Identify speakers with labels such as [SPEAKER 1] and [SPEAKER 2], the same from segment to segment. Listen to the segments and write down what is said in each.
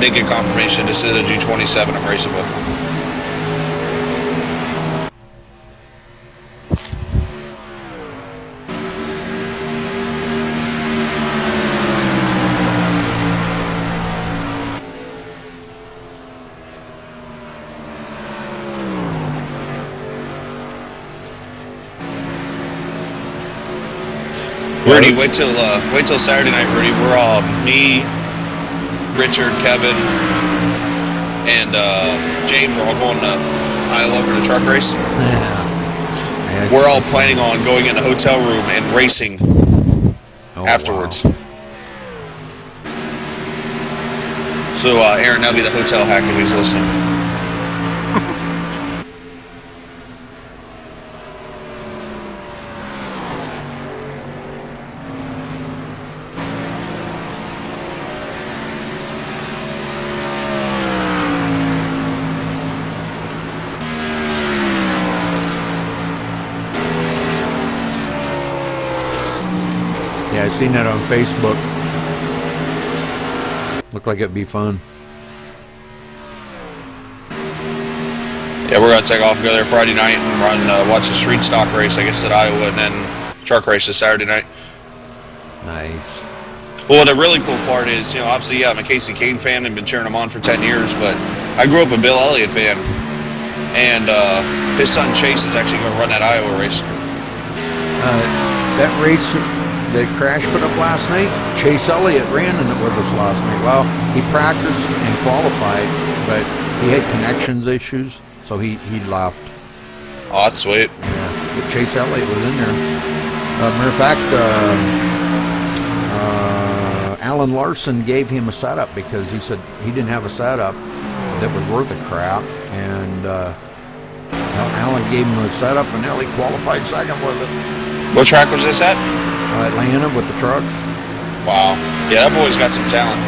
[SPEAKER 1] did get confirmation. This is a G27 I'm racing with. Rudy, wait till Saturday night, Rudy. We're all me, Richard, Kevin, and James are all going to Iowa for the truck race.
[SPEAKER 2] Yeah,
[SPEAKER 1] we're all planning on going in a hotel room and racing afterwards.
[SPEAKER 2] Wow.
[SPEAKER 1] So, Aaron, that'll be the hotel hack if he's listening.
[SPEAKER 2] Yeah, I seen that on Facebook. Looked like it'd be fun.
[SPEAKER 1] Yeah, we're going to take off and go there Friday night and watch a street stock race, I guess, at Iowa, and then truck race this Saturday night.
[SPEAKER 2] Nice.
[SPEAKER 1] Well, the really cool part is, obviously, yeah, I'm a Casey Kane fan and been cheering him on for 10 years, but I grew up a Bill Elliott fan, and his son Chase is actually going to run that Iowa race.
[SPEAKER 2] That race that Crash put up last night, Chase Elliott ran in it with us last night. Well, he practiced and qualified, but he had connections issues, so he left.
[SPEAKER 1] Oh, that's sweet.
[SPEAKER 2] Yeah, but Chase Elliott was in there. Matter of fact, Alan Larson gave him a setup because he said he didn't have a setup that was worth a crap, and Alan gave him a setup, and Ellie qualified second with it.
[SPEAKER 1] What track was this at?
[SPEAKER 2] Atlanta with the truck.
[SPEAKER 1] Wow. Yeah, that boy's got some talent.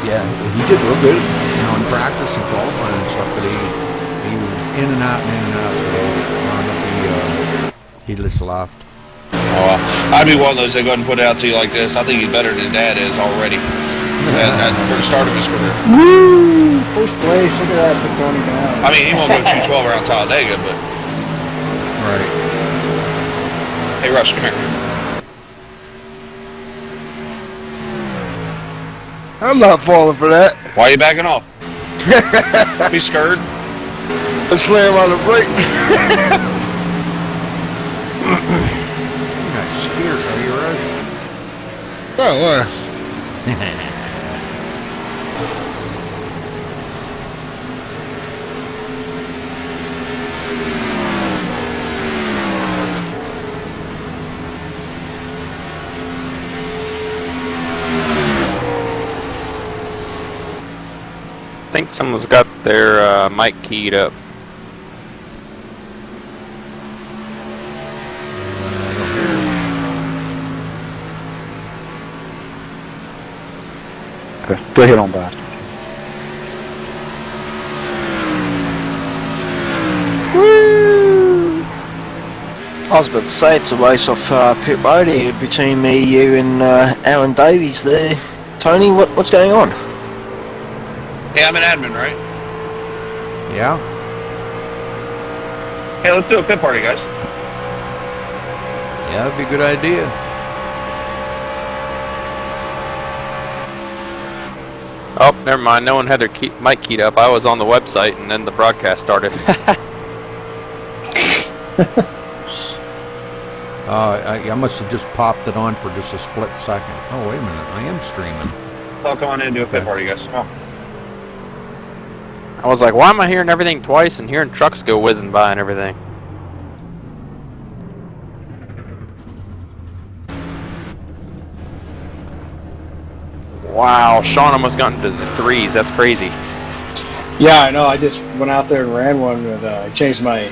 [SPEAKER 2] Yeah, he did real good, in practice and qualifying and stuff, but he was in and out, so he just left.
[SPEAKER 1] Oh, well. I'd be one of those that go ahead and put it out to you like this. I think he's better than his dad is already for the start of his career.
[SPEAKER 3] Woo! First place, look at that for Tony Brown.
[SPEAKER 1] I mean, he won't go 212 around Talladega, but...
[SPEAKER 2] Right.
[SPEAKER 1] Hey, Rush, come here.
[SPEAKER 3] I'm not falling for that.
[SPEAKER 1] Why are you backing off? Be scared?
[SPEAKER 3] I'm slamming on the brake.
[SPEAKER 2] You're not scared, are you, Rush?
[SPEAKER 3] Oh, what?
[SPEAKER 4] I think someone's got their mic keyed up.
[SPEAKER 3] Okay, go ahead on by. Woo! I was about to say it's a race off pit road here between me, you, and Aaron Davies there. Tony, what's going on?
[SPEAKER 1] Hey, I'm an admin, right?
[SPEAKER 2] Yeah?
[SPEAKER 1] Hey, let's do a pit party, guys.
[SPEAKER 2] Yeah, that'd be a good idea.
[SPEAKER 4] Oh, never mind. No one had their mic keyed up. I was on the website, and then the broadcast started.
[SPEAKER 2] I must have just popped it on for just a split second. Oh, wait a minute. I am streaming.
[SPEAKER 1] Oh, come on in and do a pit party, guys. Come on.
[SPEAKER 4] I was like, why am I hearing everything twice and hearing trucks go whizzing by and everything? Wow, Sean almost got into the threes. That's crazy.
[SPEAKER 3] Yeah, I know. I just went out there and ran one with. Changed my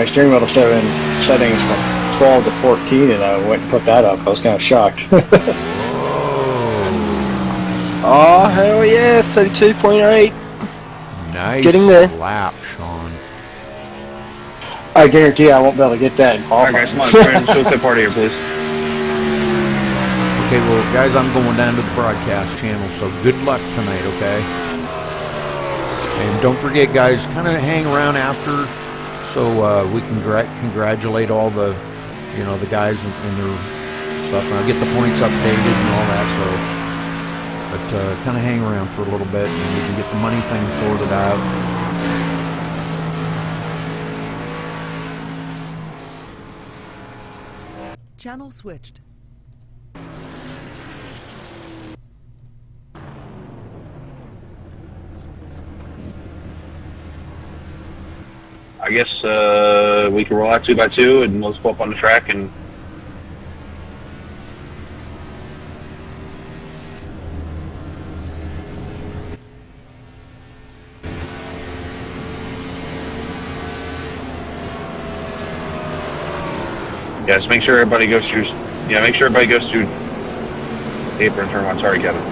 [SPEAKER 3] steering wheel settings from 12 to 14, and I went and put that up. I was kind of shocked. Oh hell yeah, 32.8.
[SPEAKER 2] Nice
[SPEAKER 3] Getting there.
[SPEAKER 2] lap, Sean.
[SPEAKER 3] I guarantee I won't be able to get that in qualifying.
[SPEAKER 1] Alright, guys, come on. Let's do a pit party here, please.
[SPEAKER 2] Okay, well, guys, I'm going down to the broadcast channel, so good luck tonight, okay? And don't forget, guys, kind of hang around after so we can congratulate all the, the guys and their stuff. And I'll get the points updated and all that, so. But kind of hang around for a little bit, and we can get the money thing sorted out.
[SPEAKER 5] Channel switched.
[SPEAKER 1] I guess we can roll out 2x2 and let's go up on the track and. Yeah, just make sure everybody goes through. Yeah, make sure everybody goes through the apron turn one. Sorry, Kevin.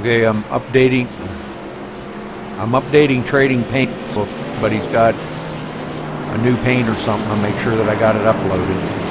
[SPEAKER 2] Okay, I'm updating trading paint, so if anybody's got a new paint or something, I'll make sure that I got it uploaded.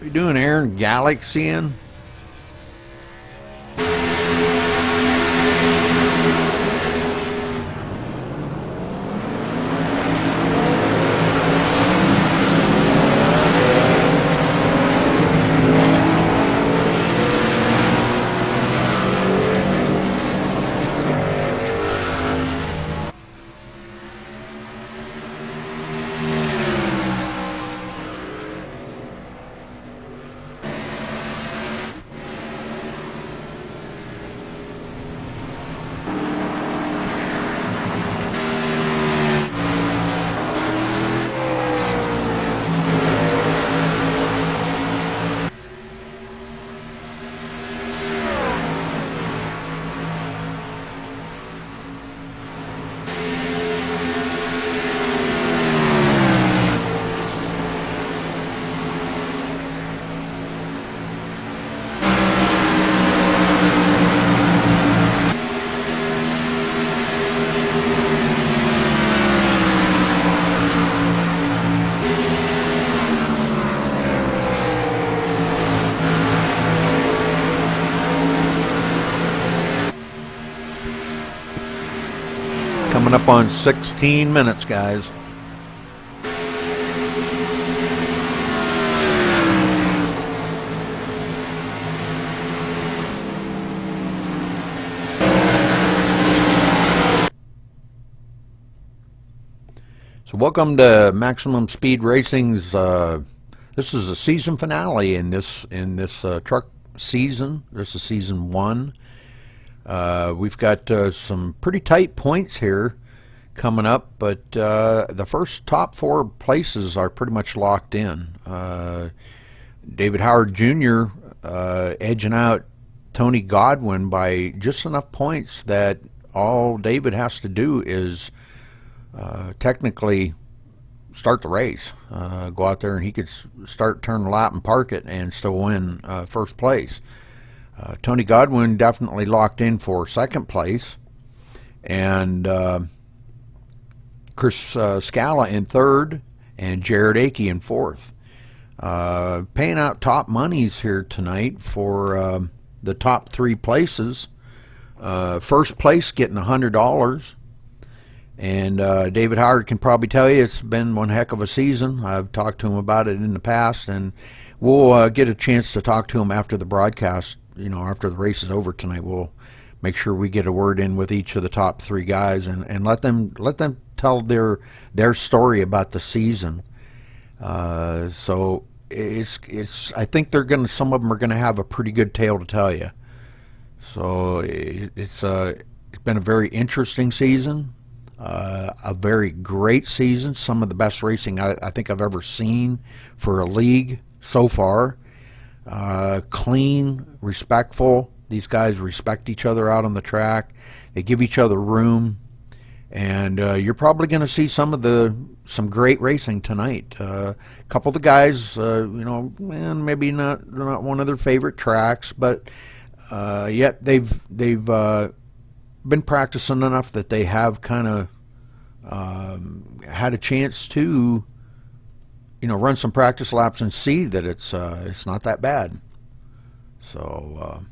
[SPEAKER 2] What are you doing, Aaron? Galaxying? Coming up on 16 minutes, guys. So welcome to Maximum Speed Racing's. This is a season finale in this truck season. This is season 1. We've got some pretty tight points here coming up, but the first top 4 places are pretty much locked in. David Howard Jr. Edging out Tony Godwin by just enough points that all David has to do is technically start the race. Go out there and he could start, turn the lap, and park it and still win first place. Tony Godwin definitely locked in for second place, and Chris Scala in third, and Jared Akey in fourth. Paying out top monies here tonight for the top 3 places. First place getting $100. And David Howard can probably tell you it's been one heck of a season. I've talked to him about it in the past, and we'll get a chance to talk to him after the broadcast. After the race is over tonight, we'll make sure we get a word in with each of the top 3 guys and let them tell their story about the season. So it's I think some of them are gonna have a pretty good tale to tell you. So it's been a very interesting season. A very great season. Some of the best racing I think I've ever seen for a league so far. Clean, respectful. These guys respect each other out on the track. They give each other room, and you're probably going to see some great racing tonight. A couple of the guys, maybe not one of their favorite tracks, but yet they've been practicing enough that they have kind of had a chance to run some practice laps and see that it's not that bad. So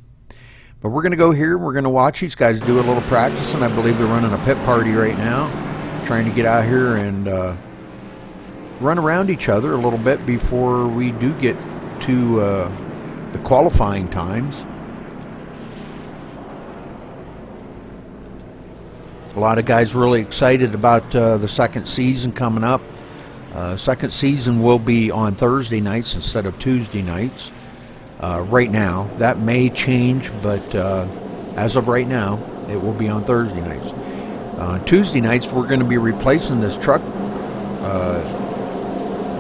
[SPEAKER 2] but we're going to go here, we're going to watch these guys do a little practice, and I believe they're running a pit party right now, trying to get out here and run around each other a little bit before we do get to the qualifying times. A lot of guys really excited about the second season coming up. Second season will be on Thursday nights instead of Tuesday nights. Right now, that may change, but as of right now, it will be on Thursday nights. Tuesday nights, we're going to be replacing this truck.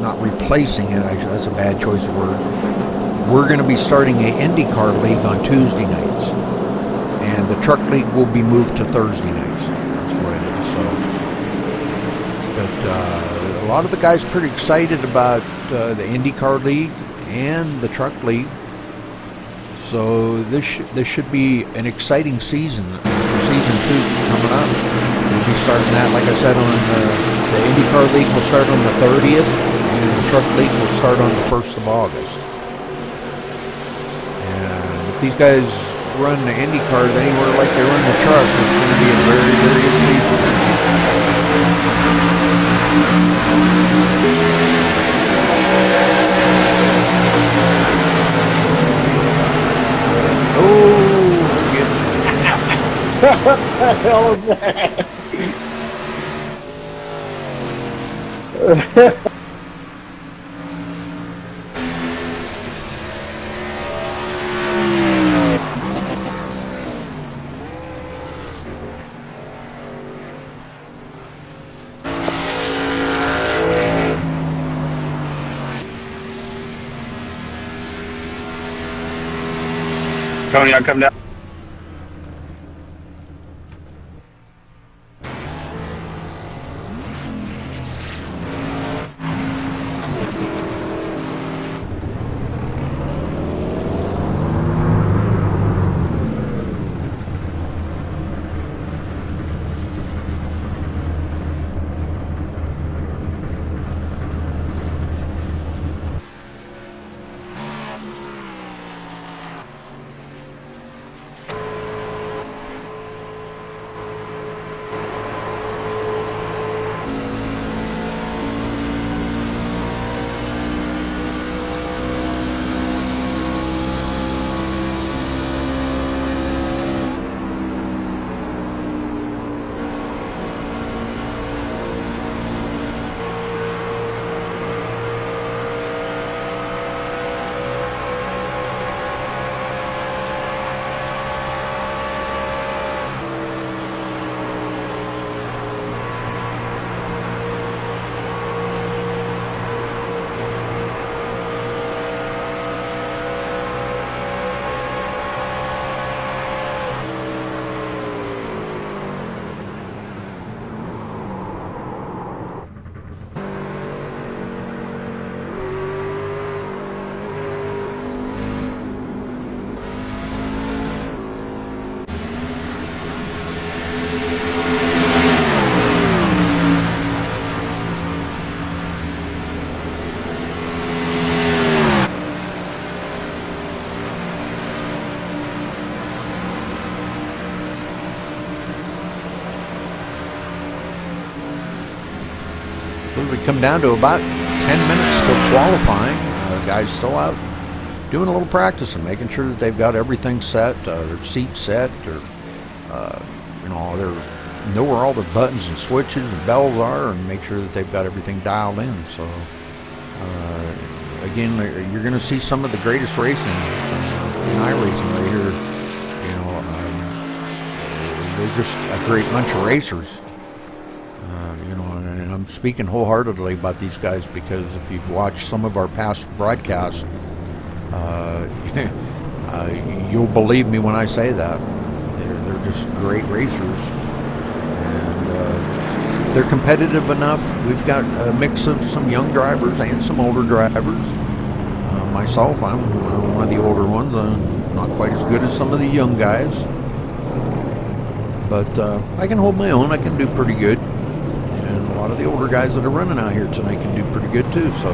[SPEAKER 2] Not replacing it, that's a bad choice of word. We're going to be starting a IndyCar league on Tuesday nights, and the truck league will be moved to Thursday nights. That's what it is. But a lot of the guys are pretty excited about the IndyCar league and the truck league. So this should be an exciting season for season 2 coming up. We'll be starting that, like I said, on the IndyCar league will start on the 30th, and the truck league will start on the 1st of August. And if these guys run the IndyCars anywhere like they run the truck, it's going to be a very, very good season.
[SPEAKER 3] What the hell is that?
[SPEAKER 1] Tony, I'll come down.
[SPEAKER 2] we come down to about 10 minutes till qualifying. Guys still out doing a little practicing, making sure that they've got everything set, their seat set, or you know, they know where all the buttons and switches and bells are, and make sure that they've got everything dialed in. So again, you're going to see some of the greatest racing in iRacing right here. You know, they're just a great bunch of racers. You know, and I'm speaking wholeheartedly about these guys because if you've watched some of our past broadcasts, you'll believe me when I say that. They're just great racers, and they're competitive enough. We've got a mix of some young drivers and some older drivers. Myself, I'm one of the older ones. Not quite as good as some of the young guys, but I can hold my own. I can do pretty good. And a lot of the older guys that are running out here tonight can do pretty good too. So.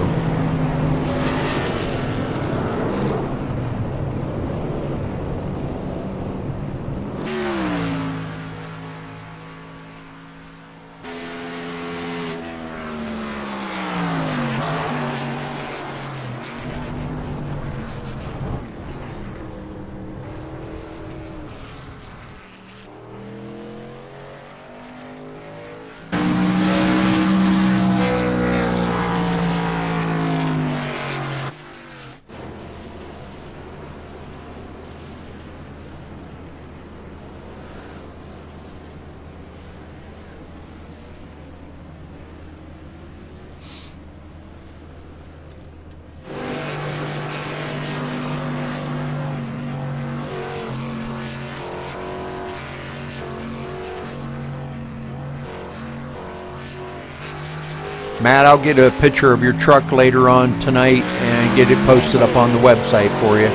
[SPEAKER 2] Matt, I'll get a picture of your truck later on tonight and get it posted up on the website for you.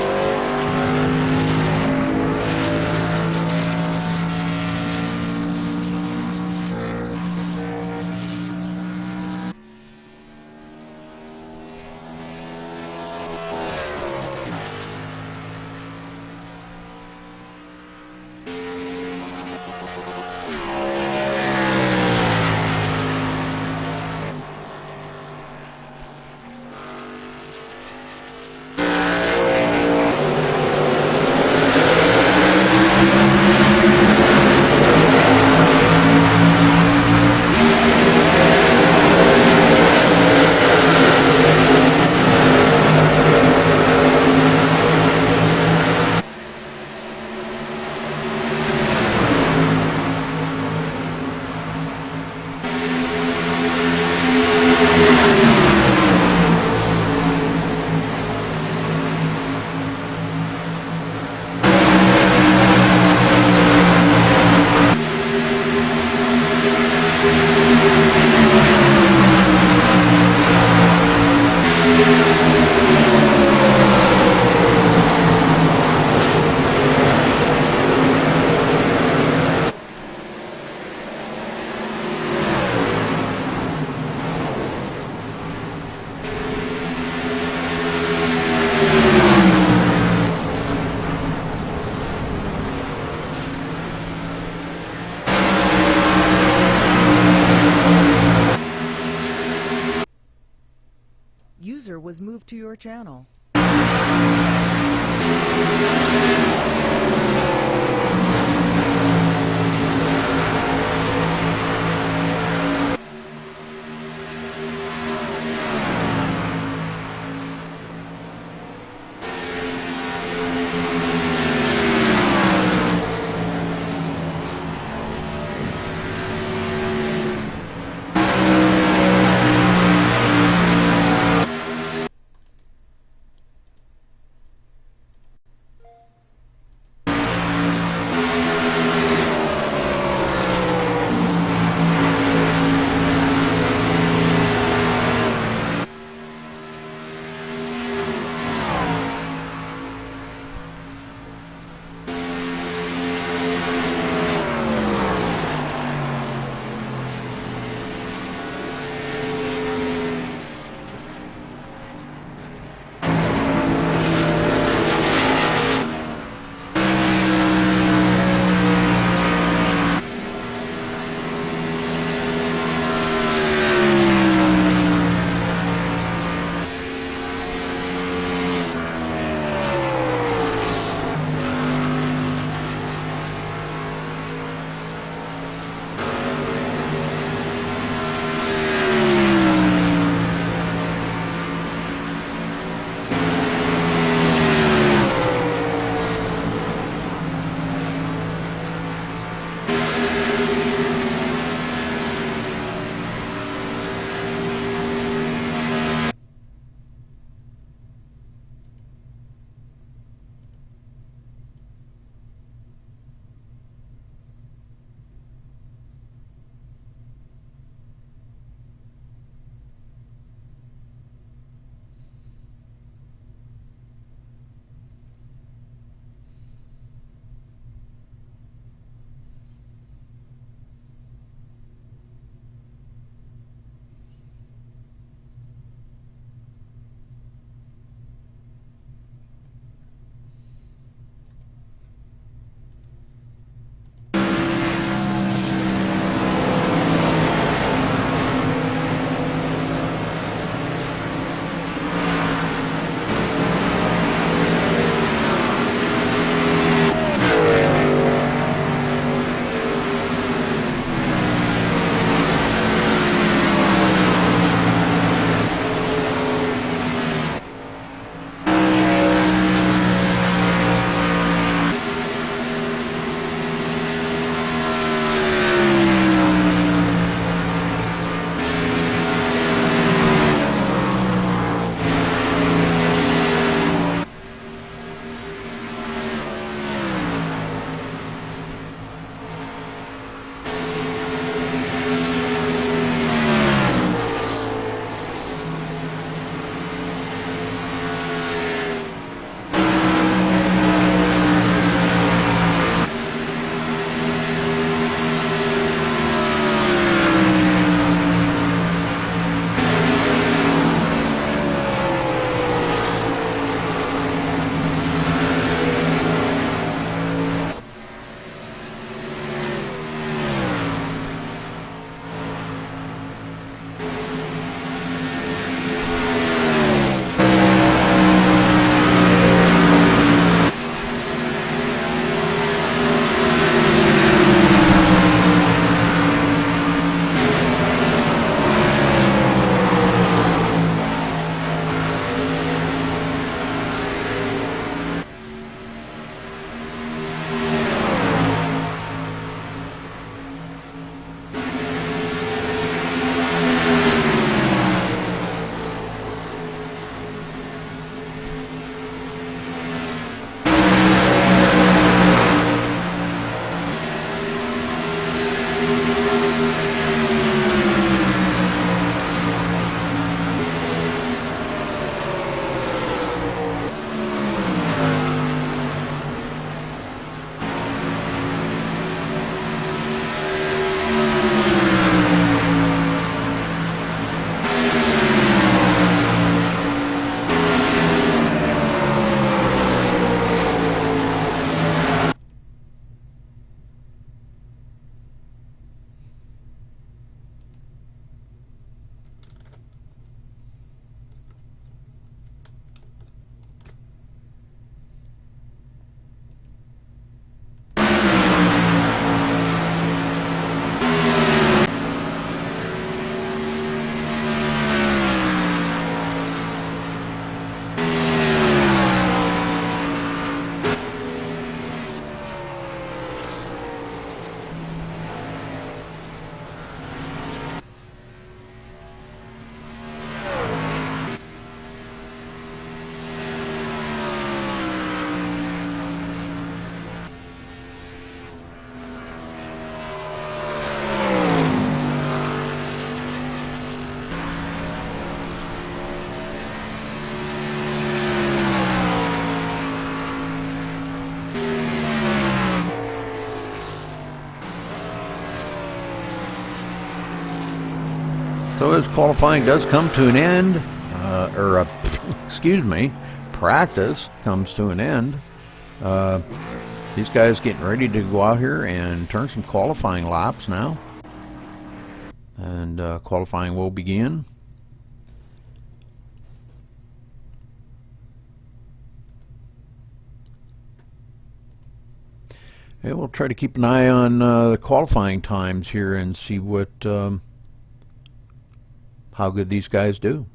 [SPEAKER 5] User was moved to your channel.
[SPEAKER 2] So as qualifying does come to an end, excuse me, practice comes to an end. These guys getting ready to go out here and turn some qualifying laps now. And qualifying will begin. And we'll try to keep an eye on the qualifying times here and see what how good these guys do.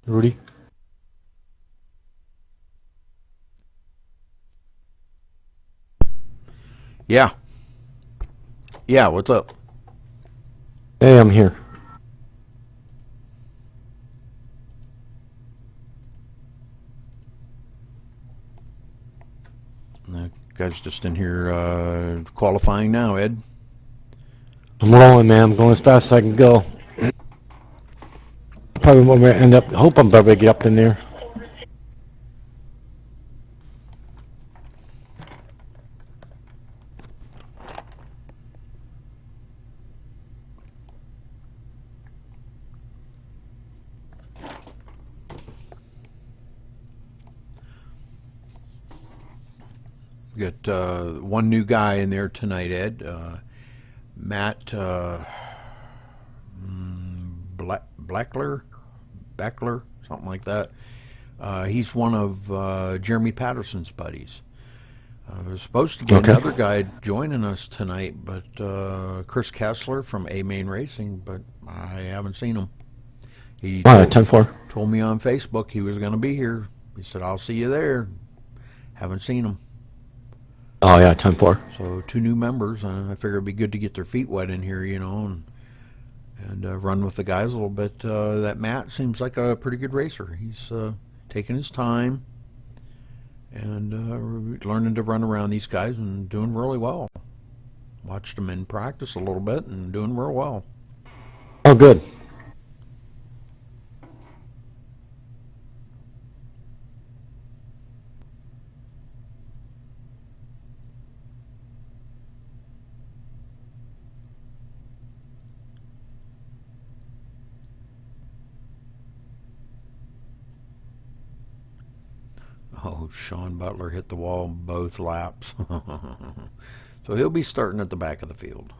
[SPEAKER 6] Rudy?
[SPEAKER 2] Yeah. Yeah, what's up?
[SPEAKER 6] Hey, I'm here.
[SPEAKER 2] The guy's just in here qualifying now, Ed.
[SPEAKER 6] I'm rolling, man. I'm going as fast as I can go. Probably won't end up. Hope I'm probably get up in there.
[SPEAKER 2] We got one new guy in there tonight, Ed. Matt Beckler, something like that. He's one of Jeremy Patterson's buddies. There's supposed to be another guy joining us tonight, but Chris Kessler from A Main Racing, but I haven't seen him. He told me on Facebook he was going to be here. He said, I'll see you there. Haven't seen him.
[SPEAKER 6] Oh, yeah, 10-4.
[SPEAKER 2] So 2 new members, and I figure it'd be good to get their feet wet in here, you know, and run with the guys a little bit. That Matt seems like a pretty good racer. He's taking his time and learning to run around these guys and doing really well. Watched him in practice a little bit and doing real well.
[SPEAKER 6] Oh, good.
[SPEAKER 2] Oh, Sean Butler hit the wall both laps. So he'll be starting at the back of the field.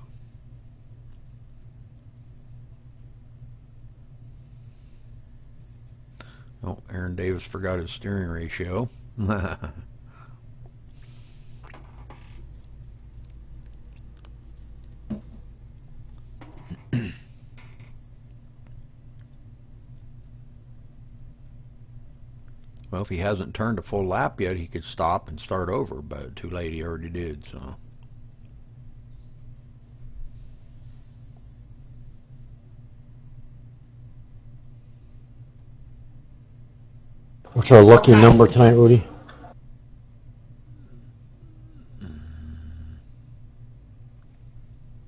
[SPEAKER 2] Oh, Aaron Davis forgot his steering ratio. Well, if he hasn't turned a full lap yet, he could stop and start over, but too late, he already did, so.
[SPEAKER 6] What's our lucky number tonight, Rudy?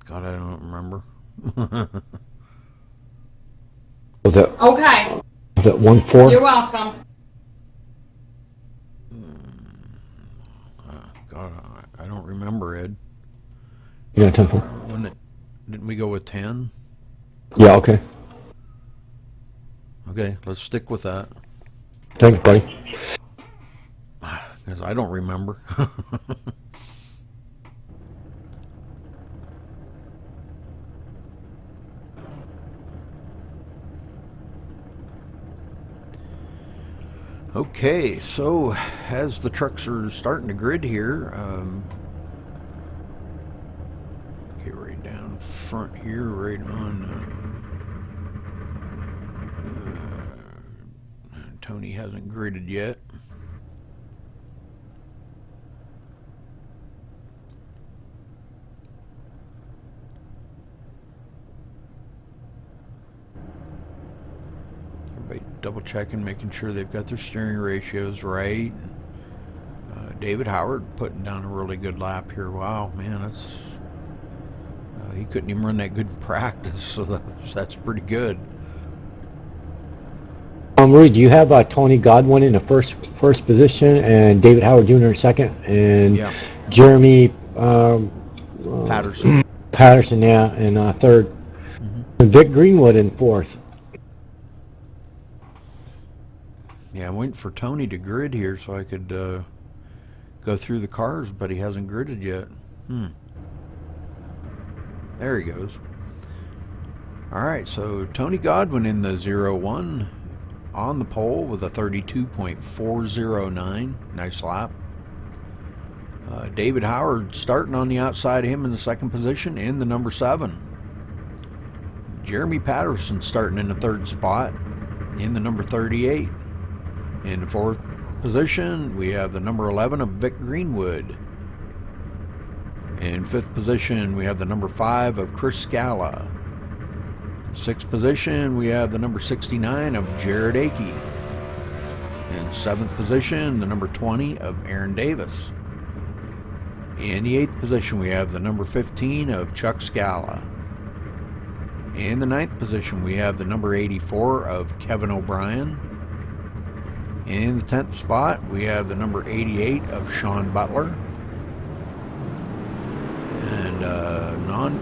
[SPEAKER 2] God, I don't remember.
[SPEAKER 6] Was it it 1-4?
[SPEAKER 7] You're welcome.
[SPEAKER 2] God, I don't remember, Ed.
[SPEAKER 6] Yeah, 10-4.
[SPEAKER 2] Didn't we go with 10?
[SPEAKER 6] Yeah, okay.
[SPEAKER 2] Okay, let's stick with that.
[SPEAKER 6] Thanks, buddy.
[SPEAKER 2] Because I don't remember. Okay, so as the trucks are starting to grid here, get right down front here, right on. Tony hasn't gridded yet. Everybody double checking, making sure they've got their steering ratios right. David Howard putting down a really good lap here. Wow, man, that's he couldn't even run that good in practice, so that's pretty good.
[SPEAKER 6] Reed, you have Tony Godwin in the first position, and David Howard Jr. in second, and
[SPEAKER 2] Yeah.
[SPEAKER 6] Jeremy
[SPEAKER 2] Patterson.
[SPEAKER 6] Patterson, yeah, in third, and Vic Greenwood in fourth.
[SPEAKER 2] Yeah, I'm waiting for Tony to grid here so I could go through the cars, but he hasn't gridded yet. There he goes. All right, so Tony Godwin in the 0-1 on the pole with a 32.409. Nice lap. David Howard starting on the outside of him in the second position in the number 7. Jeremy Patterson starting in the third spot in the number 38. In the fourth position, we have the number 11 of Vic Greenwood. In fifth position, we have the number 5 of Chris Scala. In sixth position, we have the number 69 of Jared Akey. In seventh position, the number 20 of Aaron Davis. In the eighth position, we have the number 15 of Chuck Scala. In the ninth position, we have the number 84 of Kevin O'Brien. In the 10th spot, we have the number 88 of Sean Butler. And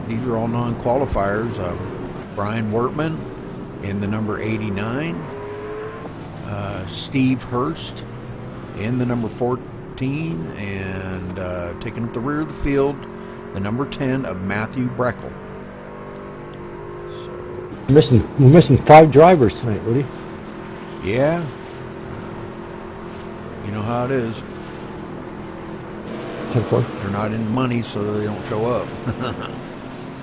[SPEAKER 2] these are all non-qualifiers. Brian Wortman in the number 89. Steve Hurst in the number 14. And taking up the rear of the field, the number 10 of Matthew Breckel. So,
[SPEAKER 6] We're missing 5 drivers tonight, Woody.
[SPEAKER 2] yeah. You know how it is.
[SPEAKER 6] 10-4.
[SPEAKER 2] They're not in money, so they don't show up.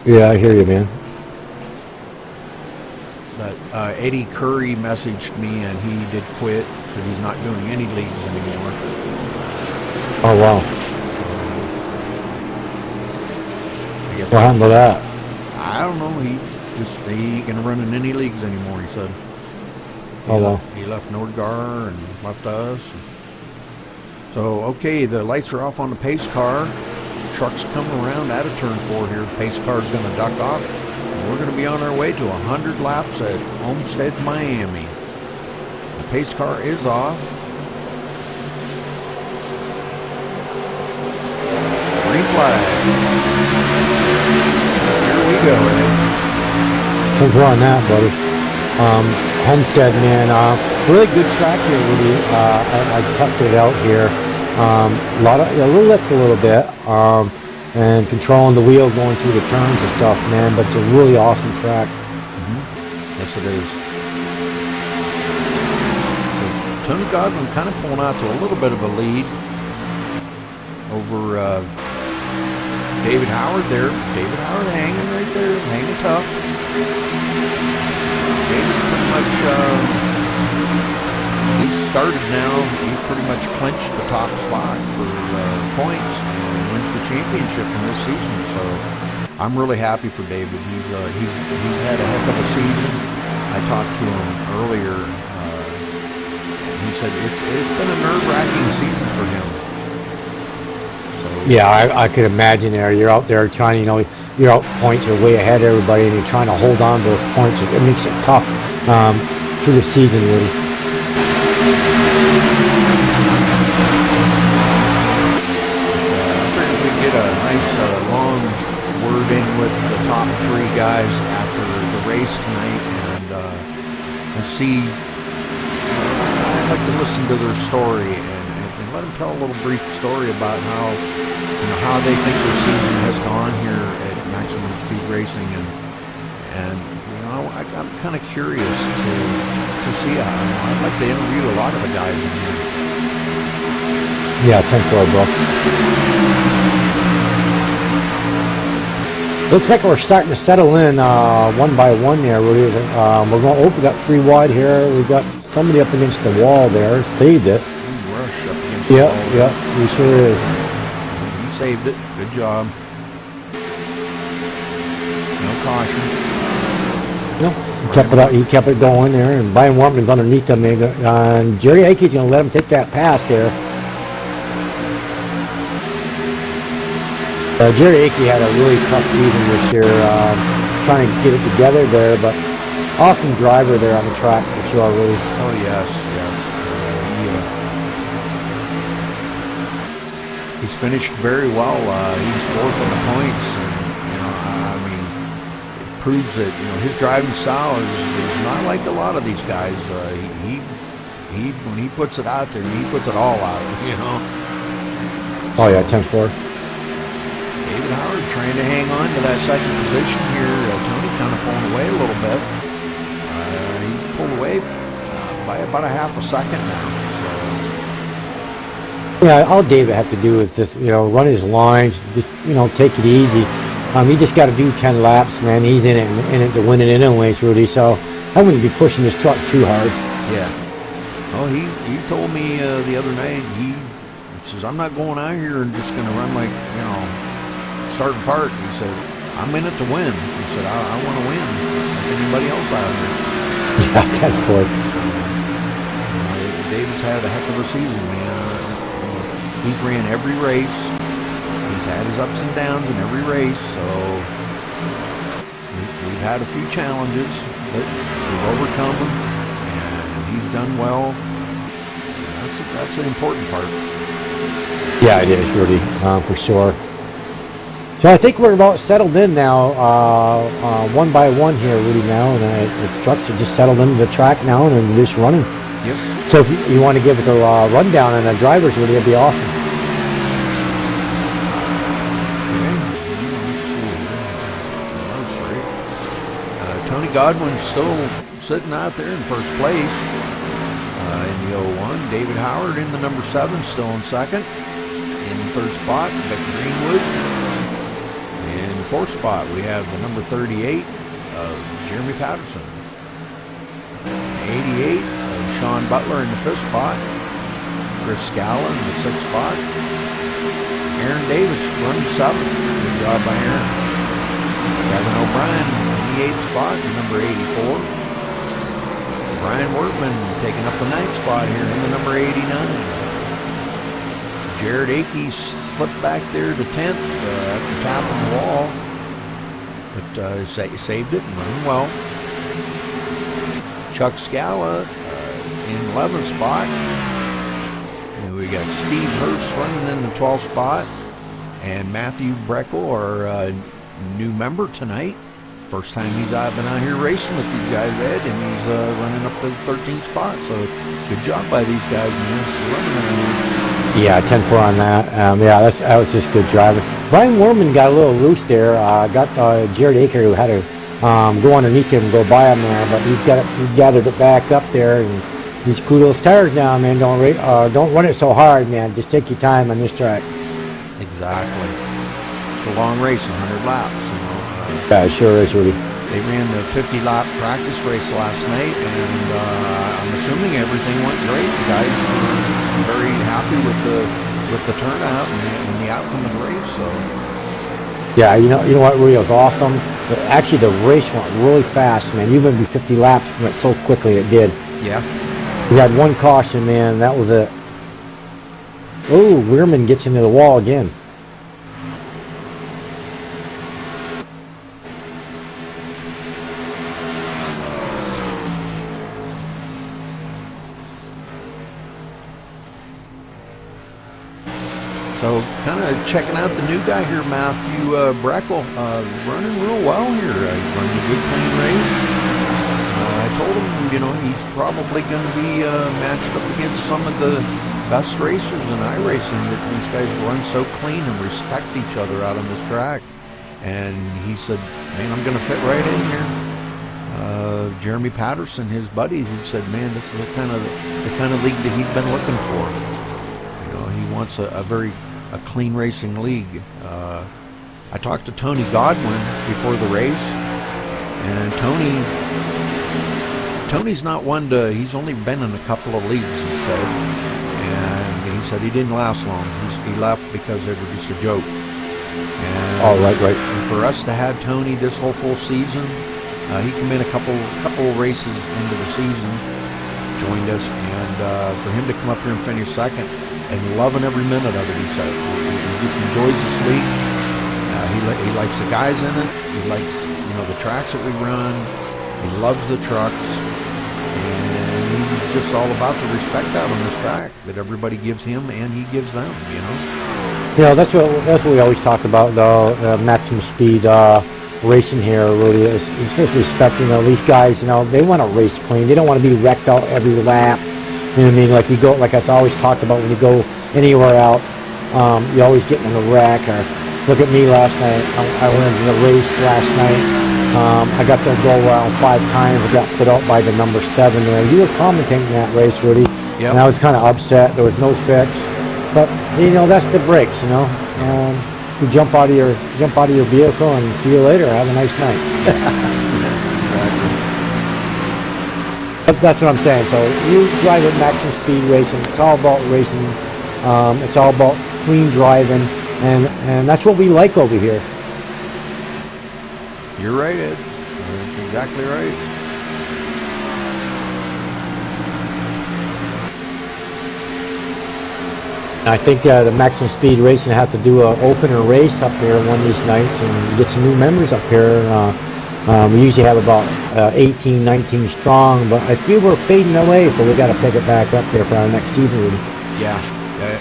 [SPEAKER 6] Yeah, I hear you, man.
[SPEAKER 2] But Eddie Curry messaged me, and he did quit because he's not doing any leagues anymore.
[SPEAKER 6] Oh, wow.
[SPEAKER 2] I guess
[SPEAKER 6] What happened to that?
[SPEAKER 2] I don't know. He ain't gonna run in any leagues anymore. He said.
[SPEAKER 6] Oh, wow.
[SPEAKER 2] He left Nordgar and left us. So, okay, the lights are off on the pace car. Truck's coming around out of turn 4 here. Pace car's going to duck off. And we're going to be on our way to 100 laps at Homestead, Miami. The pace car is off. Green flag. Here we go, Ed.
[SPEAKER 6] Thanks for on that, buddy. Homestead, man, really good track here, Woody. I tucked it out here. A little lift a little bit, and controlling the wheel going through the turns and stuff, man. But it's a really awesome track.
[SPEAKER 2] Yes, it is. So Tony Godwin kind of pulling out to a little bit of a lead over David Howard there. David Howard hanging right there, hanging tough. David pretty much, he's started now. He's pretty much clinched the top spot for points and wins the championship in this season. So I'm really happy for David. He's had a heck of a season. I talked to him earlier. He said it's been a nerve-wracking season for him. So
[SPEAKER 6] Yeah, I could imagine there. You're out there trying, you're out points, you're way ahead of everybody, and you're trying to hold on to those points. It makes it tough. through the season, Woody.
[SPEAKER 2] I figured we'd get a nice long word in with the top 3 guys after the race tonight, and see. I'd like to listen to their story and let them tell a little brief story about how they think their season has gone here at Maximum Speed Racing, and I'm kind of curious to see how. I'd like to interview a lot of the guys in here.
[SPEAKER 6] Yeah, 10-4, bro. Looks like we're starting to settle in one by one there, Rudy. We're going to open up 3 wide here. We've got somebody up against the wall there. Saved it.
[SPEAKER 2] Rush up against the wall.
[SPEAKER 6] Yeah, he sure is.
[SPEAKER 2] He saved it. Good job. No caution.
[SPEAKER 6] No, he kept it going there, and Brian Wortman's underneath him. And Jerry Akey's going to let him take that pass there. Jerry Akey had a really tough season this year, trying to get it together there, but awesome driver there on the track for sure, really.
[SPEAKER 2] Oh, yes. He's finished very well. He's 4th in the points, and it proves that his driving style is not like a lot of these guys. He when he puts it out there, he puts it all out.
[SPEAKER 6] Oh yeah, 10-4.
[SPEAKER 2] David Howard trying to hang on to that second position here. Tony kind of pulling away a little bit. He's pulled away by about a half a second now. So.
[SPEAKER 6] Yeah, all David had to do is just run his lines, just take it easy. He just got to do 10 laps, man. He's in it to win it anyways, Rudy. So I wouldn't be pushing his truck too hard.
[SPEAKER 2] Yeah. Oh, he told me the other night. He says, "I'm not going out here and just going to run like start and part." He said, "I'm in it to win." He said, "I want to win like anybody else out here."
[SPEAKER 6] Yeah, that's good.
[SPEAKER 2] David's had a heck of a season, man. He's ran every race. He's had his ups and downs in every race, so we've had a few challenges, but we've overcome them, and he's done well. That's an important part.
[SPEAKER 6] Yeah, it is, Rudy, for sure. So I think we're about settled in now, one by one here, Rudy, now, and the trucks are just settled into the track now, and they're just running.
[SPEAKER 2] Yep.
[SPEAKER 6] So if you want to give us a rundown on the drivers, Rudy, it'd be awesome.
[SPEAKER 2] Tony Godwin's still sitting out there in first place in the 01. David Howard in the number 7, still in second. In the 3rd spot, Vic Greenwood. In the 4th spot, we have the number 38 of Jeremy Patterson. 88 of Sean Butler in the 5th spot. Chris Scala in the 6th spot. Aaron Davis running 7th. Good job by Aaron. Kevin O'Brien in the 8th spot, the number 84. Brian Workman taking up the 9th spot here in the number 89. Jared Akey slipped back there to 10th after tapping the wall, but saved it and running well. Chuck Scala in 11th spot. And we got Steve Hurst running in the 12th spot. And Matthew Breckel, our new member tonight. First time he's been out here racing with these guys, Ed, and he's running up the 13th spot. So good job by these guys, man. Running out here.
[SPEAKER 6] Yeah, 10-4 on that. That was just good driving. Brian Worman got a little loose there. Got Jared Aker, who had to go underneath him and go by him there, but he gathered it back up there, and he's cool those tires down, man. Don't run it so hard, man. Just take your time on this track.
[SPEAKER 2] Exactly. It's a long race, 100 laps,
[SPEAKER 6] Yeah, it sure is, Rudy.
[SPEAKER 2] They ran the 50-lap practice race last night, and I'm assuming everything went great. The guys were very happy with the turnout and the outcome of the race. So.
[SPEAKER 6] Yeah, you know what, Rudy, it was awesome. Actually, the race went really fast, man. Even be 50 laps, went so quickly it did.
[SPEAKER 2] Yeah.
[SPEAKER 6] We had one caution, man. That was it. Oh, Weirman gets into the wall again.
[SPEAKER 2] So kind of checking out the new guy here, Matthew Breckel, running real well here. Running a good clean race. I told him, he's probably going to be matched up against some of the best racers in iRacing, that these guys run so clean and respect each other out on this track. And he said, man, I'm going to fit right in here. Jeremy Patterson, his buddy, he said, man, this is the kind of league that he's been looking for. He wants a clean racing league. I talked to Tony Godwin before the race, and Tony's not one to, he's only been in a couple of leagues, he said, and he said he didn't last long. He left because they were just a joke. And,
[SPEAKER 6] right.
[SPEAKER 2] And for us to have Tony this whole full season, he came in a couple races into the season, joined us, and for him to come up here and finish second and loving every minute of it, he said. He just enjoys this league. He likes the guys in it. He likes, the tracks that we run. He loves the trucks. And he's just all about the respect out on this track that everybody gives him and he gives them,
[SPEAKER 6] That's what we always talk about, though, maximum speed racing here, really. It's just respecting, these guys, they want to race clean. They don't want to be wrecked out every lap. You know what I mean? Like you go, like I've always talked about, when you go anywhere out, you always get in a wreck. Or look at me last night. I went in the race last night. I got to go around 5 times. I got put out by the number 7 there. You were commentating that race, Rudy.
[SPEAKER 2] Yep.
[SPEAKER 6] And I was kind of upset. There was no fix. But that's the breaks. You jump out of your vehicle and see you later. Have a nice night. That's what I'm saying. So you drive at maximum speed racing. It's all about racing. It's all about clean driving, and that's what we like over here.
[SPEAKER 2] You're right, Ed. That's exactly right.
[SPEAKER 6] I think the maximum speed racing have to do an opener race up here one of these nights and get some new members up here. We usually have about 18, 19 strong, but I feel we're fading away, so we got to pick it back up here for our next season.
[SPEAKER 2] Yeah,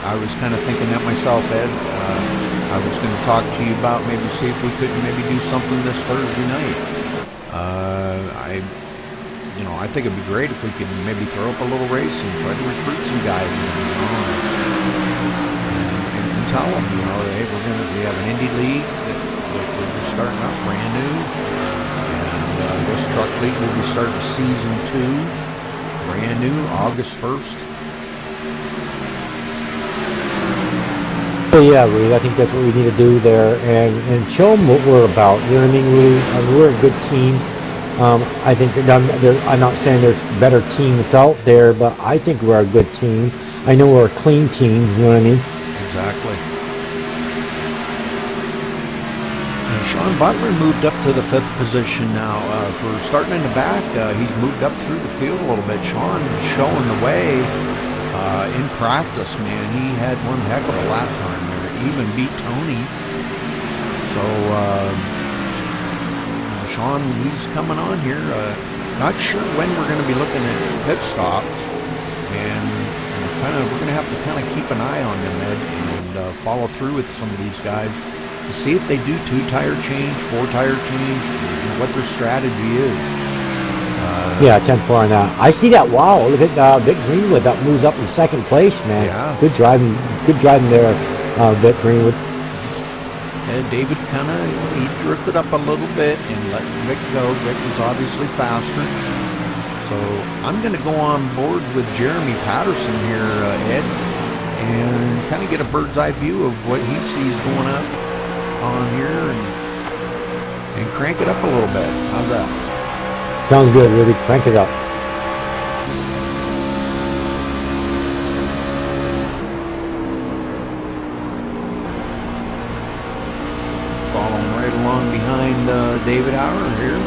[SPEAKER 2] I was kind of thinking that myself, Ed. I was going to talk to you about see if we couldn't maybe do something this Thursday night. I think it'd be great if we could maybe throw up a little race and try to recruit some guys, and tell them, hey, we have an indie league that we're just starting up brand new, and this truck league will be starting season 2, brand new, August 1st.
[SPEAKER 6] So yeah, Rudy, I think that's what we need to do there, and show them what we're about. You know what I mean, Rudy? We're a good team. I think I'm not saying there's better teams out there, but I think we're a good team. I know we're a clean team. You know what I mean?
[SPEAKER 2] Exactly. Sean Butler moved up to the 5th position now. For starting in the back, he's moved up through the field a little bit. Sean is showing the way in practice, man. He had one heck of a lap time there. Even beat Tony. So, Sean, he's coming on here. Not sure when we're going to be looking at pit stops. And we're going to have to keep an eye on them, Ed, and follow through with some of these guys to see if they do 2-tire change, 4-tire change, what their strategy is.
[SPEAKER 6] Yeah, 10-4 on that. I see that. Wow, look at Vic Greenwood that moves up in 2nd place, man.
[SPEAKER 2] Yeah.
[SPEAKER 6] Good driving there, Vic Greenwood.
[SPEAKER 2] And David he drifted up a little bit and let Vic go. Vic was obviously faster. So I'm going to go on board with Jeremy Patterson here, Ed, and kind of get a bird's eye view of what he sees going on here and crank it up a little bit. How's that?
[SPEAKER 6] Sounds good, Rudy. Crank it up.
[SPEAKER 2] Following right along behind David Hauer here.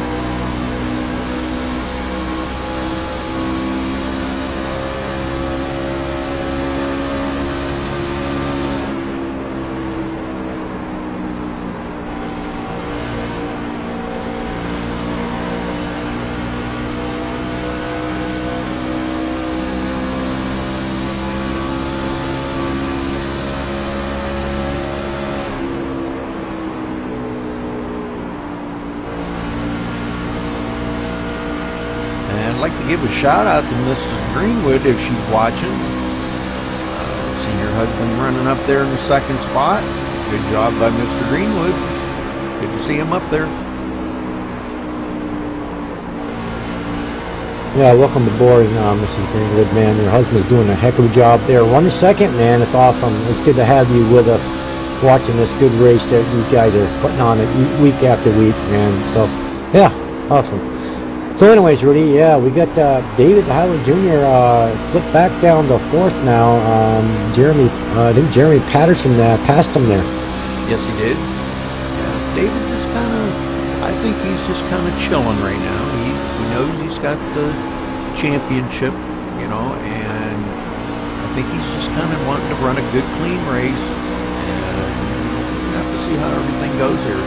[SPEAKER 2] give a shout out to Mrs. Greenwood if she's watching. Seen her husband running up there in the second spot. Good job by Mr. Greenwood. Good to see him up there.
[SPEAKER 6] Yeah, welcome aboard, Mrs. Greenwood, man. Your husband's doing a heck of a job there. Running second, man. It's awesome. It's good to have you with us, watching this good race that you guys are putting on it week after week, man. So, yeah, awesome. So anyways, Rudy, yeah, we got David Highland Jr. Slipped back down to fourth now. I think Jeremy Patterson passed him there.
[SPEAKER 2] Yes, he did. David just kind of, I think he's just kind of chilling right now. He knows he's got the championship, you know, and I think he's just kind of wanting to run a good, clean race. And have to see how everything goes here.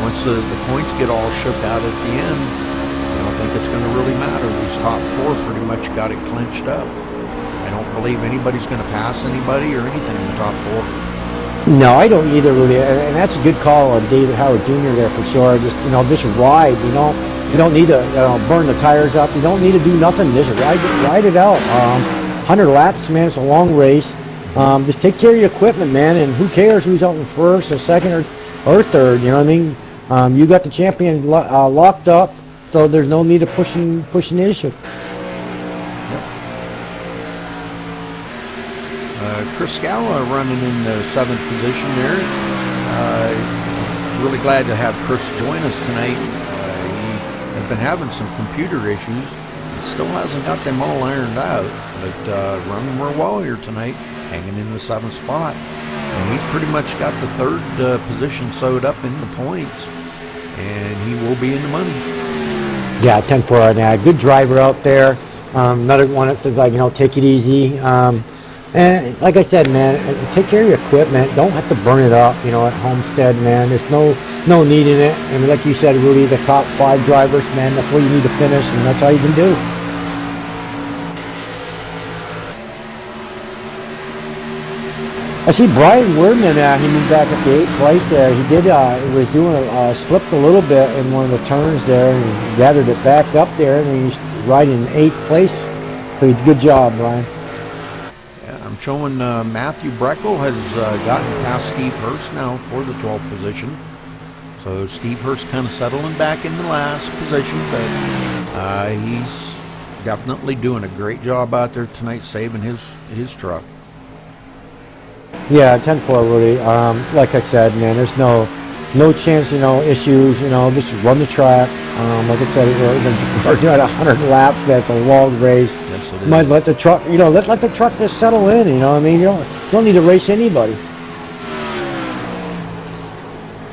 [SPEAKER 2] Once the points get all shook out at the end, I don't think it's going to really matter. These top four pretty much got it clinched up. I don't believe anybody's going to pass anybody or anything in the top four.
[SPEAKER 6] No, I don't either, Rudy, and that's a good call on David Howard Jr. there for sure. Just, you know, just ride, you know. You don't need to burn the tires up. You don't need to do nothing. Just ride it out. 100 laps, man, it's a long race. Just take care of your equipment, man, and who cares who's out in first or second or third, you know what I mean? You got the champion locked up, so there's no need of pushing the issue.
[SPEAKER 2] Chris Scala running in the 7th position there. Really glad to have Chris join us tonight. He has been having some computer issues. He still hasn't got them all ironed out, but running real well here tonight, hanging in the 7th spot. And he's pretty much got the 3rd position sewed up in the points, and he will be in the money.
[SPEAKER 6] Yeah, 10-4 right now. Good driver out there. Another one that says, like, you know, take it easy. And like I said, man, take care of your equipment. Don't have to burn it up, you know, at Homestead, man. There's no need in it. I mean, like you said, Rudy, the top 5 drivers, man, that's where you need to finish, and that's all you can do. I see Brian Wordman, he moved back up to 8th place there. He did, was doing slipped a little bit in one of the turns there, and gathered it back up there, and he's riding in 8th place. So good job, Brian.
[SPEAKER 2] I'm showing Matthew Breckel has gotten past Steve Hurst now for the 12th position. So Steve Hurst kind of settling back in the last position, but he's definitely doing a great job out there tonight saving his truck.
[SPEAKER 6] Yeah, 10-4, Rudy. Like I said, man, there's no chance, you know, issues, you know, just run the track. Like I said, we're doing 100 laps. That's a long race.
[SPEAKER 2] Yes, it is.
[SPEAKER 6] Might let the truck, you know, let the truck just settle in, you know what I mean? You don't need to race anybody.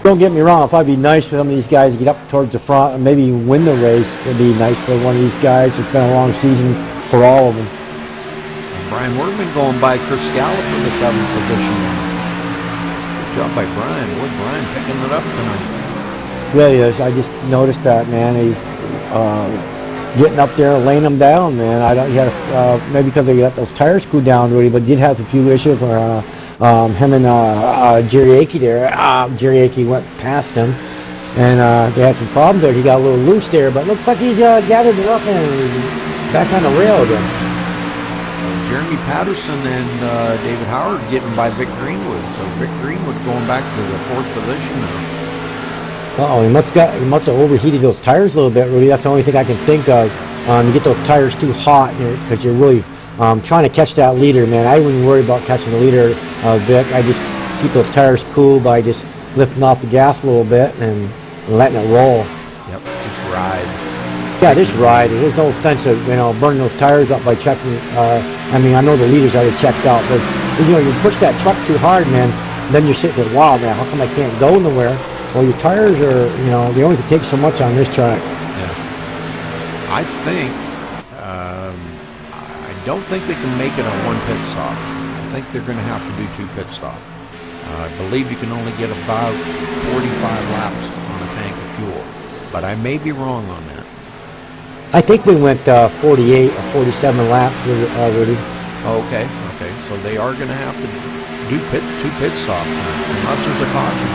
[SPEAKER 6] Don't get me wrong, if I'd be nice for some of these guys to get up towards the front and maybe win the race, it'd be nice for one of these guys. It's been a long season for all of them.
[SPEAKER 2] And Brian Wordman going by Chris Scala for the 7th position now. Good job by Brian. Boy, Brian picking it up tonight.
[SPEAKER 6] Really is. I just noticed that, man. He's getting up there, laying them down, man. He had maybe because they got those tires cooled down, really, but did have a few issues where him and Jerry Akey there. Jerry Akey went past him, and they had some problems there. He got a little loose there, but looks like he's gathered it up and back on the rail again.
[SPEAKER 2] Jeremy Patterson and David Howard getting by Vic Greenwood. So Vic Greenwood going back to the 4th position now.
[SPEAKER 6] He must have overheated those tires a little bit, Rudy. That's the only thing I can think of. You get those tires too hot because you're really trying to catch that leader, man. I wouldn't worry about catching the leader, Vic. I just keep those tires cool by just lifting off the gas a little bit and letting it roll.
[SPEAKER 2] Yep, just ride.
[SPEAKER 6] Yeah, just ride. There's no sense of, you know, burning those tires up by checking. I mean, I know the leader's already checked out, but you know, you push that truck too hard, man. Then you're sitting there, wow, man, how come I can't go nowhere? Well, your tires are, you know, they only can take so much on this track.
[SPEAKER 2] Yeah. I think, I don't think they can make it on one pit stop. I think they're going to have to do 2 pit stops. I believe you can only get about 45 laps on a tank of fuel, but I may be wrong on that.
[SPEAKER 6] I think we went 48 or 47 laps already.
[SPEAKER 2] Okay. So they are going to have to do 2 pit stops unless there's a caution.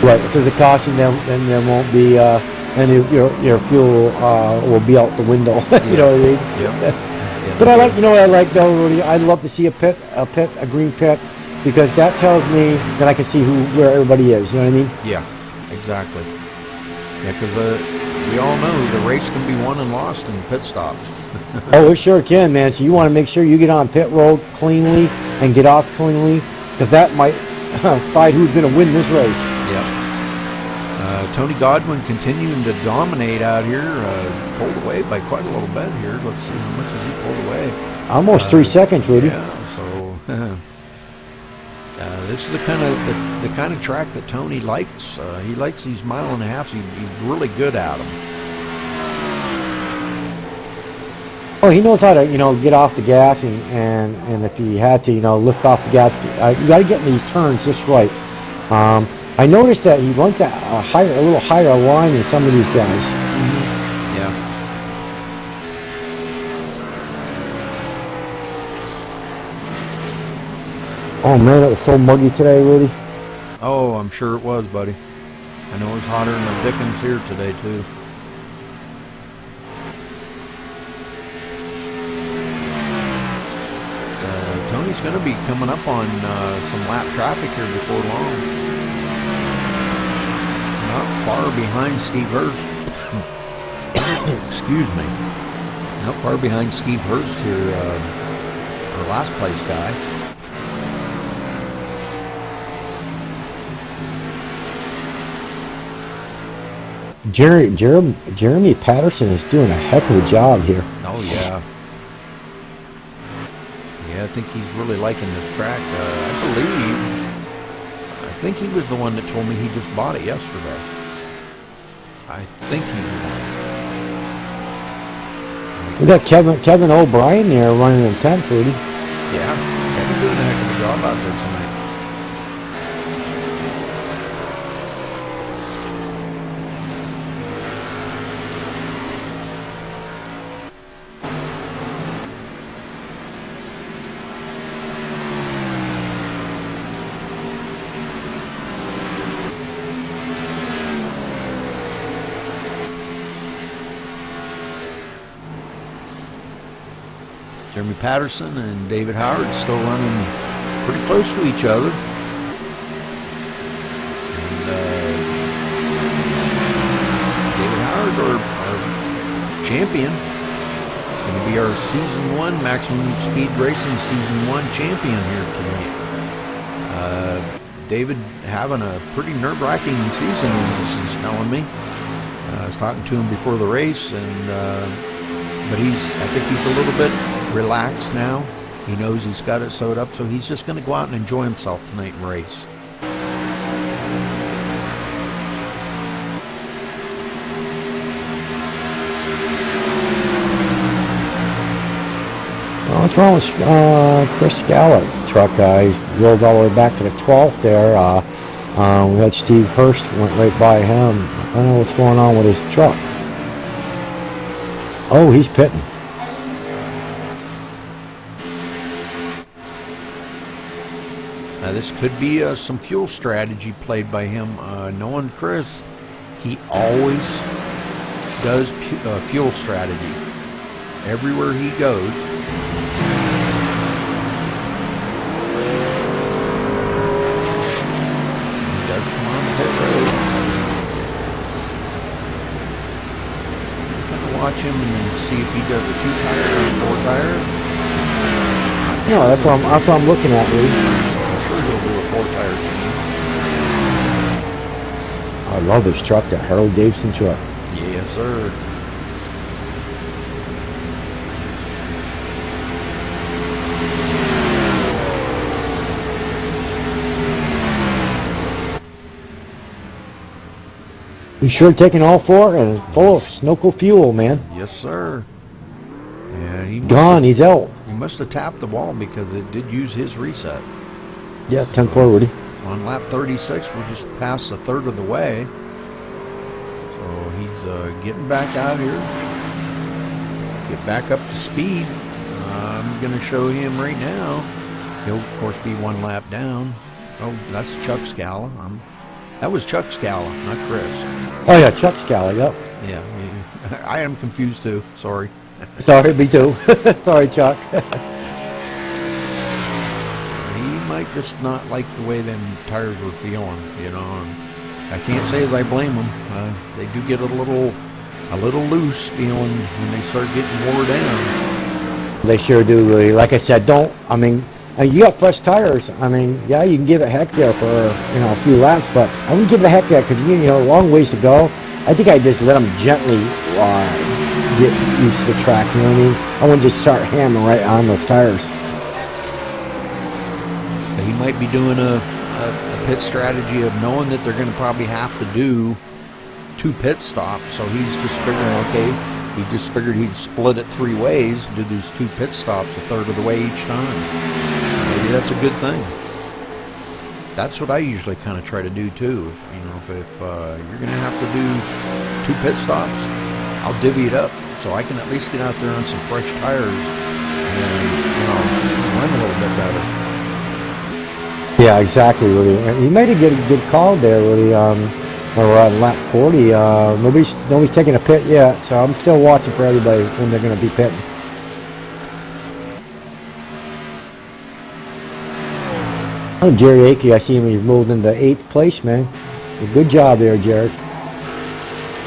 [SPEAKER 6] Right, if there's a caution, then there won't be and your fuel will be out the window. You know what I mean?
[SPEAKER 2] Yeah,
[SPEAKER 6] But I like, you know what I like though, Rudy? I love to see a green pit, because that tells me that I can see where everybody is. You know what I mean?
[SPEAKER 2] Yeah, exactly. Yeah, because we all know the race can be won and lost in pit stops.
[SPEAKER 6] Oh, it sure can, man. So you want to make sure you get on pit road cleanly and get off cleanly, because that might decide who's going to win this race.
[SPEAKER 2] Yep. Tony Godwin continuing to dominate out here, pulled away by quite a little bit here. Let's see how much has he pulled away.
[SPEAKER 6] Almost 3 seconds, Rudy.
[SPEAKER 2] Yeah, so this is the kind of track that Tony likes. He likes these mile and a halves. He's really good at them.
[SPEAKER 6] Oh, he knows how to, get off the gas, and if he had to, lift off the gas. You got to get in these turns just right. I noticed that he runs a little higher line than some of these guys.
[SPEAKER 2] Mm-hmm. Yeah.
[SPEAKER 6] Oh man, it was so muggy today, Rudy.
[SPEAKER 2] Oh, I'm sure it was, buddy. I know it was hotter than the dickens here today too. Tony's going to be coming up on some lap traffic here before long. Not far behind Steve Hurst. Excuse me. Not far behind Steve Hurst here, our last place guy.
[SPEAKER 6] Jeremy Patterson is doing a heck of a job here.
[SPEAKER 2] Oh yeah. Yeah, I think he's really liking this track. I think he was the one that told me he just bought it yesterday. I think he was.
[SPEAKER 6] We got Kevin O'Brien there running in 10th, Rudy.
[SPEAKER 2] Yeah, Kevin doing a heck of a job out there tonight. Jeremy Patterson and David Howard still running pretty close to each other. And David Howard, our champion, is going to be our Season 1 Maximum Speed Racing Season 1 champion here tonight. David having a pretty nerve-wracking season, he's telling me. I was talking to him before the race, and but I think he's a little bit relaxed now. He knows he's got it sewed up, so he's just going to go out and enjoy himself tonight and race.
[SPEAKER 6] What's wrong with Chris Scallett truck? He rolled all the way back to the 12th there. We had Steve Hurst went right by him. I don't know what's going on with his truck. Oh, he's pitting.
[SPEAKER 2] Now this could be some fuel strategy played by him. Knowing Chris, he always does fuel strategy everywhere he goes. He does come on the pit road. Kind of watch him and see if he does a 2-tire or a 4-tire.
[SPEAKER 6] No, that's what I'm looking at, Lee.
[SPEAKER 2] I'm sure he'll do a 4-tire change.
[SPEAKER 6] I love this truck, that Harley Davidson truck.
[SPEAKER 2] Yes, sir.
[SPEAKER 6] He's sure taking all four and full of Snoco fuel, man.
[SPEAKER 2] Yes, sir. Yeah,
[SPEAKER 6] he's out.
[SPEAKER 2] He must have tapped the wall because it did use his reset.
[SPEAKER 6] Yeah, 10 forward.
[SPEAKER 2] On lap 36, we're just past a third of the way. So he's getting back out here. Get back up to speed. I'm going to show him right now. He'll, of course, be one lap down. Oh, that's Chuck Scala. That was Chuck Scala, not Chris.
[SPEAKER 6] Oh yeah, Chuck Scala. Yep.
[SPEAKER 2] Yeah, I am confused too. Sorry.
[SPEAKER 6] Sorry, me too. Sorry, Chuck.
[SPEAKER 2] He might just not like the way them tires were feeling, you know. And I can't say as I blame them. They do get a little loose feeling when they start getting wore down.
[SPEAKER 6] They sure do, really. Like I said, you got fresh tires. I mean, yeah, you can give it heck there for, a few laps, but I wouldn't give it a heck there because, a long ways to go. I think I just let them gently get used to the track, you know what I mean? I wouldn't just start hammering right on those tires.
[SPEAKER 2] He might be doing a pit strategy of knowing that they're going to probably have to do 2 pit stops, so he's just figuring, okay, he just figured he'd split it 3 ways, do these 2 pit stops a third of the way each time. Maybe that's a good thing. That's what I usually kind of try to do too. If you're going to have to do 2 pit stops, I'll divvy it up so I can at least get out there on some fresh tires and run a little bit better.
[SPEAKER 6] Yeah, exactly, Woody. You made a good call there, Woody. We're on lap 40. Nobody's taking a pit yet, so I'm still watching for everybody when they're going to be pitting. Oh, Jerry Akey, I see him. He's moved into 8th place, man. Good job there, Jared.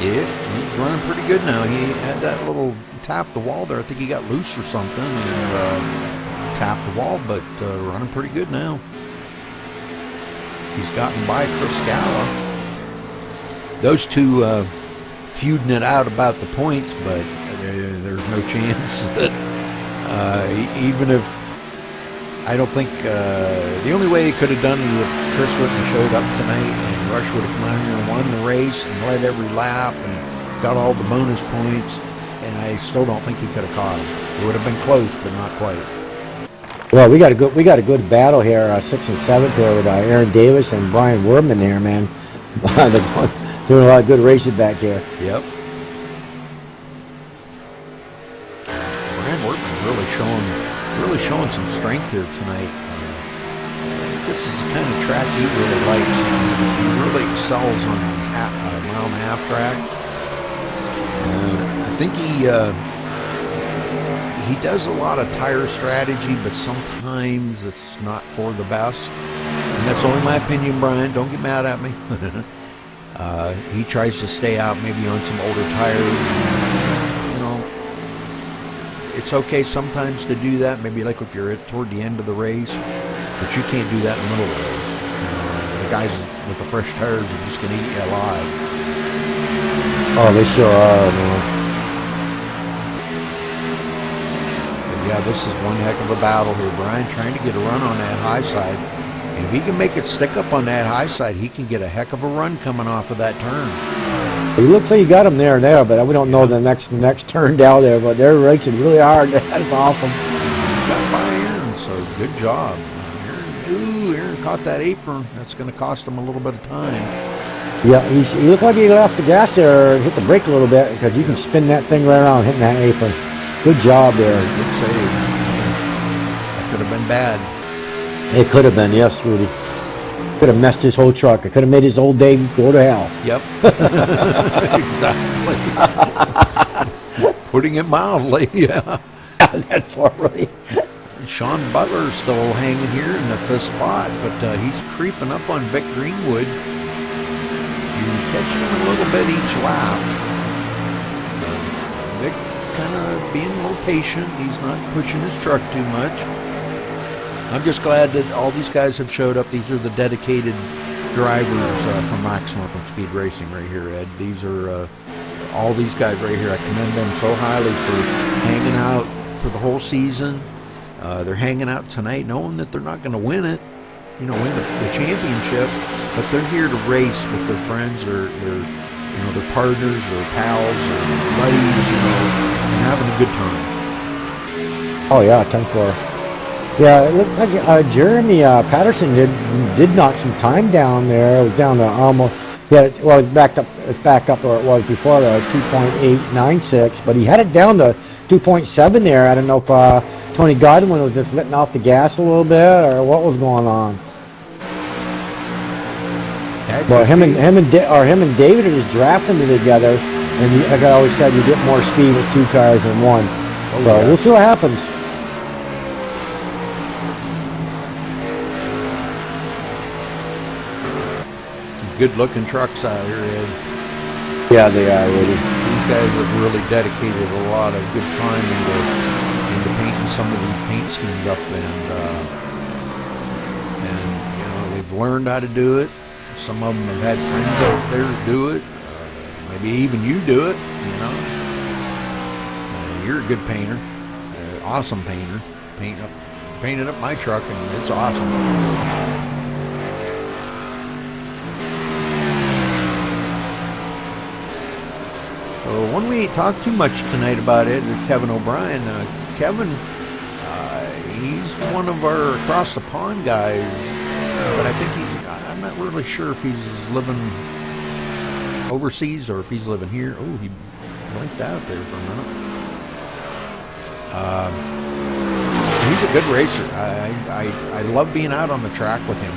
[SPEAKER 2] Yeah, he's running pretty good now. He had that little tap the wall there. I think he got loose or something and tapped the wall, but running pretty good now. He's gotten by Chris Scala. Those two feuding it out about the points, but there's no chance that even if I don't think the only way he could have done it is if Chris wouldn't have showed up tonight and Rush would have come out here and won the race and led every lap and got all the bonus points, and I still don't think he could have caught him. It would have been close, but not quite.
[SPEAKER 6] Well, we got a good battle here, 6th and 7th here with Aaron Davis and Brian Werman here, man. They're doing a lot of good racing back here.
[SPEAKER 2] Yep. Brian Werman really showing some strength here tonight. This is the kind of track he really likes. He really excels on these mile-and-a-half tracks. And I think he does a lot of tire strategy, but sometimes it's not for the best. And that's only my opinion, Brian. Don't get mad at me. He tries to stay out maybe on some older tires. And, it's okay sometimes to do that, maybe like if you're toward the end of the race, but you can't do that in the middle of the race. The guys with the fresh tires are just going to eat you alive.
[SPEAKER 6] Oh, they sure are, man.
[SPEAKER 2] Yeah, this is one heck of a battle here. Brian trying to get a run on that high side. And if he can make it stick up on that high side, he can get a heck of a run coming off of that turn.
[SPEAKER 6] He looks like he got him there, but we don't know the next turn down there. But they're racing really hard. That's awesome.
[SPEAKER 2] He got by Aaron, so good job. Aaron caught that apron. That's going to cost him a little bit of time.
[SPEAKER 6] Yeah, he looked like he got off the gas there and hit the brake a little bit because you can spin that thing right around hitting that apron. Good job there.
[SPEAKER 2] Good save. That could have been bad.
[SPEAKER 6] It could have been, yes, Rudy. Could have messed his whole truck. It could have made his whole day go to hell.
[SPEAKER 2] Yep. Exactly. Putting it mildly, yeah.
[SPEAKER 6] That's all right.
[SPEAKER 2] Sean Butler's still hanging here in the 5th spot, but he's creeping up on Vic Greenwood. He's catching him a little bit each lap. Vic kind of being a little patient. He's not pushing his truck too much. I'm just glad that all these guys have showed up. These are the dedicated drivers from Maximum Speed Racing right here, Ed. These are all these guys right here. I commend them so highly for hanging out for the whole season. They're hanging out tonight knowing that they're not going to win it, win the championship, but they're here to race with their friends or their partners or pals or buddies, and having a good time.
[SPEAKER 6] Oh, yeah, 10-4. Yeah, it looks like Jeremy Patterson did knock some time down there. It was down to almost, it's back up where it was before, 2.896, but he had it down to 2.7 there. I don't know if Tony Godwin was just letting off the gas a little bit or what was going on.
[SPEAKER 2] Had
[SPEAKER 6] Well,
[SPEAKER 2] could
[SPEAKER 6] him
[SPEAKER 2] be.
[SPEAKER 6] and David are just drafting it together, and like I always said, you get more speed with 2 cars than one.
[SPEAKER 2] Oh,
[SPEAKER 6] So we'll
[SPEAKER 2] yes.
[SPEAKER 6] see what happens.
[SPEAKER 2] Some good-looking trucks out here, Ed.
[SPEAKER 6] Yeah, they are really.
[SPEAKER 2] These guys have really dedicated a lot of good time into painting some of these paint schemes up, and you know, they've learned how to do it. Some of them have had friends of theirs do it. Maybe even you do it. You know, you're a good painter, awesome painter. Painted up my truck, and it's awesome. So when we ain't talked too much tonight about it, Kevin O'Brien. Kevin, he's one of our across the pond guys, but I think I'm not really sure if he's living overseas or if he's living here. Oh, he blinked out there for a minute. He's a good racer. I love being out on the track with him.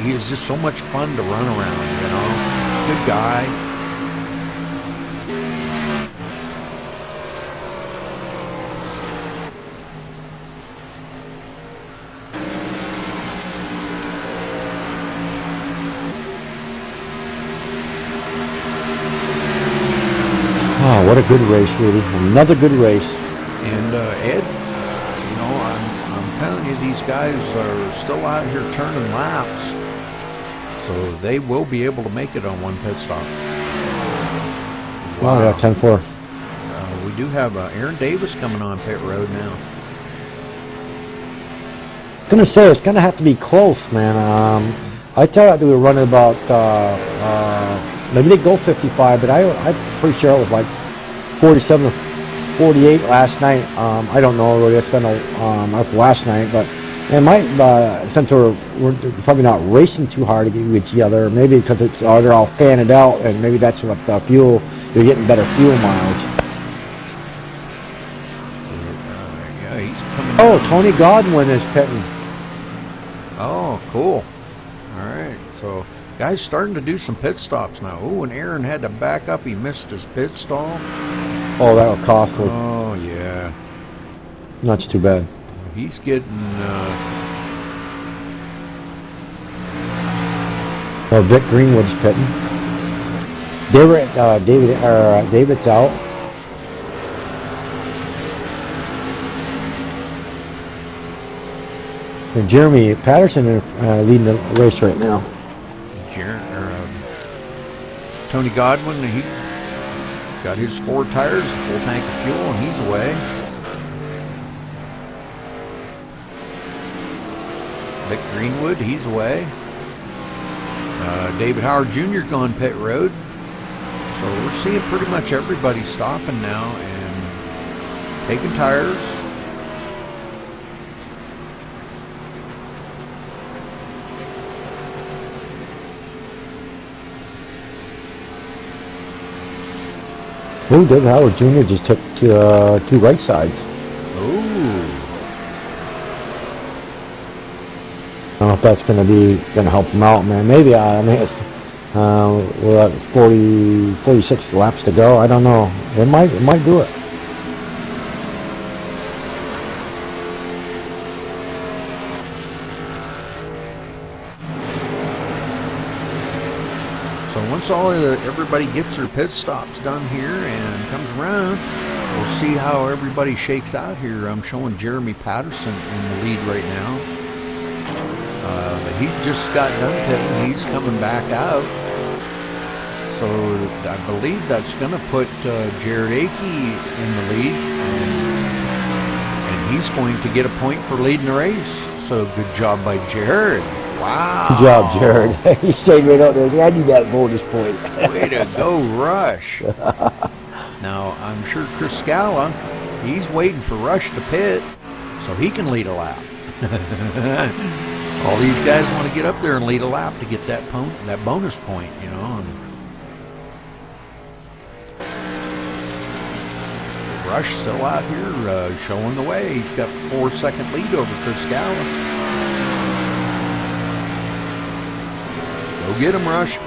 [SPEAKER 2] He is just so much fun to run around. You know, good guy.
[SPEAKER 6] Oh, what a good race, Rudy. Another good race.
[SPEAKER 2] And Ed, you know, I'm telling you, these guys are still out here turning laps, so they will be able to make it on one pit stop.
[SPEAKER 6] Wow. Oh, yeah, 10-4.
[SPEAKER 2] So we do have Aaron Davis coming on pit road now.
[SPEAKER 6] I was going to say, it's going to have to be close, man. I thought they were running about, maybe they go 55, but I'm pretty sure it was like 47 or 48 last night. I don't know really. It's been that's last night, but it might since we're probably not racing too hard against each other. Maybe because they're all fanned out, and maybe that's what the fuel. You're getting better fuel mileage.
[SPEAKER 2] Yeah, he's coming.
[SPEAKER 6] Oh, Tony Godwin is pitting.
[SPEAKER 2] Oh, cool. All right, so guys starting to do some pit stops now. Oh, and Aaron had to back up. He missed his pit stall.
[SPEAKER 6] Oh, that'll cost me.
[SPEAKER 2] Oh, yeah.
[SPEAKER 6] That's too bad.
[SPEAKER 2] He's getting.
[SPEAKER 6] Well, Vic Greenwood's pitting. David's out. And Jeremy Patterson is leading the race right now.
[SPEAKER 2] Tony Godwin, he got his 4 tires, a full tank of fuel, and he's away. Vic Greenwood, he's away. David Howard Jr. gone pit road. So we're seeing pretty much everybody stopping now and taking tires.
[SPEAKER 6] Oh, David Howard Jr. just took 2 right sides.
[SPEAKER 2] Ooh.
[SPEAKER 6] I don't know if that's going to help him out, man. Maybe it's, we're at 46 laps to go. I don't know. It might do it.
[SPEAKER 2] So once everybody gets their pit stops done here and comes around, we'll see how everybody shakes out here. I'm showing Jeremy Patterson in the lead right now. He just got done pitting. He's coming back out. So I believe that's going to put Jared Akey in the lead, and he's going to get a point for leading the race. So good job by Jared. Wow.
[SPEAKER 6] Good job, Jared. He stayed right out there. I need that bonus point.
[SPEAKER 2] Way to go, Rush. Now, I'm sure Chris Scala, he's waiting for Rush to pit so he can lead a lap. All these guys want to get up there and lead a lap to get that bonus point, you know. And Rush still out here showing the way. He's got 4-second lead over Chris Scala. Go Get him, Rush.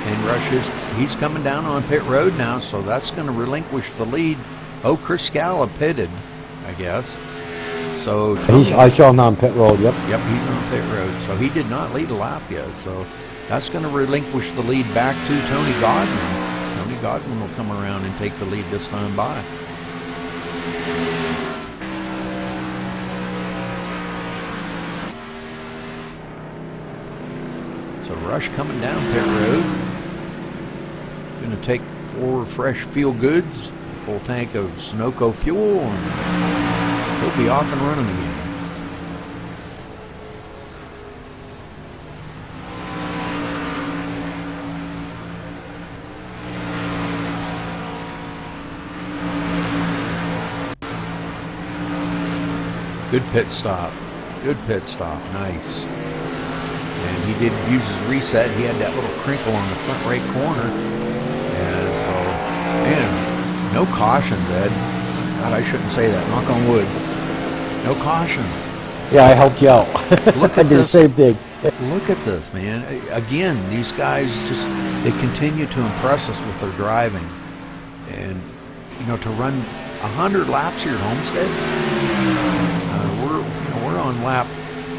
[SPEAKER 2] And Rush he's coming down on pit road now, so that's going to relinquish the lead. Oh, Chris Scala pitted, I guess. So Tony,
[SPEAKER 6] I saw him on pit road. Yep.
[SPEAKER 2] Yep, he's on pit road. So he did not lead a lap yet. So that's going to relinquish the lead back to Tony Godwin. Tony Godwin will come around and take the lead this time by. So Rush coming down pit road. Going to take 4 fresh Feel Goods, a full tank of Sunoco fuel, and he'll be off and running again. Good pit stop. Good pit stop. Nice. And he did use his reset. He had that little crinkle on the front right corner. And so, man, no cautions, Ed. God, I shouldn't say that. Knock on wood. No cautions.
[SPEAKER 6] Yeah, I helped you out.
[SPEAKER 2] Look
[SPEAKER 6] I
[SPEAKER 2] at
[SPEAKER 6] did the
[SPEAKER 2] this.
[SPEAKER 6] same thing.
[SPEAKER 2] Look at this, man. Again, these guys just, they continue to impress us with their driving. And, you know, to run 100 laps here at Homestead, we're on lap,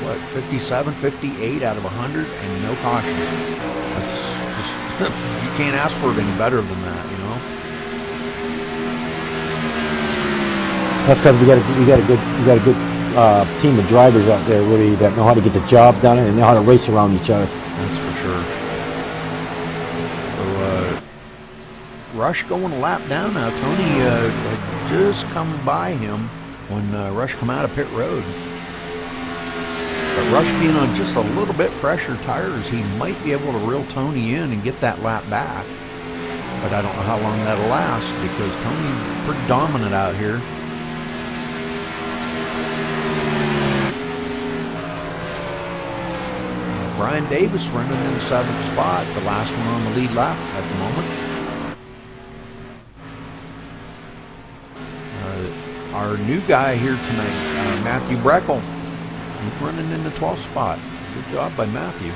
[SPEAKER 2] what, 57, 58 out of 100 and no caution. That's just, you can't ask for it any better than that, you know?
[SPEAKER 6] That's because you got a good team of drivers out there, really, that know how to get the job done and know how to race around each other.
[SPEAKER 2] That's for sure. So, Rush going a lap down now. Tony had just come by him when Rush come out of pit road. But Rush being on just a little bit fresher tires, he might be able to reel Tony in and get that lap back. But I don't know how long that'll last because Tony's pretty dominant out here. Brian Davis running in the 7th spot, the last one on the lead lap at the moment. Our new guy here tonight, Matthew Breckel, he's running in the 12th spot. Good job by Matthew.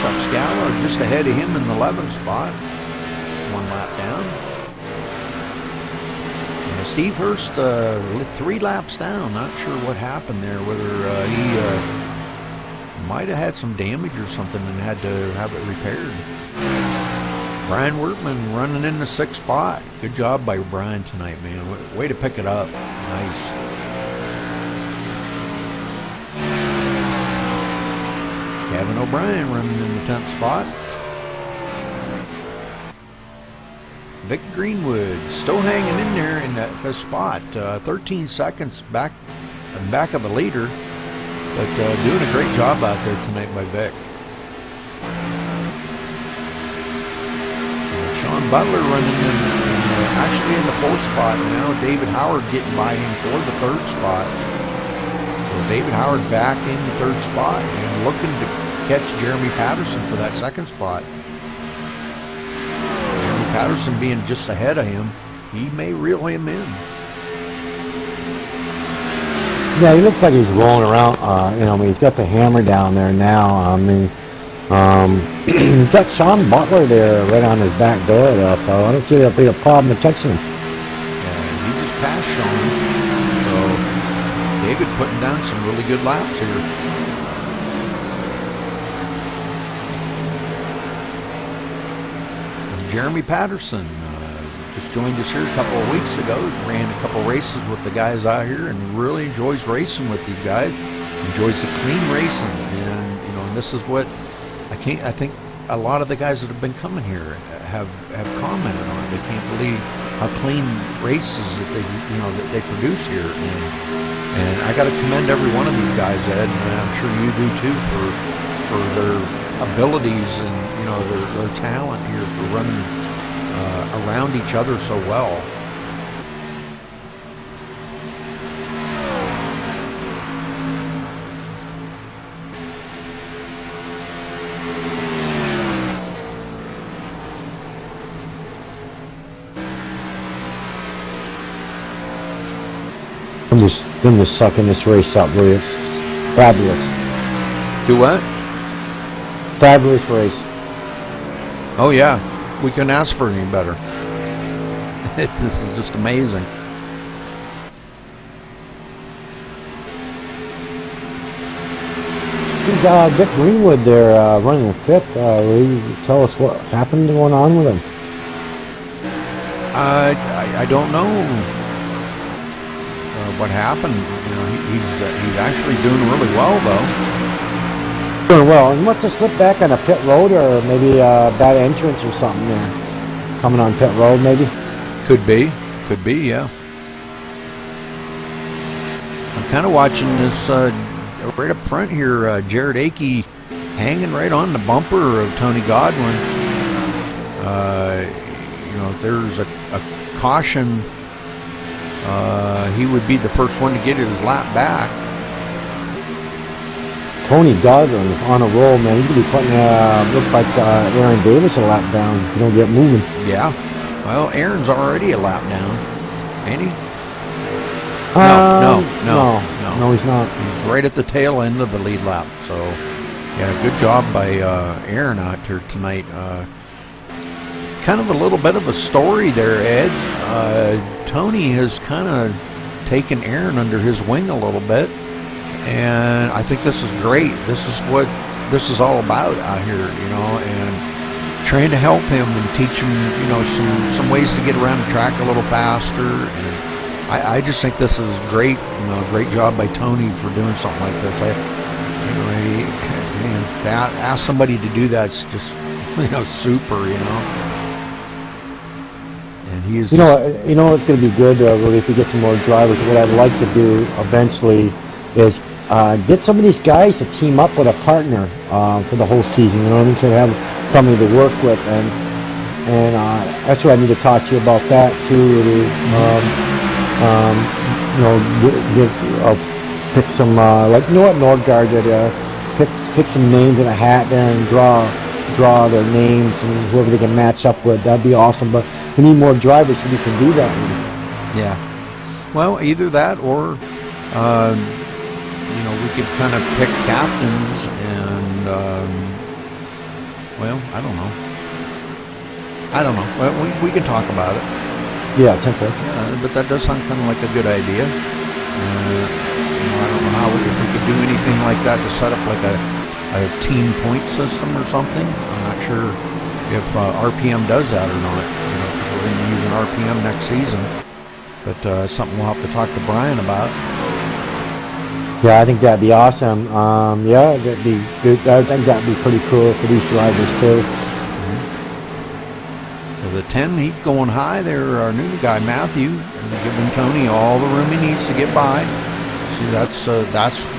[SPEAKER 2] Chuck Scala just ahead of him in the 11th spot, 1 lap down. Steve Hurst, 3 laps down. Not sure what happened there, whether he might have had some damage or something and had to have it repaired. Brian Workman running in the 6th spot. Good job by Brian tonight, man. Way to pick it up. Nice. Kevin O'Brien running in the 10th spot. Vic Greenwood still hanging in there in that 5th spot. 13 seconds back of the leader, but doing a great job out there tonight by Vic. Sean Butler running actually in the 4th spot now. David Howard getting by him for the 3rd spot. So David Howard back in the 3rd spot and looking to catch Jeremy Patterson for that 2nd spot. Patterson being just ahead of him, he may reel him in.
[SPEAKER 6] Yeah, he looks like he's rolling around. He's got the hammer down there now. He's got Sean Butler there right on his back door, though, so I don't see that'll be a problem in catching him.
[SPEAKER 2] Yeah, he just passed Sean. So David putting down some really good laps here. Jeremy Patterson just joined us here a couple of weeks ago. Ran a couple races with the guys out here and really enjoys racing with these guys. Enjoys the clean racing, and this is what I think a lot of the guys that have been coming here have commented on. They can't believe how clean races that they produce here, and I got to commend every one of these guys, Ed, and I'm sure you do too, for their abilities and their talent here for running around each other so well.
[SPEAKER 6] Them just sucking this race up, really. It's fabulous.
[SPEAKER 2] Do what?
[SPEAKER 6] Fabulous race.
[SPEAKER 2] Oh yeah, we couldn't ask for any better. This is just amazing.
[SPEAKER 6] Dick Greenwood there running the fifth. Will you tell us what happened going on with him?
[SPEAKER 2] I don't know what happened. You know, he's actually doing really well though.
[SPEAKER 6] Doing well. He must have slipped back on a pit road, or maybe a bad entrance or something there. Coming on pit road, maybe.
[SPEAKER 2] Could be, yeah. I'm kind of watching this right up front here. Jared Akey hanging right on the bumper of Tony Godwin. You know, if there's a caution, he would be the first one to get his lap back.
[SPEAKER 6] Tony Godwin on a roll, man. He could be putting, looks like Aaron Davis a lap down if you don't get moving.
[SPEAKER 2] Yeah. Well, Aaron's already a lap down, ain't he?
[SPEAKER 6] No, he's not.
[SPEAKER 2] He's right at the tail end of the lead lap. So, yeah, good job by Aaron out here tonight. Kind of a little bit of a story there, Ed. Tony has kind of taken Aaron under his wing a little bit, and I think this is great. This is what this is all about out here, you know, and trying to help him and teach him, you know, some ways to get around the track a little faster. And I just think this is great, you know, great job by Tony for doing something like this. Man, to ask somebody to do that's just, you know, super, you know. And he is.
[SPEAKER 6] You know, it's going to be good, really, if we get some more drivers. What I'd like to do eventually is get some of these guys to team up with a partner for the whole season. You know what I mean? So have somebody to work with, and that's what I need to talk to you about that too. You know, pick some like, you know what, Nordgaard did. Pick some names in a hat there and draw their names and whoever they can match up with. That'd be awesome. But we need more drivers so we can do that.
[SPEAKER 2] Yeah. Well, either that or, you know, we could kind of pick captains and, well, I don't know. Well, we can talk about it.
[SPEAKER 6] Yeah, temporary.
[SPEAKER 2] But that does sound kind of like a good idea. You know, I don't know how if we could do anything like that to set up like a team point system or something. I'm not sure if RPM does that or not. You know, 'cause we're going to be using RPM next season. But something we'll have to talk to Brian about.
[SPEAKER 6] Yeah, I think that'd be awesome. Yeah, that'd be good. I think that'd be pretty cool for these drivers too.
[SPEAKER 2] So the 10, he's going high there. Our new guy Matthew, and giving Tony all the room he needs to get by. See, that's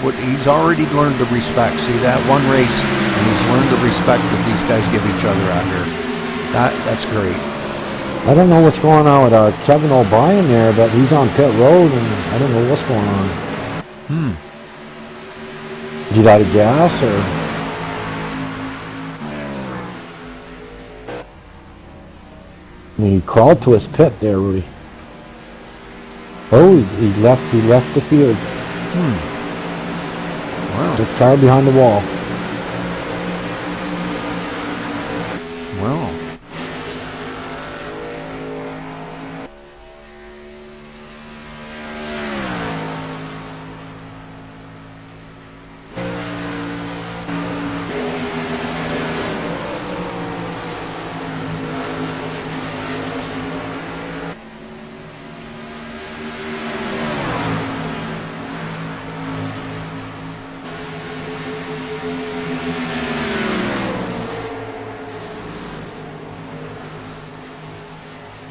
[SPEAKER 2] what he's already learned to respect. See, that one race, and he's learned to respect that these guys give each other out here. That's great.
[SPEAKER 6] I don't know what's going on with Kevin O'Brien there, but he's on pit road, and I don't know what's going on. Is he out of gas, or? I mean, he crawled to his pit there, Rudy. Oh, he left the field.
[SPEAKER 2] Wow.
[SPEAKER 6] The car behind the wall.
[SPEAKER 2] Well.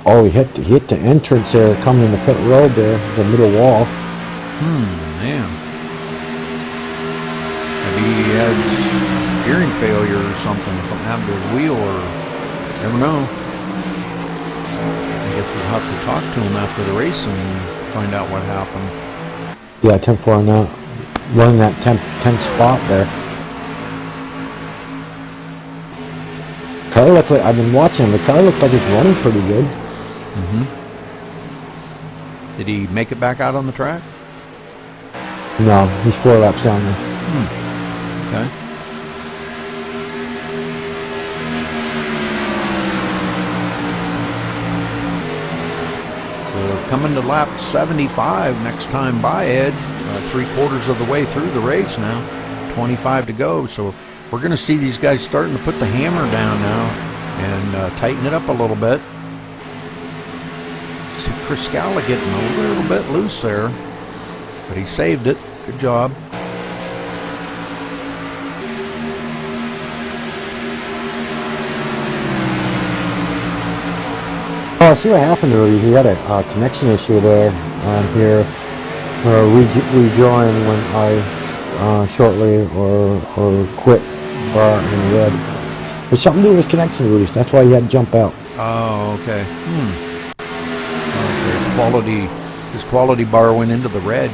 [SPEAKER 6] Oh, he hit the entrance there, coming in the pit road there, the middle wall.
[SPEAKER 2] Man. Maybe he had steering failure or something. Something happened to his wheel, or never know. I guess we'll have to talk to him after the race and find out what happened.
[SPEAKER 6] Yeah, 10-4 now, running that 10th spot there. Car looked like, I've been watching him. The car looks like it's running pretty good.
[SPEAKER 2] Did he make it back out on the track?
[SPEAKER 6] No, he's 4 laps down there.
[SPEAKER 2] Okay. So coming to lap 75 next time by, Ed. 3/4 of the way through the race now. 25 to go. So we're going to see these guys starting to put the hammer down now and tighten it up a little bit. See Chris Scala getting a little bit loose there, but he saved it. Good job.
[SPEAKER 6] Oh, I see what happened earlier. He had a connection issue there on here. Rejoin when I shortly or quit bar in red. There's something to do with connection, Rudy. That's why he had to jump out.
[SPEAKER 2] Oh, okay. Okay, his quality bar went into the red.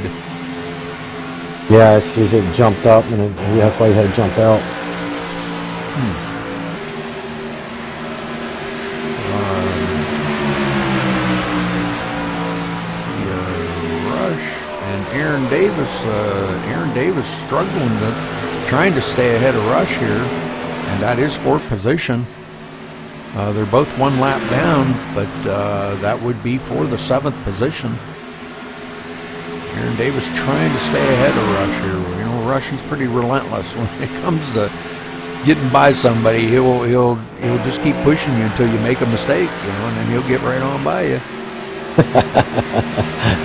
[SPEAKER 6] Yeah, it jumped up, and that's why he had to jump out.
[SPEAKER 2] Rush and Aaron Davis. Aaron Davis struggling trying to stay ahead of Rush here, and that is 4th position. They're both 1 lap down, but that would be for the 7th position. Aaron Davis trying to stay ahead of Rush here. You know, Rush is pretty relentless when it comes to getting by somebody. He'll just keep pushing you until you make a mistake, you know, and then he'll get right on by you.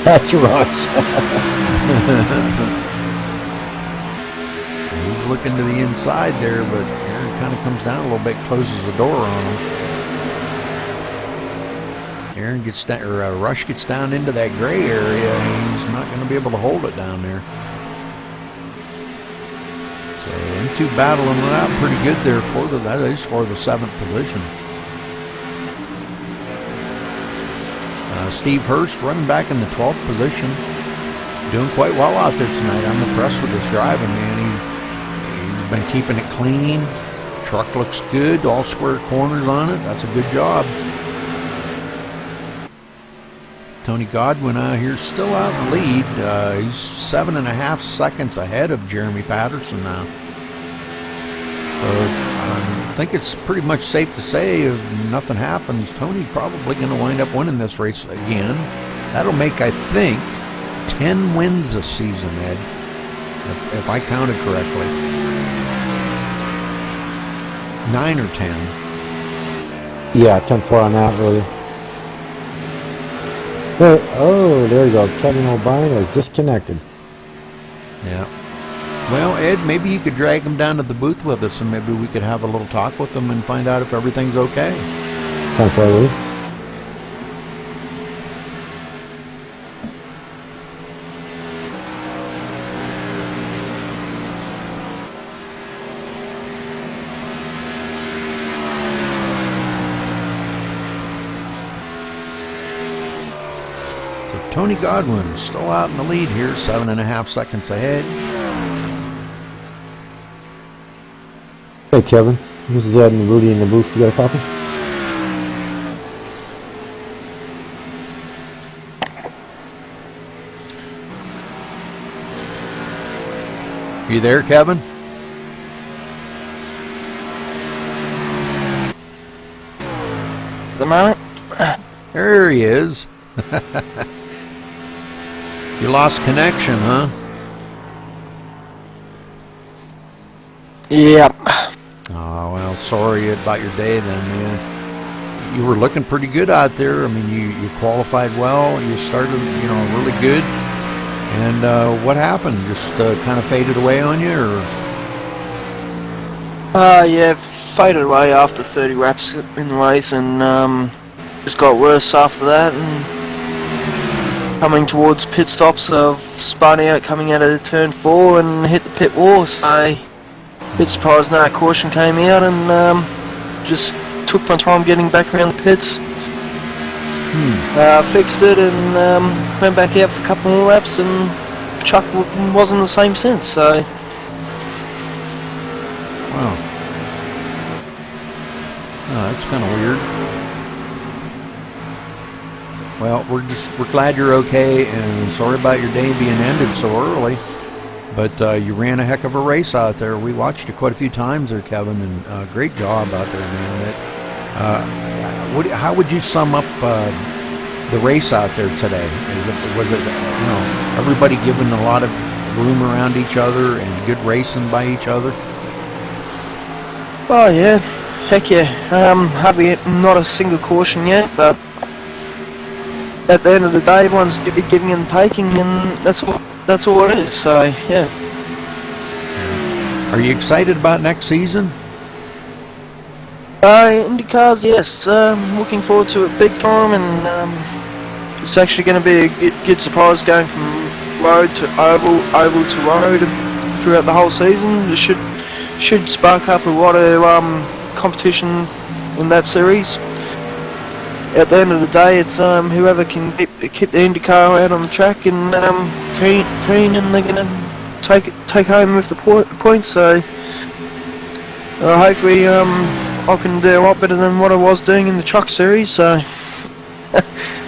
[SPEAKER 6] That's Rush.
[SPEAKER 2] He's looking to the inside there, but Aaron kind of comes down a little bit, closes the door on him. Aaron gets down, or Rush gets down into that gray area. He's not going to be able to hold it down there. So them two battling it out pretty good there that is for the 7th position. Steve Hurst running back in the 12th position. Doing quite well out there tonight. I'm impressed with his driving, man. He's been keeping it clean. Truck looks good. All square corners on it. That's a good job. Tony Godwin out here still out in the lead. He's 7.5 seconds ahead of Jeremy Patterson now. So I think it's pretty much safe to say if nothing happens, Tony's probably going to wind up winning this race again. That'll make, I think, 10 wins this season, Ed, if I counted correctly. 9 or 10.
[SPEAKER 6] Yeah, 10-4 on that, really. There you go. Kevin O'Brien is disconnected.
[SPEAKER 2] Yeah. Well, Ed, maybe you could drag him down to the booth with us, and maybe we could have a little talk with him and find out if everything's okay.
[SPEAKER 6] Sounds right.
[SPEAKER 2] So Tony Godwin still out in the lead here, 7.5 seconds ahead.
[SPEAKER 6] Hey, Kevin. This is Ed and Rudy in the booth. You got a copy?
[SPEAKER 2] You there, Kevin?
[SPEAKER 4] The moment?
[SPEAKER 2] There he is. You lost connection, huh?
[SPEAKER 4] Yep.
[SPEAKER 2] Oh, well, sorry about your day then, man. You were looking pretty good out there. I mean, you qualified well. You started, really good. And what happened? Just kind of faded away on you, or?
[SPEAKER 7] Yeah, faded away after 30 laps in the race, and just got worse after that. And coming towards pit stops, I've spun out coming out of turn 4 and hit the pit wall. So, bit surprised no caution came out, and just took my time getting back around the pits. Fixed it and went back out for a couple more laps, and Chuck wasn't the same since. So.
[SPEAKER 2] Wow. Oh, that's kind of weird. Well, we're glad you're okay, and sorry about your day being ended so early. But you ran a heck of a race out there. We watched it quite a few times there, Kevin, and great job out there, man. How would you sum up the race out there today? Was it everybody giving a lot of room around each other and good racing by each other?
[SPEAKER 7] Oh yeah, heck yeah. Hardly not a single caution yet, but at the end of the day, everyone's giving and taking, and that's all it is. So yeah.
[SPEAKER 2] Are you excited about next season?
[SPEAKER 7] IndyCars, yes. Looking forward to it big time, and it's actually going to be a good surprise going from road to oval, oval to road throughout the whole season. It should spark up a lot of competition in that series. At the end of the day, it's whoever can keep the IndyCar out on the track and clean, and they're going to take home with the points. So hopefully I can do a lot better than what I was doing in the truck series. So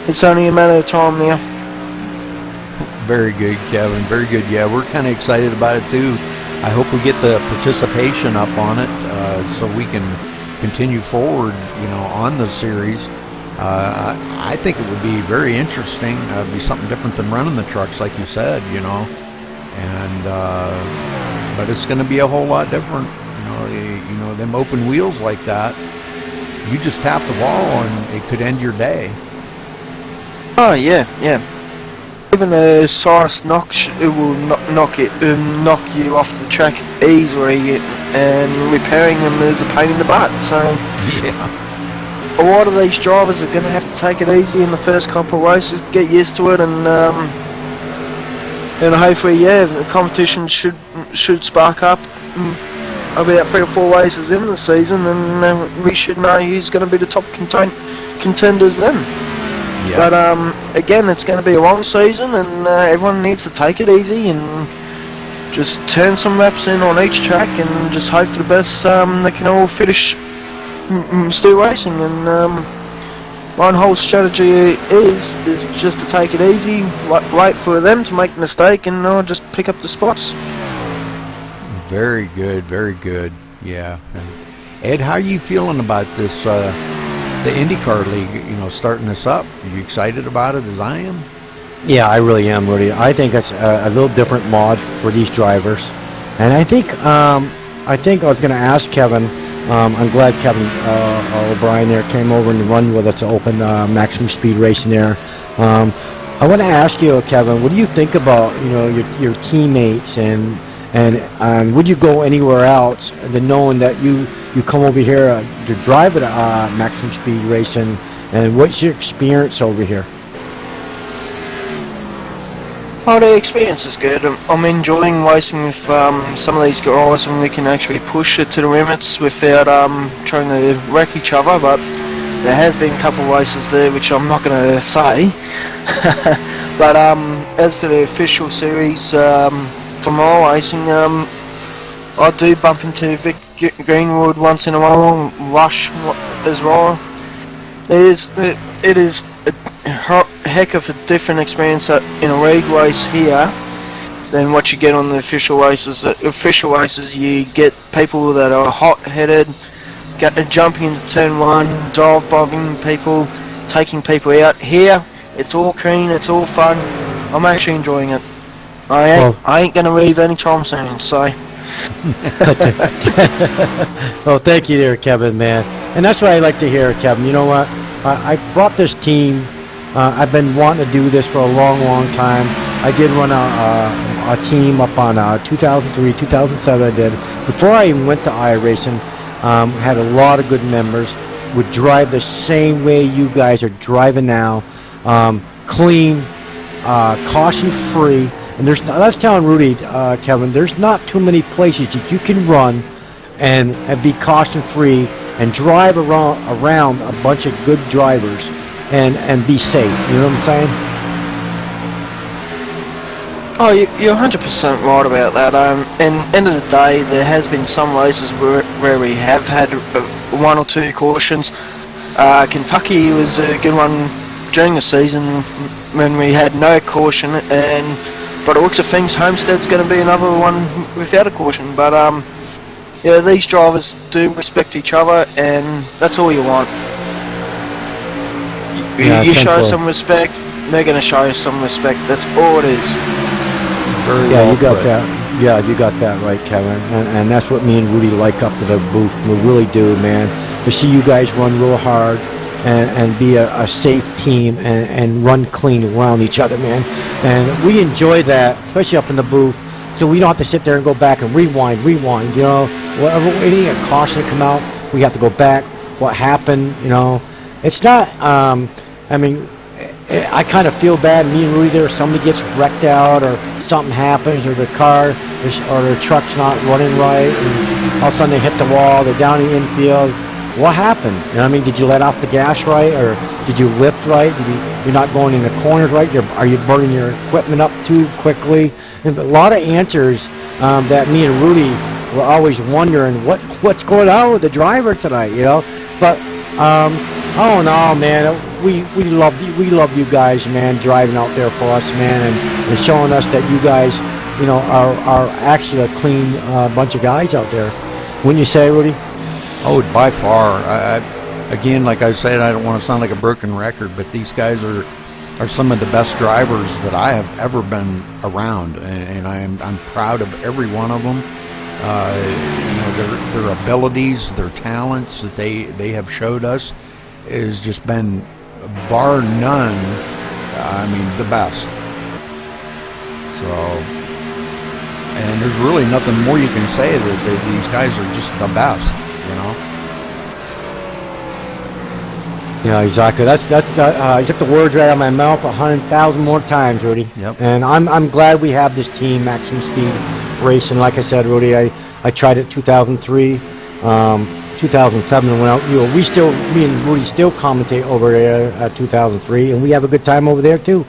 [SPEAKER 7] it's only a matter of time now.
[SPEAKER 2] Very good, Kevin. Very good. Yeah, we're kind of excited about it too. I hope we get the participation up on it so we can continue forward, on the series. I think it would be very interesting. It'd be something different than running the trucks, like you said, And but it's going to be a whole lot different. Them open wheels like that. You just tap the wall and it could end your day.
[SPEAKER 7] Oh yeah. Even a slightest knock, it will knock you off the track easily, and repairing them is a pain in the butt. So
[SPEAKER 2] yeah,
[SPEAKER 7] a lot of these drivers are going to have to take it easy in the first couple of races, get used to it, and hopefully, the competition should spark up about 3 or 4 races in the season, and we should know who's going to be the top contenders then.
[SPEAKER 2] Yeah.
[SPEAKER 7] But again, it's going to be a long season, and everyone needs to take it easy and just turn some laps in on each track, and just hope for the best. They can all finish still racing, and my whole strategy is just to take it easy, wait for them to make a mistake, and I'll just pick up the spots.
[SPEAKER 2] Very good, very good. Yeah. Ed, how are you feeling about this? The IndyCar League, starting this up. Are you excited about it as I am?
[SPEAKER 6] Yeah, I really am, Rudy. I think it's a little different mod for these drivers, and I think I was going to ask Kevin. I'm glad Kevin O'Brien there came over and run with us to open maximum speed racing there. I want to ask you, Kevin, what do you think about your teammates and would you go anywhere else than knowing that you come over here to drive at maximum speed racing, and what's your experience over here?
[SPEAKER 7] Oh, the experience is good. I'm enjoying racing with some of these guys, and we can actually push it to the limits without trying to wreck each other, but there has been a couple of races there which I'm not going to say. But as for the official series, for my racing, I do bump into Vic Greenwood once in a while, Rush as well. It is a heck of a different experience in a league race here than what you get on the official races. Official races, you get people that are hot-headed, jumping into turn 1, dive bombing people, taking people out. Here, it's all clean, it's all fun. I'm actually enjoying it. I ain't gonna leave anytime soon, so.
[SPEAKER 6] Well, thank you there, Kevin, man. And that's what I like to hear, Kevin. You know what? I brought this team. I've been wanting to do this for a long, long time. I did run a team up on 2003, 2007. I did. Before I even went to iRacing, had a lot of good members. Would drive the same way you guys are driving now. Clean, caution-free. And I was telling Rudy, Kevin, there's not too many places that you can run and be caution-free and drive around a bunch of good drivers and be safe. You know what I'm saying?
[SPEAKER 7] Oh, you're 100% right about that. And end of the day, there has been some races where we have had 1 or 2 cautions. Kentucky was a good one during the season when we had no caution, and by the looks of things, Homestead's going to be another one without a caution. But yeah, these drivers do respect each other, and that's all you want. You show some respect, they're going to show you some respect. That's all it is.
[SPEAKER 2] Very
[SPEAKER 6] Yeah,
[SPEAKER 2] well
[SPEAKER 6] you got
[SPEAKER 2] put.
[SPEAKER 6] that. Yeah, you got that right, Kevin. And that's what me and Rudy like up to the booth. We really do, man. To see you guys run real hard and be a safe team and run clean around each other, man. And we enjoy that, especially up in the booth. So we don't have to sit there and go back and rewind. You know, whatever any caution to come out, we have to go back. What happened? You know, it's not. I mean, I kind of feel bad. Me and Rudy, there, somebody gets wrecked out, or something happens, or the car or the truck's not running right, and all of a sudden they hit the wall. They're down in the infield. What happened? You know what I mean? Did you let off the gas right, or did you lift right? You're not going in the corners right? Are you burning your equipment up too quickly? And a lot of answers that me and Rudy were always wondering what's going on with the driver tonight, you know. But oh no, man, we love you guys, man, driving out there for us, man, and showing us that you guys, you know, are actually a clean bunch of guys out there. Wouldn't you say, Rudy?
[SPEAKER 2] Oh, by far. Again, like I said, I don't want to sound like a broken record, but these guys are some of the best drivers that I have ever been around, and I'm proud of every one of them. You know, their abilities, their talents that they have showed us has just been, bar none, I mean, the best. So, and there's really nothing more you can say that these guys are just the best. You know.
[SPEAKER 6] Yeah, exactly. That's you took the words right out of my mouth 100,000 more times, Rudy.
[SPEAKER 2] Yep.
[SPEAKER 6] And I'm glad we have this team, Maximum Speed Racing. Like I said, Rudy, I tried it 2003, 2007 went out. You know, me and Rudy still commentate over there at 2003, and we have a good time over there too.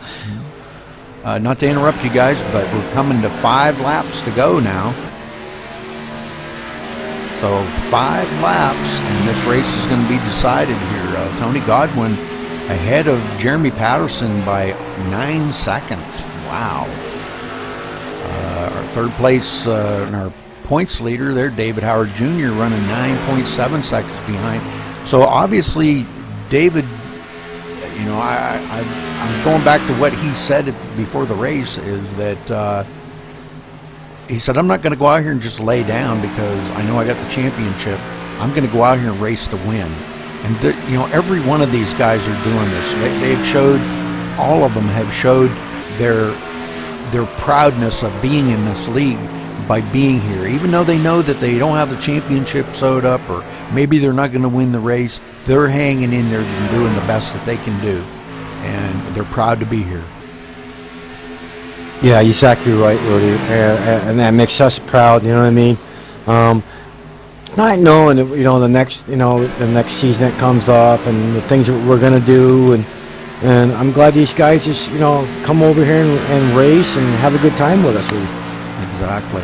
[SPEAKER 2] Not to interrupt you guys, but we're coming to 5 laps to go now. So 5 laps, and this race is going to be decided here. Tony Godwin ahead of Jeremy Patterson by 9 seconds. Wow. Our third place and our points leader there, David Howard Jr., running 9.7 seconds behind. So obviously, David, you know, I'm going back to what he said before the race, is that he said, I'm not going to go out here and just lay down because I know I got the championship. I'm going to go out here and race to win. And, you know, every one of these guys are doing this. They've showed, all of them have showed their proudness of being in this league by being here. Even though they know that they don't have the championship sewed up, or maybe they're not going to win the race, they're hanging in there and doing the best that they can do. And they're proud to be here.
[SPEAKER 6] Yeah, exactly right, Rudy, and that makes us proud. You know what I mean? Not knowing that, you know, the next season that comes up and the things that we're gonna do, and I'm glad these guys just, you know, come over here and race and have a good time with us, Rudy.
[SPEAKER 2] Exactly.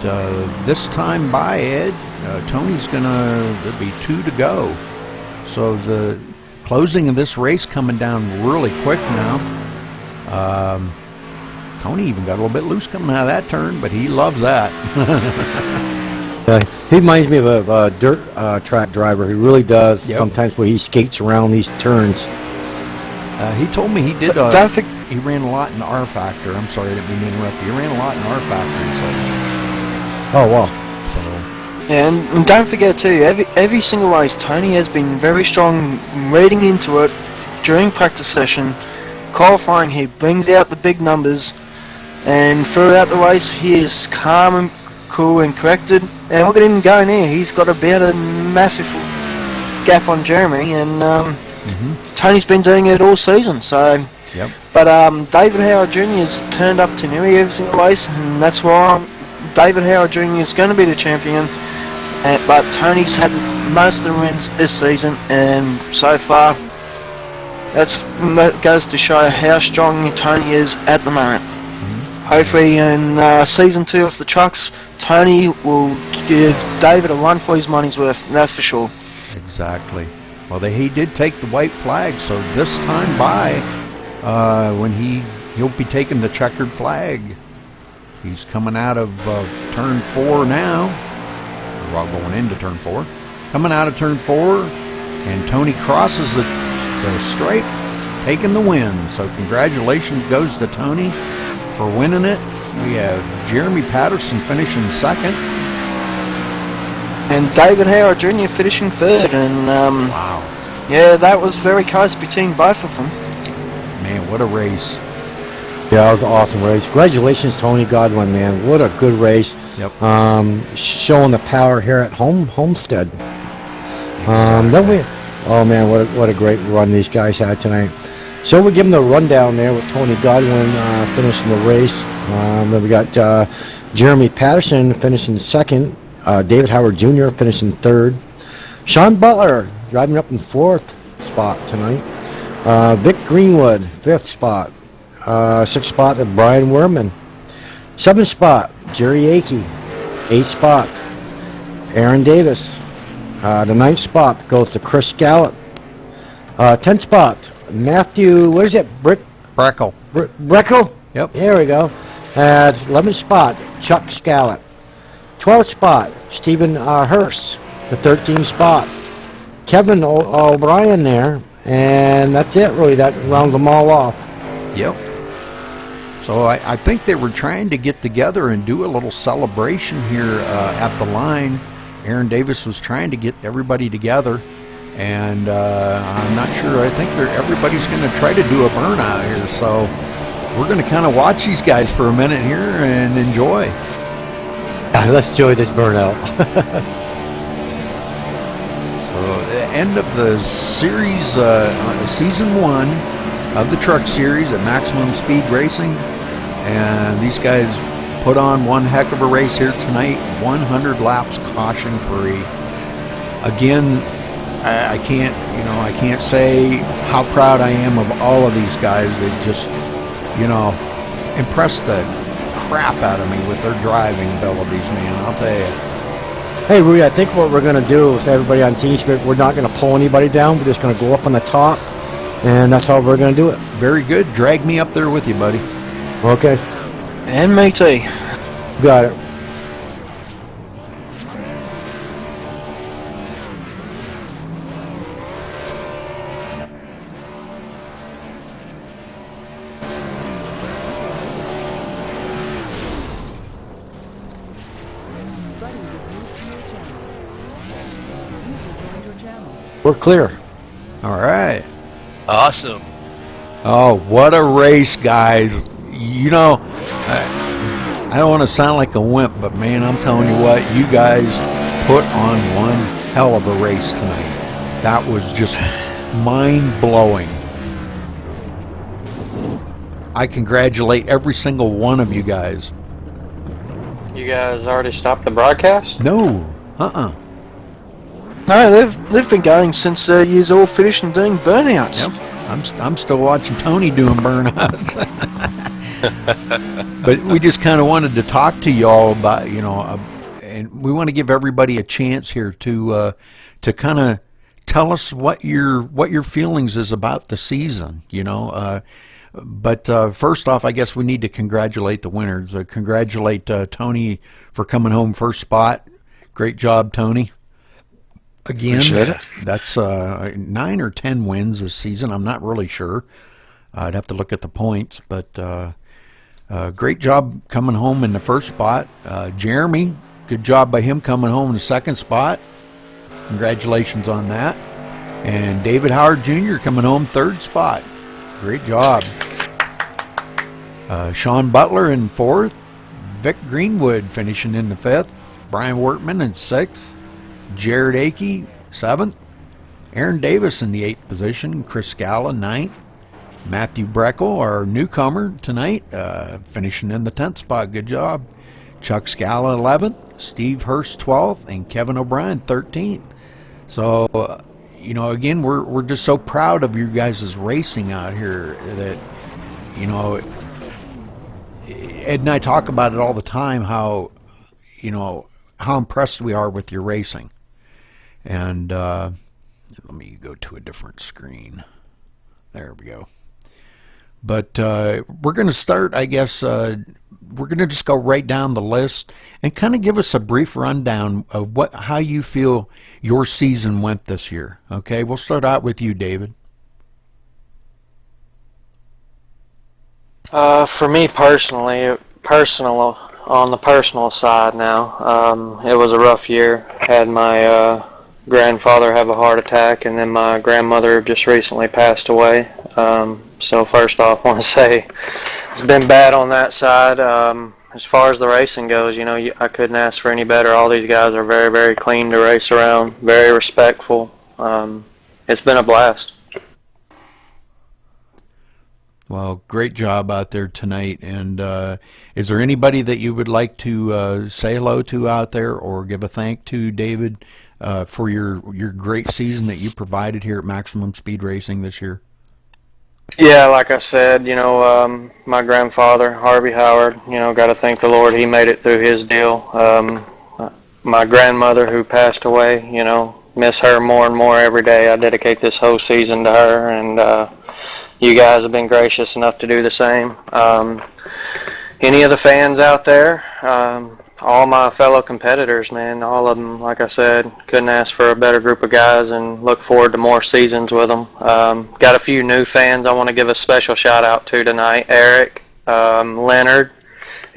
[SPEAKER 2] But, this time by, Ed, Tony's there'll be 2 to go. So the closing of this race coming down really quick now. Tony even got a little bit loose coming out of that turn, but he loves that.
[SPEAKER 6] He reminds me of a dirt track driver. He really does.
[SPEAKER 2] Yep.
[SPEAKER 6] Sometimes where he skates around these turns.
[SPEAKER 2] He told me he did.
[SPEAKER 7] Don't
[SPEAKER 2] he ran a lot in R Factor. I'm sorry, I didn't mean to interrupt you. He ran a lot in R Factor, he said.
[SPEAKER 6] Oh wow.
[SPEAKER 2] So.
[SPEAKER 7] And don't forget too, every single race, Tony has been very strong leading into it during practice session. Qualifying, he brings out the big numbers, and throughout the race he is calm and cool and corrected. And look at him going here, he's got about a massive gap on Jeremy, and Tony's been doing it all season. So,
[SPEAKER 2] yep.
[SPEAKER 7] But David Howard Jr. has turned up to nearly every single race, and that's why David Howard Jr. is going to be the champion. But Tony's had most of the wins this season, and so far that goes to show how strong Tony is at the moment. Hopefully in season 2 of the trucks, Tony will give David a run for his money's worth, that's for sure.
[SPEAKER 2] Exactly. Well, he did take the white flag, so this time by, when he he'll be taking the checkered flag. He's coming out of turn 4 now. Well, going into turn 4. Coming out of turn 4, and Tony crosses the stripe, taking the win. So congratulations goes to Tony for winning it. We have Jeremy Patterson finishing second.
[SPEAKER 7] And David Howard Jr. finishing third. And
[SPEAKER 2] Wow.
[SPEAKER 7] yeah, that was very close between both of them.
[SPEAKER 2] Man, what a race.
[SPEAKER 6] Yeah, it was an awesome race. Congratulations, Tony Godwin, man. What a good race.
[SPEAKER 2] Yep.
[SPEAKER 6] Showing the power here at Homestead.
[SPEAKER 2] Exactly.
[SPEAKER 6] Then we, oh man, what a great run these guys had tonight. So we'll give them the rundown there with Tony Godwin finishing the race. Then we got Jeremy Patterson finishing second. David Howard Jr. finishing third. Sean Butler driving up in fourth spot tonight. Vic Greenwood, fifth spot. Sixth spot of Brian Werman. Seventh spot, Jerry Akey. Eighth spot, Aaron Davis. The ninth spot goes to Chris Gallop. 10th spot, Matthew, what is it?
[SPEAKER 2] Breckle.
[SPEAKER 6] Breckle?
[SPEAKER 2] Yep.
[SPEAKER 6] There we go. 11th spot, Chuck Scallett. 12th spot, Stephen Hurst. The 13th spot, Kevin O'Brien there. And that's it, really. That rounds them all off.
[SPEAKER 2] Yep. So I think they were trying to get together and do a little celebration here at the line. Aaron Davis was trying to get everybody together, and I'm not sure. I think everybody's going to try to do a burnout here. So we're going to kind of watch these guys for a minute here and enjoy.
[SPEAKER 6] Let's enjoy this burnout.
[SPEAKER 2] So the end of the series, season 1 of the Truck Series at Maximum Speed Racing. And these guys put on one heck of a race here tonight. 100 laps caution free. Again, I can't say how proud I am of all of these guys. They just, impressed the crap out of me with their driving abilities, man. I'll tell you.
[SPEAKER 6] Hey, Rui, I think what we're going to do is everybody on Team Spirit, we're not going to pull anybody down. We're just going to go up on the top, and that's how we're going to do it.
[SPEAKER 2] Very good. Drag me up there with you, buddy.
[SPEAKER 6] Okay.
[SPEAKER 7] And me too.
[SPEAKER 6] Got it.
[SPEAKER 5] Buddy was moved to your channel. User joined your channel.
[SPEAKER 6] We're clear.
[SPEAKER 2] All right.
[SPEAKER 8] Awesome.
[SPEAKER 2] Oh, what a race, guys. I don't want to sound like a wimp, but man, I'm telling you what, you guys put on one hell of a race tonight. That was just mind-blowing. I congratulate every single one of you guys.
[SPEAKER 4] You guys already stopped the broadcast?
[SPEAKER 2] No.
[SPEAKER 7] No, they've been going since years all finished and doing burnouts.
[SPEAKER 2] Yep. I'm still watching Tony doing burnouts. But we just kind of wanted to talk to y'all about, and we want to give everybody a chance here to kind of tell us what your feelings is about the season, But first off, I guess we need to congratulate the winners. Congratulate Tony for coming home first spot. Great job, Tony. Again, that's 9 or 10 wins this season. I'm not really sure. I'd have to look at the points, but great job coming home in the first spot. Jeremy, good job by him coming home in the second spot. Congratulations on that. And David Howard Jr. coming home third spot. Great job. Sean Butler in fourth. Vic Greenwood finishing in the fifth. Brian Wortman in sixth. Jared Akey, 7th. Aaron Davis in the 8th position. Chris Scala, 9th. Matthew Breckle, our newcomer tonight, finishing in the 10th spot. Good job. Chuck Scala, 11th. Steve Hurst, 12th. And Kevin O'Brien, 13th. So, again, we're just so proud of you guys' racing out here that, Ed and I talk about it all the time, how impressed we are with your racing. And let me go to a different screen. There we go. But we're going to start, I guess, we're going to just go right down the list and kind of give us a brief rundown of how you feel your season went this year. Okay, we'll start out with you, David.
[SPEAKER 4] For me personally, on the personal side now, it was a rough year. Had my grandfather have a heart attack, and then my grandmother just recently passed away. So first off, I want to say it's been bad on that side. As far as the racing goes, I couldn't ask for any better. All these guys are very, very clean to race around, very respectful. It's been a blast.
[SPEAKER 2] Well, great job out there tonight. And is there anybody that you would like to say hello to out there or give a thank to, David, for your great season that you provided here at Maximum Speed Racing this year?
[SPEAKER 4] Yeah, like I said, my grandfather, Harvey Howard, got to thank the Lord he made it through his deal. My grandmother who passed away, miss her more and more every day. I dedicate this whole season to her, and you guys have been gracious enough to do the same. Any of the fans out there, all my fellow competitors, man, all of them, like I said, couldn't ask for a better group of guys and look forward to more seasons with them. Got a few new fans I want to give a special shout out to tonight. Eric, Leonard,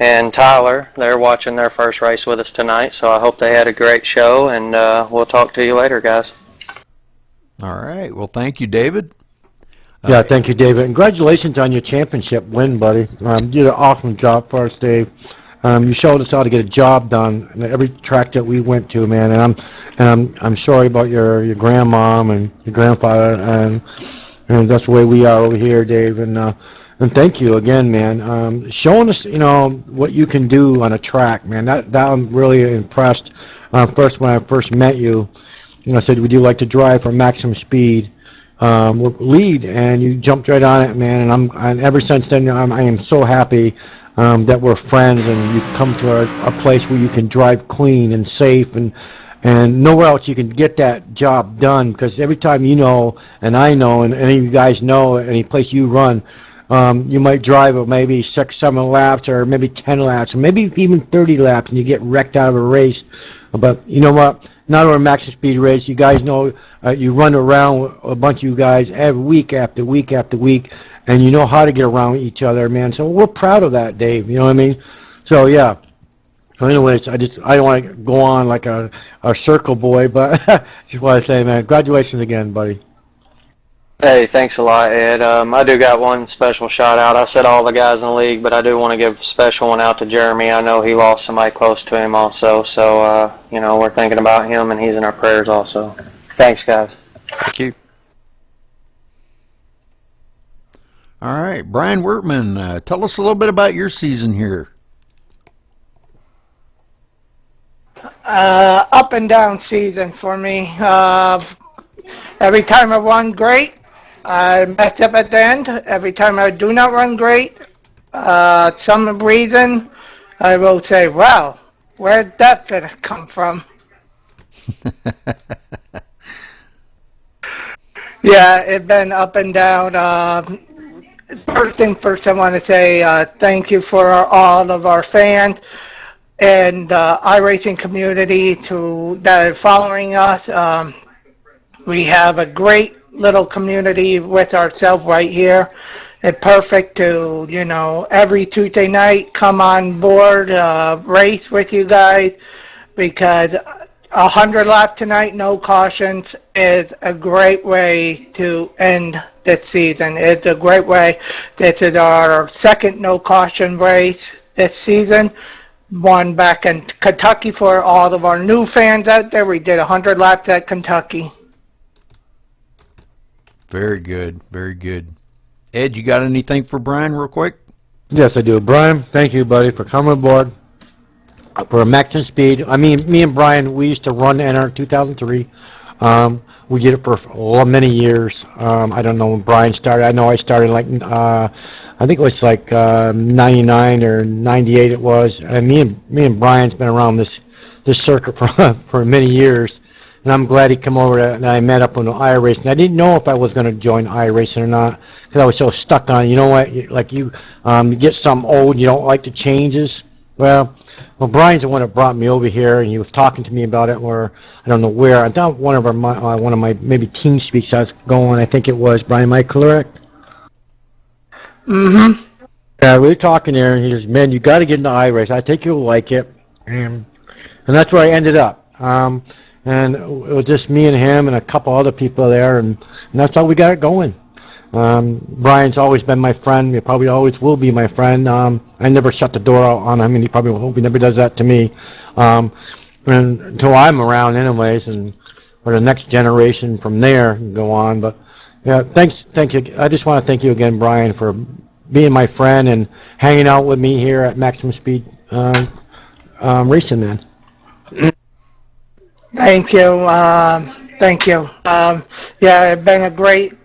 [SPEAKER 4] and Tyler. They're watching their first race with us tonight, so I hope they had a great show, and we'll talk to you later, guys.
[SPEAKER 2] All right. Well, thank you, David.
[SPEAKER 6] Yeah, thank you, David. Congratulations on your championship win, buddy. You did an awesome job for us, Dave. You showed us how to get a job done at every track that we went to, man. And I'm sorry about your grandmom and your grandfather, and that's the way we are over here, Dave. And thank you again, man. Showing us, what you can do on a track, man. That I'm really impressed. First, when I first met you, I said, would you like to drive for maximum speed? Lead, and you jumped right on it, man. And ever since then, I am so happy that we're friends, and you've come to a place where you can drive clean and safe, and nowhere else you can get that job done. Because every time and I know, and any of you guys know, any place you run, you might drive maybe 6, 7 laps, or maybe 10 laps, or maybe even 30 laps, and you get wrecked out of a race. But you know what? Not over a maximum speed race. You guys know you run around with a bunch of you guys every week after week after week, and you know how to get around each other, man. So we're proud of that, Dave. You know what I mean? So yeah. So anyways, I don't want to go on like a circle boy, but just want to say, man, congratulations again, buddy.
[SPEAKER 4] Hey, thanks a lot, Ed. I do got one special shout out. I said all the guys in the league, but I do want to give a special one out to Jeremy. I know he lost somebody close to him also, so we're thinking about him, and he's in our prayers also. Thanks, guys.
[SPEAKER 7] Thank you.
[SPEAKER 2] All right, Brian Wertman, tell us a little bit about your season here.
[SPEAKER 8] Up and down season for me. Every time I won, great. I messed up at the end. Every time I do not run great, some reason, I will say, wow, where did that fit come from? Yeah, it's been up and down. First thing first, I want to say thank you for all of our fans and iRacing community that are following us. We have a great little community with ourselves right here. It's perfect to, every Tuesday night come on board, race with you guys, because 100 laps tonight, no cautions, is a great way to end this season. It's a great way. This is our second no caution race this season. One back in Kentucky for all of our new fans out there. We did 100 laps at Kentucky.
[SPEAKER 2] Very good, very good. Ed, you got anything for Brian real quick?
[SPEAKER 6] Yes, I do. Brian, thank you, buddy, for coming aboard for a maximum speed. I mean, me and Brian, we used to run NR in 2003. We did it for many years. I don't know when Brian started. I know I started I think it was like 99 or 98 it was. And me and Brian's been around this circuit for many years. and I'm glad he come over and I met up on the iRacing. I didn't know if I was going to join iRacing or not because I was so stuck on, you know what, you get something old, you don't like the changes. Well, Brian's the one that brought me over here, and he was talking to me about it. Or I don't know where. I thought one of my maybe team speaks I was going. I think it was Brian. Am I correct?
[SPEAKER 8] Mm-hmm.
[SPEAKER 6] Yeah, we were talking there, and he says, "Man, you got to get into iRace. I think you'll like it." And that's where I ended up. And it was just me and him and a couple other people there, and that's how we got it going. Brian's always been my friend. He probably always will be my friend. I never shut the door out on him, and he probably hope he never does that to me. And until I'm around, anyways, and for the next generation from there and go on. But yeah, thank you. I just want to thank you again, Brian, for being my friend and hanging out with me here at Maximum Speed Racing, man.
[SPEAKER 8] Thank you. Thank you. Yeah, it's been a great,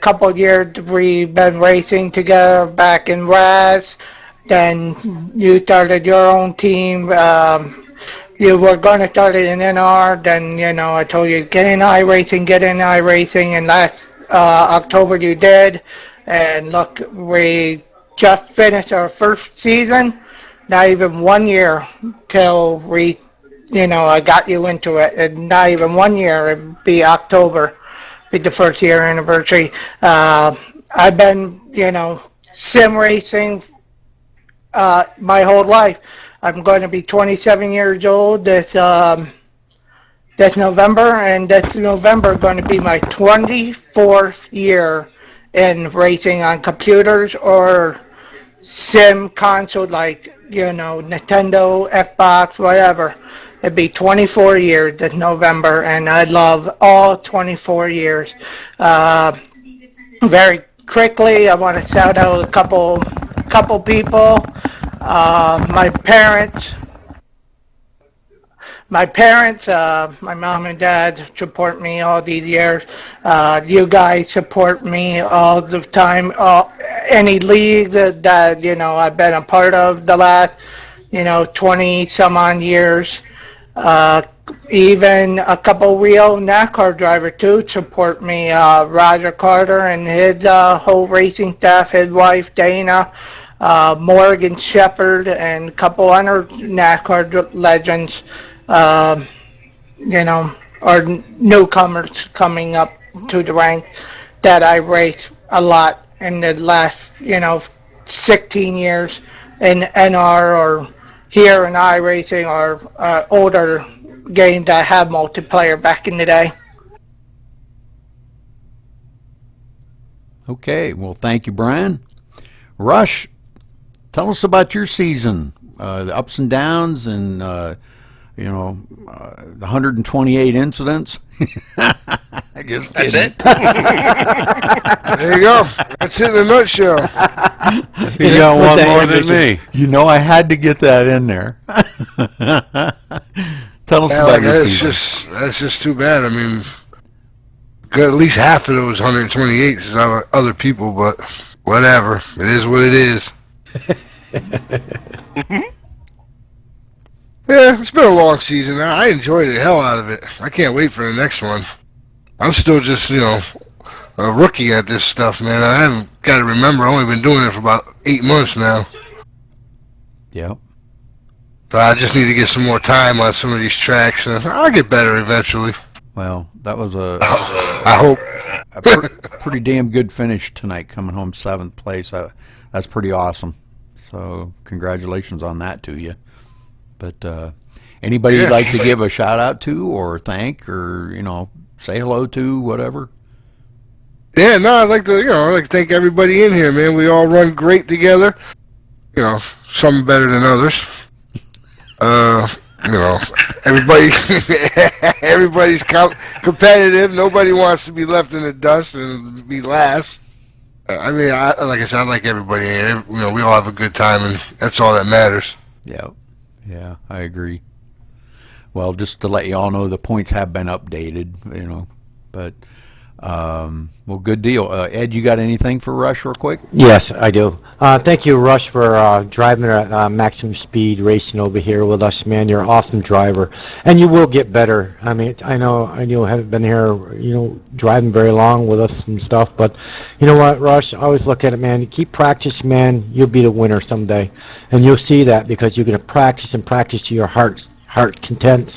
[SPEAKER 8] couple years we've been racing together back in Raz. Then you started your own team. You were going to start it in NR. Then, I told you, get in iRacing, and last October you did. And look, we just finished our first season. Not even 1 year till I got you into it. And not even 1 year. It'd be October, be the first year anniversary. I've been, sim racing my whole life. I'm going to be 27 years old this November, and this November going to be my 24th year in racing on computers or sim console like, Nintendo, Xbox, whatever. It'd be 24 years this November, and I love all 24 years. Very quickly, I want to shout out a couple people. My parents, my mom and dad support me all these years. You guys support me all the time. Any league that I've been a part of the last 20 some odd years. Even a couple real NASCAR driver too support me. Roger Carter and his whole racing staff, his wife Dana, Morgan Shepherd, and a couple other NASCAR legends. Or newcomers coming up to the rank that I race a lot in the last 16 years in NR or here in iRacing or older games that have multiplayer back in the day.
[SPEAKER 2] Okay, well, thank you, Brian. Rush, tell us about your season, the ups and downs, and the 128 incidents.
[SPEAKER 1] That's it.
[SPEAKER 9] There you go. That's it in a nutshell.
[SPEAKER 10] You got one more than me.
[SPEAKER 2] I had to get that in there. Tell us about your season.
[SPEAKER 9] That's just too bad. I mean, at least half of those 128 is other people, but whatever. It is what it is. Yeah, it's been a long season. I enjoyed the hell out of it. I can't wait for the next one. I'm still just, a rookie at this stuff, man. I haven't got to remember. I've only been doing it for about 8 months now.
[SPEAKER 2] Yep.
[SPEAKER 9] But I just need to get some more time on some of these tracks, and I'll get better eventually.
[SPEAKER 2] Well, that was
[SPEAKER 9] I hope.
[SPEAKER 2] a pretty damn good finish tonight, coming home 7th place. That's pretty awesome. So congratulations on that to you. But anybody you'd like to give a shout out to or thank or, say hello to, whatever?
[SPEAKER 9] Yeah, no, I'd like to thank everybody in here, man. We all run great together. Some better than others. Everybody's competitive. Nobody wants to be left in the dust and be last. Like I said, I like everybody in here. We all have a good time, and that's all that matters.
[SPEAKER 2] Yeah, I agree. Well, just to let you all know, the points have been updated, but Well, good deal. Ed, you got anything for Rush real quick?
[SPEAKER 6] Yes, I do. Thank you, Rush, for driving at maximum speed racing over here with us, man. You're an awesome driver, and you will get better. I mean, I know you haven't been here, driving very long with us and stuff, but you know what, Rush? I always look at it, man. You keep practicing, man. You'll be the winner someday, and you'll see that because you're going to practice and practice to your heart contents.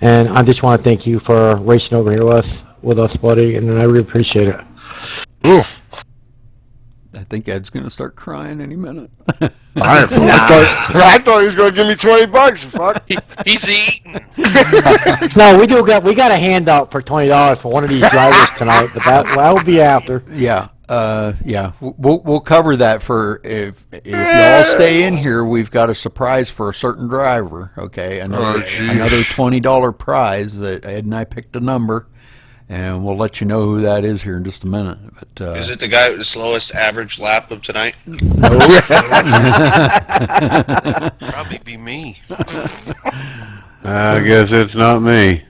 [SPEAKER 6] And I just want to thank you for racing over here with us, buddy, and I really appreciate it.
[SPEAKER 9] Ooh.
[SPEAKER 2] I think Ed's going to start crying any minute.
[SPEAKER 9] I thought he was going to give me $20. Fuck.
[SPEAKER 10] He's eating.
[SPEAKER 6] No, we got a handout for $20 for one of these drivers tonight, but that will be after.
[SPEAKER 2] Yeah. We'll cover that for if y'all stay in here. We've got a surprise for a certain driver. Okay, another $20 prize that Ed and I picked a number, and we'll let you know who that is here in just a minute. But
[SPEAKER 1] is it the guy with the slowest average lap of tonight?
[SPEAKER 2] No.
[SPEAKER 10] Probably be me. I guess it's not me.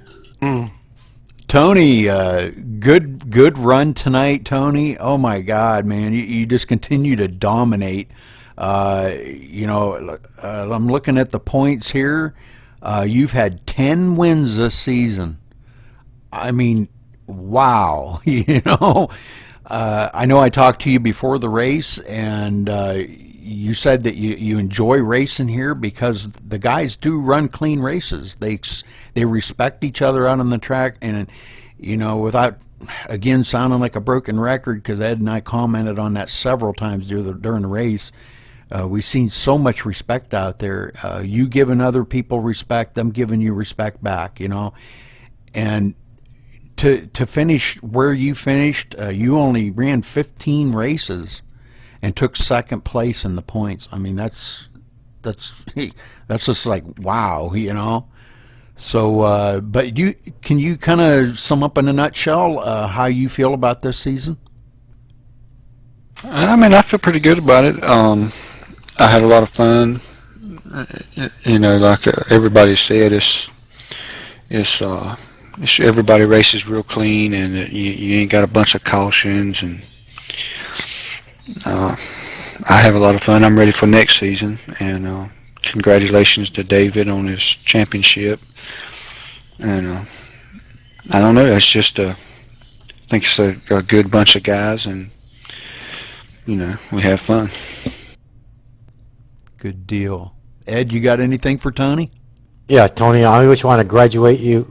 [SPEAKER 2] Tony, good run tonight, Tony. Oh my God, man, you just continue to dominate. I'm looking at the points here. You've had 10 wins this season. I mean, wow. I know I talked to you before the race, and you said that you enjoy racing here because the guys do run clean races. They respect each other out on the track, and without again sounding like a broken record, because Ed and I commented on that several times during the race. We've seen so much respect out there. You giving other people respect, them giving you respect back. And to finish where you finished, you only ran 15 races and took second place in the points. I mean, that's just like wow, So, but can you kind of sum up in a nutshell how you feel about this season?
[SPEAKER 11] I mean, I feel pretty good about it. I had a lot of fun. Like everybody said, it's everybody races real clean, and you ain't got a bunch of cautions, and I have a lot of fun. I'm ready for next season, and congratulations to David on his championship. And I don't know, it's just I think it's a good bunch of guys, and we have fun.
[SPEAKER 2] Good deal. Ed, you got anything for Tony?
[SPEAKER 6] Yeah, Tony, I always want to congratulate you.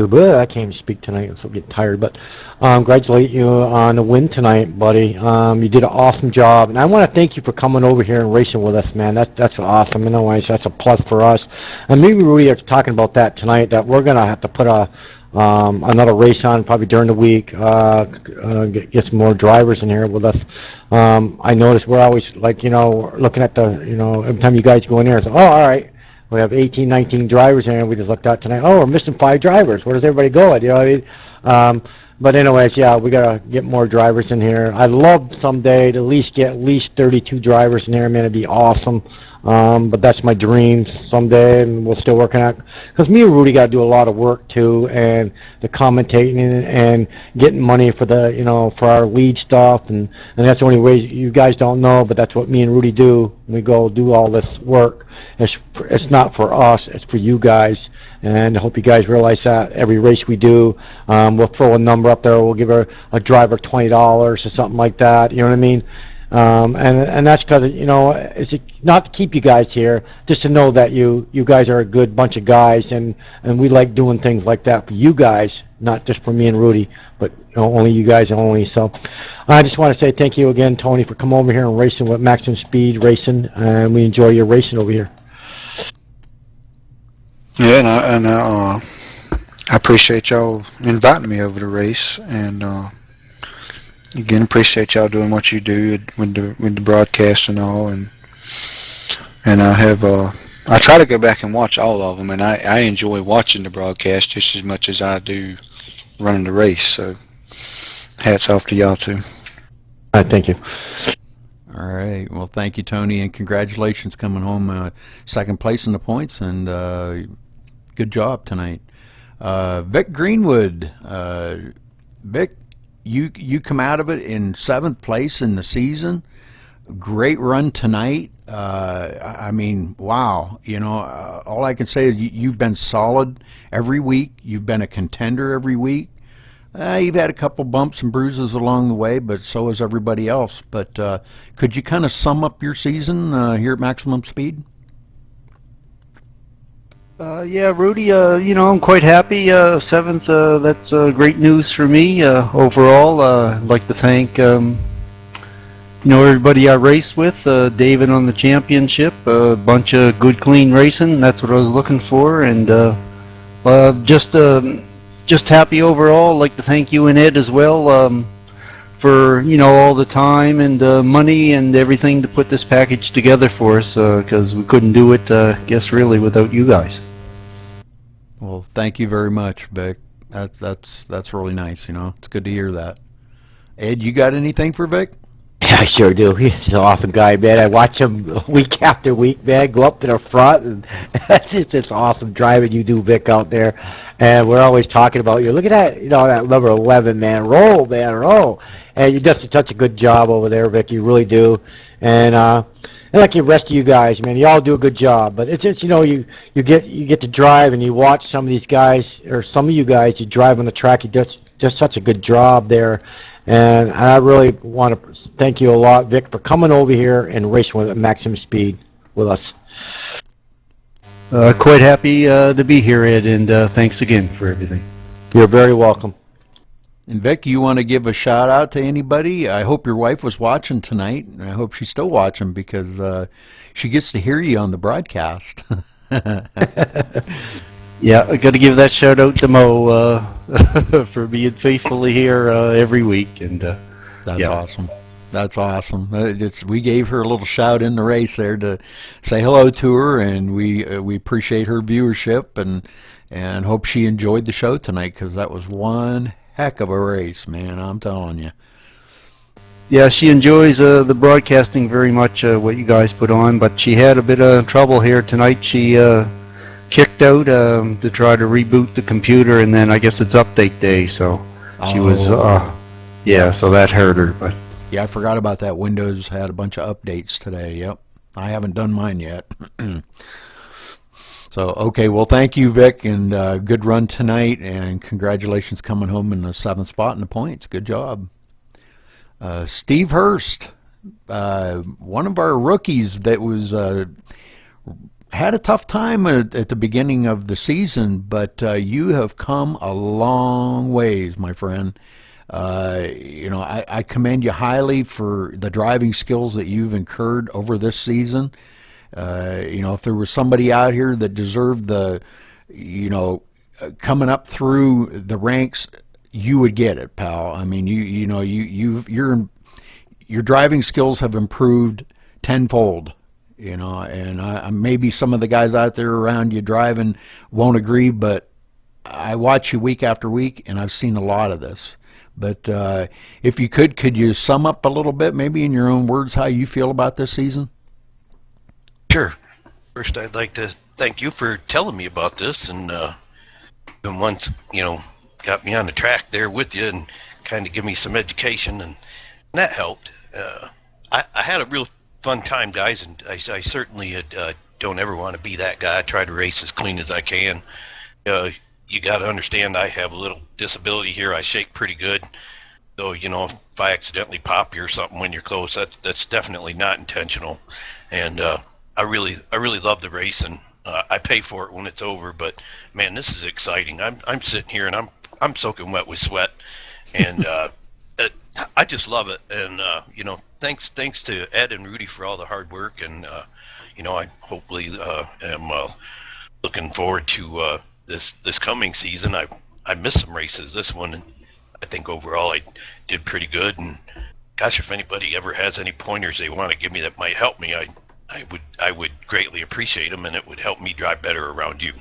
[SPEAKER 6] But I can't even speak tonight. I'm so getting tired. But congratulate you on the win tonight, buddy. You did an awesome job, and I want to thank you for coming over here and racing with us, man. That's awesome. Anyways, that's a plus for us. And maybe we are talking about that tonight. That we're gonna have to put another race on probably during the week. Get some more drivers in here with us. I noticed we're always looking at the every time you guys go in there, it's oh, all right. We have 18, 19 drivers in here, and we just looked out tonight. Oh, we're missing 5 drivers. Where does everybody go? But anyways, yeah, we got to get more drivers in here. I'd love someday to get at least 32 drivers in here. Man, it'd be awesome. But that's my dream someday, and we're still working on it. Because me and Rudy got to do a lot of work, too, and the commentating and getting money for for our lead stuff. And that's the only way you guys don't know, but that's what me and Rudy do. We go do all this work. It's not for us, it's for you guys. And I hope you guys realize that every race we do, we'll throw a number up there. We'll give a driver $20 or something like that. You know what I mean? And that's because it's not to keep you guys here, just to know that you guys are a good bunch of guys, and we like doing things like that for you guys, not just for me and Rudy, but only you guys only. So I just want to say thank you again, Tony, for coming over here and racing with Maximum Speed Racing, and we enjoy your racing over here.
[SPEAKER 11] Yeah, and I appreciate y'all inviting me over to race, and again, appreciate y'all doing what you do with the broadcast and all, and I try to go back and watch all of them, and I enjoy watching the broadcast just as much as I do running the race. So, hats off to y'all too.
[SPEAKER 6] All right, thank you.
[SPEAKER 2] All right. Well, thank you, Tony, and congratulations coming home second place in the points, and good job tonight. Vic Greenwood. Vic, you come out of it in 7th place in the season. Great run tonight. I mean, wow. All I can say is you've been solid every week. You've been a contender every week. You've had a couple bumps and bruises along the way, but so has everybody else. But could you kind of sum up your season here at Maximum Speed?
[SPEAKER 6] Yeah, Rudy, I'm quite happy. 7th, that's great news for me overall. I'd like to thank, everybody I raced with, David on the championship, a bunch of good, clean racing. That's what I was looking for, and just happy overall. I'd like to thank you and Ed as well for, all the time and money and everything to put this package together for us, because we couldn't do it, guess really, without you guys.
[SPEAKER 2] Well, thank you very much, Vic. That's really nice. It's good to hear that. Ed, you got anything for Vic?
[SPEAKER 12] Yeah, I sure do. He's an awesome guy, man. I watch him week after week, man, go up to the front, and it's just awesome driving you do, Vic, out there. And we're always talking about you. Look at that, that number 11, man. Roll, man, roll. And you do such a good job over there, Vic. You really do. And like the rest of you guys, man, you all do a good job. But it's just, you get to drive and you watch some of these guys, or some of you guys, you drive on the track. You do just such a good job there. And I really want to thank you a lot, Vic, for coming over here and racing with at Maximum Speed with us.
[SPEAKER 6] Quite happy to be here, Ed, and thanks again for everything.
[SPEAKER 12] You're very welcome.
[SPEAKER 2] And Vic, you want to give a shout out to anybody? I hope your wife was watching tonight, and I hope she's still watching because she gets to hear you on the broadcast.
[SPEAKER 6] Yeah, I got to give that shout out to Mo for being faithfully here every week, and
[SPEAKER 2] that's awesome. That's awesome. We gave her a little shout in the race there to say hello to her, and we appreciate her viewership and hope she enjoyed the show tonight because that was one heck of a race, man. I'm telling you.
[SPEAKER 6] Yeah, she enjoys the broadcasting very much, what you guys put on, but she had a bit of trouble here tonight. She kicked out to try to reboot the computer, and then I guess it's update day, so she was, so that hurt her. But
[SPEAKER 2] yeah, I forgot about that. Windows had a bunch of updates today. Yep, I haven't done mine yet. So, okay, well, thank you, Vic, and good run tonight, and congratulations coming home in the 7th spot in the points. Good job. Steve Hurst, one of our rookies that was had a tough time at the beginning of the season, but you have come a long ways, my friend. I commend you highly for the driving skills that you've incurred over this season. If there was somebody out here that deserved the, coming up through the ranks, you would get it, pal. I mean, your driving skills have improved tenfold. And maybe some of the guys out there around you driving won't agree, but I watch you week after week, and I've seen a lot of this. But if you could you sum up a little bit, maybe in your own words, how you feel about this season?
[SPEAKER 10] Sure. First, I'd like to thank you for telling me about this, and once, got me on the track there with you and kind of give me some education, and that helped. I had a real fun time, guys, and I certainly don't ever want to be that guy. I try to race as clean as I can. You got to understand I have a little disability here. I shake pretty good. So, if I accidentally pop you or something when you're close, that's definitely not intentional. And I really love the race, and I pay for it when it's over. But man, this is exciting. I'm sitting here and I'm soaking wet with sweat, and I just love it. And thanks to Ed and Rudy for all the hard work. And I hopefully am looking forward to this coming season. I missed some races. This one, and I think overall I did pretty good. And gosh, if anybody ever has any pointers they want to give me that might help me, I would greatly appreciate them, and it would help me drive better around you.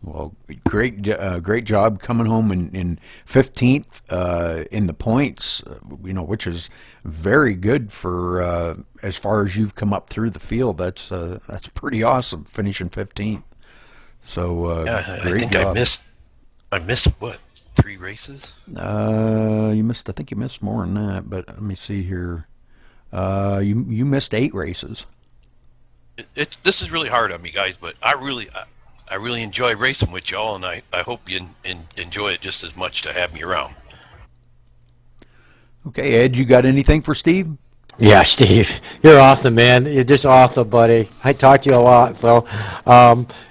[SPEAKER 2] Well, great job coming home in 15th in the points, which is very good for as far as you've come up through the field. That's pretty awesome, finishing 15th. So
[SPEAKER 10] I
[SPEAKER 2] great
[SPEAKER 10] think
[SPEAKER 2] job.
[SPEAKER 10] I missed what, 3 races?
[SPEAKER 2] You missed. I think you missed more than that. But let me see here. You missed 8 races.
[SPEAKER 10] This is really hard on me, guys, but I really enjoy racing with y'all, and I hope you enjoy it just as much to have me around.
[SPEAKER 2] Okay, Ed, you got anything for Steve?
[SPEAKER 12] Yeah, Steve, you're awesome, man. You're just awesome, buddy. I talk to you a lot, so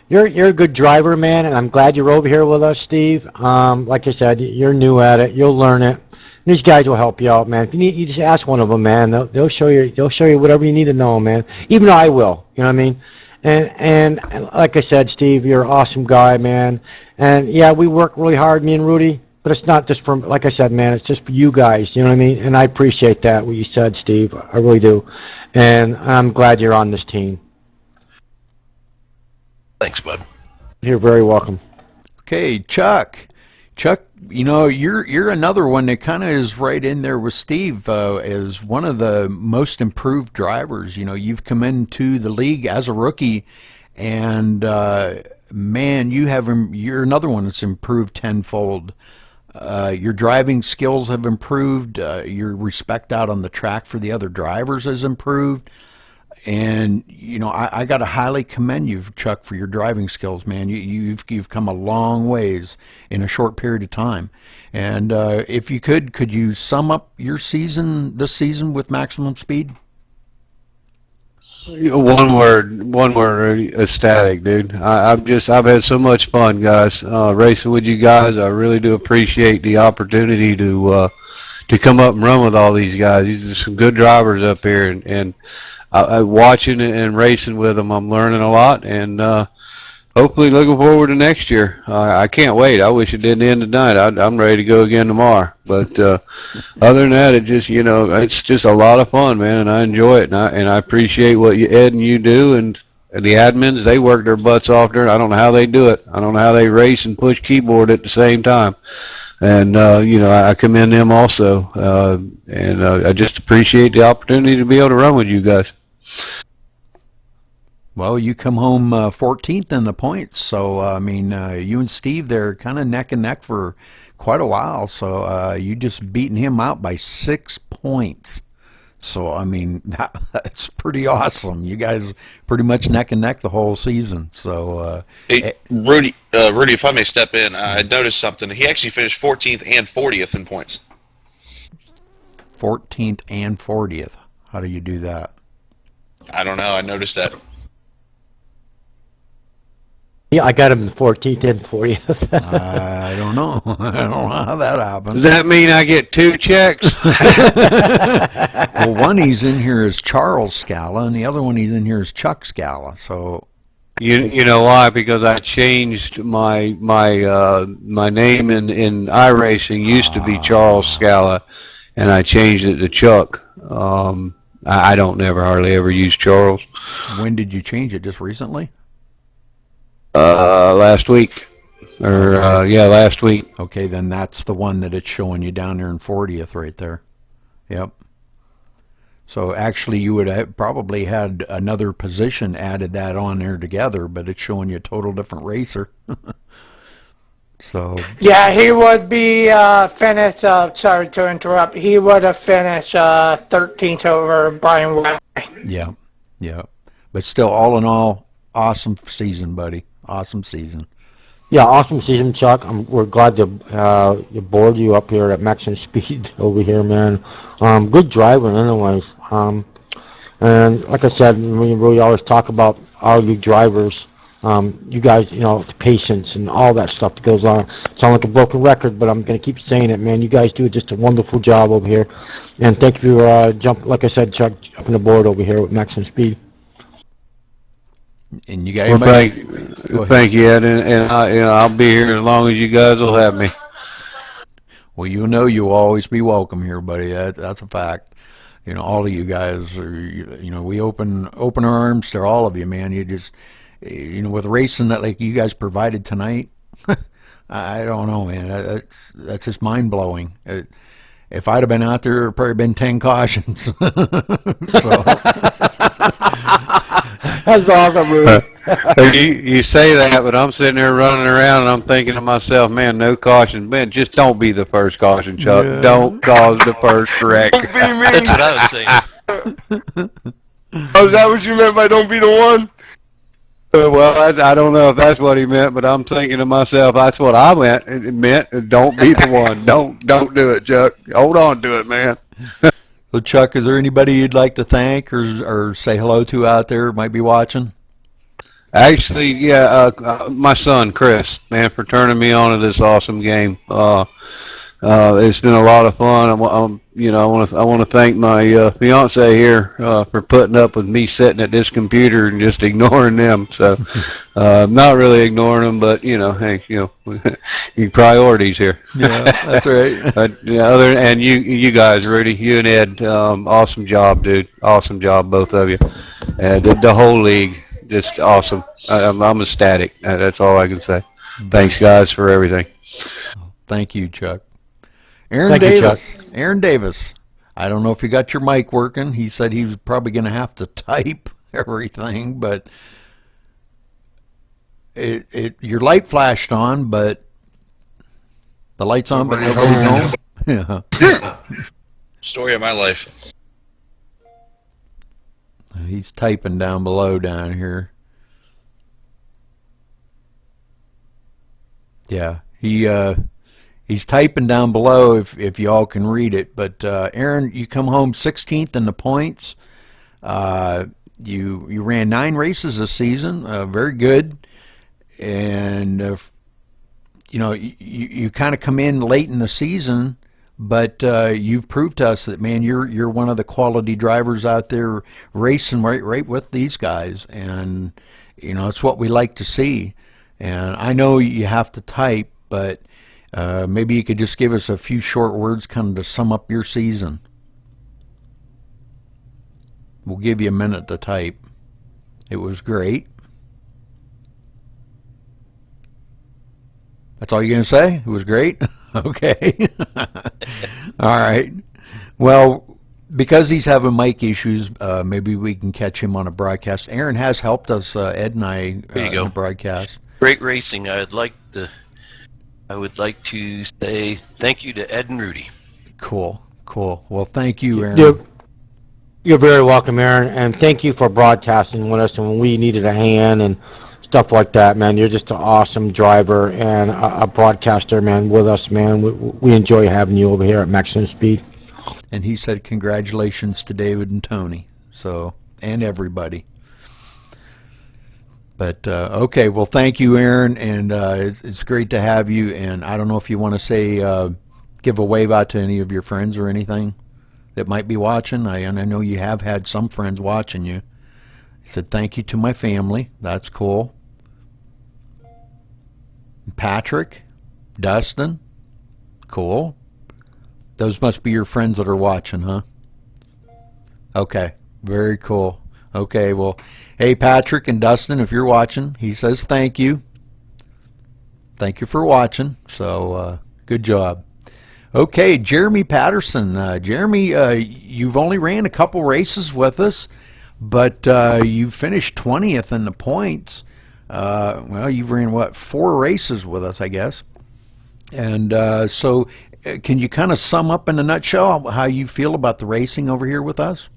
[SPEAKER 12] you're a good driver, man, and I'm glad you're over here with us, Steve. Like I said, you're new at it. You'll learn it. These guys will help you out, man. If you need, you just ask one of them, man. They'll show you. They'll show you whatever you need to know, man. Even I will. You know what I mean? And like I said, Steve, you're an awesome guy, man. And yeah, we work really hard, me and Rudy. But it's not just for, like I said, man. It's just for you guys. You know what I mean? And I appreciate that what you said, Steve. I really do. And I'm glad you're on this team.
[SPEAKER 10] Thanks, bud.
[SPEAKER 12] You're very welcome.
[SPEAKER 2] Okay, Chuck. Chuck, you know, you're another one that kind of is right in there with Steve as one of the most improved drivers. You know, you've come into the league as a rookie, and man, you're another one that's improved tenfold. Your driving skills have improved. Your respect out on the track for the other drivers has improved. And you know, I got to highly commend you, Chuck, for your driving skills, man. You've come a long ways in a short period of time. And if you could you sum up your this season with maximum speed?
[SPEAKER 13] One word, ecstatic, dude. I've had so much fun, guys, racing with you guys. I really do appreciate the opportunity to come up and run with all these guys. These are some good drivers up here, and watching and racing with them, I'm learning a lot, and hopefully looking forward to next year. I can't wait. I wish it didn't end tonight. I'm ready to go again tomorrow. But other than that, it's just a lot of fun, man, and I enjoy it, and I appreciate what Ed and you do, and the admins. They work their butts off there. I don't know how they do it. I don't know how they race and push keyboard at the same time. And I commend them also, and I just appreciate the opportunity to be able to run with you guys.
[SPEAKER 2] Well, you come home 14th in the points, so I mean, you and Steve, they're kind of neck and neck for quite a while. So you just beaten him out by 6 points. So I mean, that's pretty awesome. You guys pretty much neck and neck the whole season. So
[SPEAKER 1] hey, Rudy, if I may step in, I noticed something. He actually finished 14th and 40th in points.
[SPEAKER 2] 14th and 40th. How do you do that?
[SPEAKER 1] I don't know. I noticed that.
[SPEAKER 12] Yeah, I got him 14th and 40th.
[SPEAKER 2] I don't know. I don't know how that happened.
[SPEAKER 13] Does that mean I get 2 checks?
[SPEAKER 2] Well, one he's in here is Charles Scala, and the other one he's in here is Chuck Scala. So,
[SPEAKER 13] you know why? Because I changed my name in iRacing. Used to be Charles Scala, and I changed it to Chuck. I don't hardly ever use Charles.
[SPEAKER 2] When did you change it? Just recently?
[SPEAKER 13] Last week. Last week.
[SPEAKER 2] Okay, then that's the one that it's showing you down there in 40th right there. Yep. So actually you would have probably had another position added that on there together, but it's showing you a total different racer. So
[SPEAKER 8] yeah, he would be finished. Sorry to interrupt. He would have finished 13th over Brian White.
[SPEAKER 2] Yeah. But still, all in all, awesome season, buddy. Awesome season.
[SPEAKER 12] Yeah, awesome season, Chuck. We're glad to board you up here at maximum speed over here, man. Good driver, anyways. And like I said, we really always talk about all you drivers. You guys, the patience and all that stuff that goes on. Sound like a broken record, but I'm going to keep saying it, man. You guys do just a wonderful job over here. And thank you for like I said, Chuck, jumping the board over here with maximum speed.
[SPEAKER 2] And you got anybody?
[SPEAKER 13] Thank you, Ed, and I'll be here as long as you guys will have me.
[SPEAKER 2] Well, you'll always be welcome here, buddy. That's a fact. All of you guys are. We open our arms to all of you, man. You just. With racing that like you guys provided tonight, I don't know, man. That's just mind blowing. If I'd have been out there, it'd probably been 10 cautions. So,
[SPEAKER 12] That's awesome, Rudy.
[SPEAKER 13] You say that, but I'm sitting there running around and I'm thinking to myself, man, no caution. Man, just don't be the first caution, Chuck.
[SPEAKER 2] Yeah.
[SPEAKER 13] Don't cause the first wreck.
[SPEAKER 9] Don't be me.
[SPEAKER 10] That's what I was saying.
[SPEAKER 9] Oh, is that what you meant by don't be the one?
[SPEAKER 13] Well, I don't know if that's what he meant, but I'm thinking to myself, that's what I meant. It meant don't be the one. Don't do it, Chuck. Hold on to it, man.
[SPEAKER 2] So, Chuck, is there anybody you'd like to thank or say hello to out there who might be watching?
[SPEAKER 13] Actually, yeah, my son Chris, man, for turning me on to this awesome game. It's been a lot of fun. I want to thank my fiance here for putting up with me sitting at this computer and just ignoring them. So, not really ignoring them, but hey, your priorities here.
[SPEAKER 2] Yeah, that's right.
[SPEAKER 13] And you guys, Rudy, you and Ed, awesome job, dude. Awesome job, both of you. The whole league, just awesome. I'm ecstatic. That's all I can say. Thanks, guys, for everything.
[SPEAKER 2] Thank you, Chuck. Aaron Davis. Aaron Davis. I don't know if you got your mic working. He said he was probably going to have to type everything, but your light flashed on, but the light's on, but nobody's home. Yeah.
[SPEAKER 1] Story of my life.
[SPEAKER 2] He's typing down below down here. Yeah, he's typing down below if y'all can read it. But Aaron, you come home 16th in the points. You ran 9 races this season, very good. And you kind of come in late in the season, but you've proved to us that, man, you're one of the quality drivers out there racing right with these guys, and it's what we like to see. And I know you have to type, but maybe you could just give us a few short words kind of to sum up your season. We'll give you a minute to type. It was great. That's all you're going to say? It was great? Okay. All right. Well, because he's having mic issues, maybe we can catch him on a broadcast. Aaron has helped us, Ed and I, in the broadcast.
[SPEAKER 10] Great racing. I would like to say thank you to Ed and Rudy.
[SPEAKER 2] Cool. Well, thank you, Aaron.
[SPEAKER 12] You're very welcome, Aaron, and thank you for broadcasting with us and when we needed a hand and stuff like that, man. You're just an awesome driver and a broadcaster, man, with us, man. We enjoy having you over here at Maximum Speed.
[SPEAKER 2] And he said congratulations to David and Tony, and everybody. But, okay, well, thank you, Aaron, and it's great to have you. And I don't know if you want to say, give a wave out to any of your friends or anything that might be watching. I know you have had some friends watching you. He said, thank you to my family. That's cool. Patrick, Dustin, cool. Those must be your friends that are watching, huh? Okay, very cool. Okay, well, hey, Patrick and Dustin, if you're watching, he says thank you. Thank you for watching. So, good job. Okay, Jeremy Patterson. Jeremy, you've only ran a couple races with us, but you finished 20th in the points. Well, you've ran, 4 races with us, I guess. And so can you kind of sum up in a nutshell how you feel about the racing over here with us?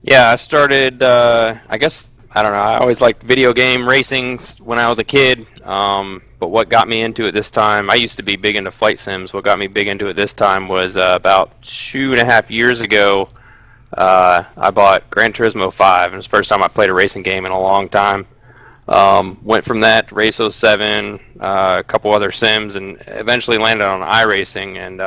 [SPEAKER 14] Yeah, I started, I guess, I don't know, I always liked video game racing when I was a kid, but what got me into it this time, I used to be big into flight sims. What got me big into it this time was about 2.5 years ago, I bought Gran Turismo 5, and it was the first time I played a racing game in a long time. Went from that to Race 07, a couple other sims, and eventually landed on iRacing, and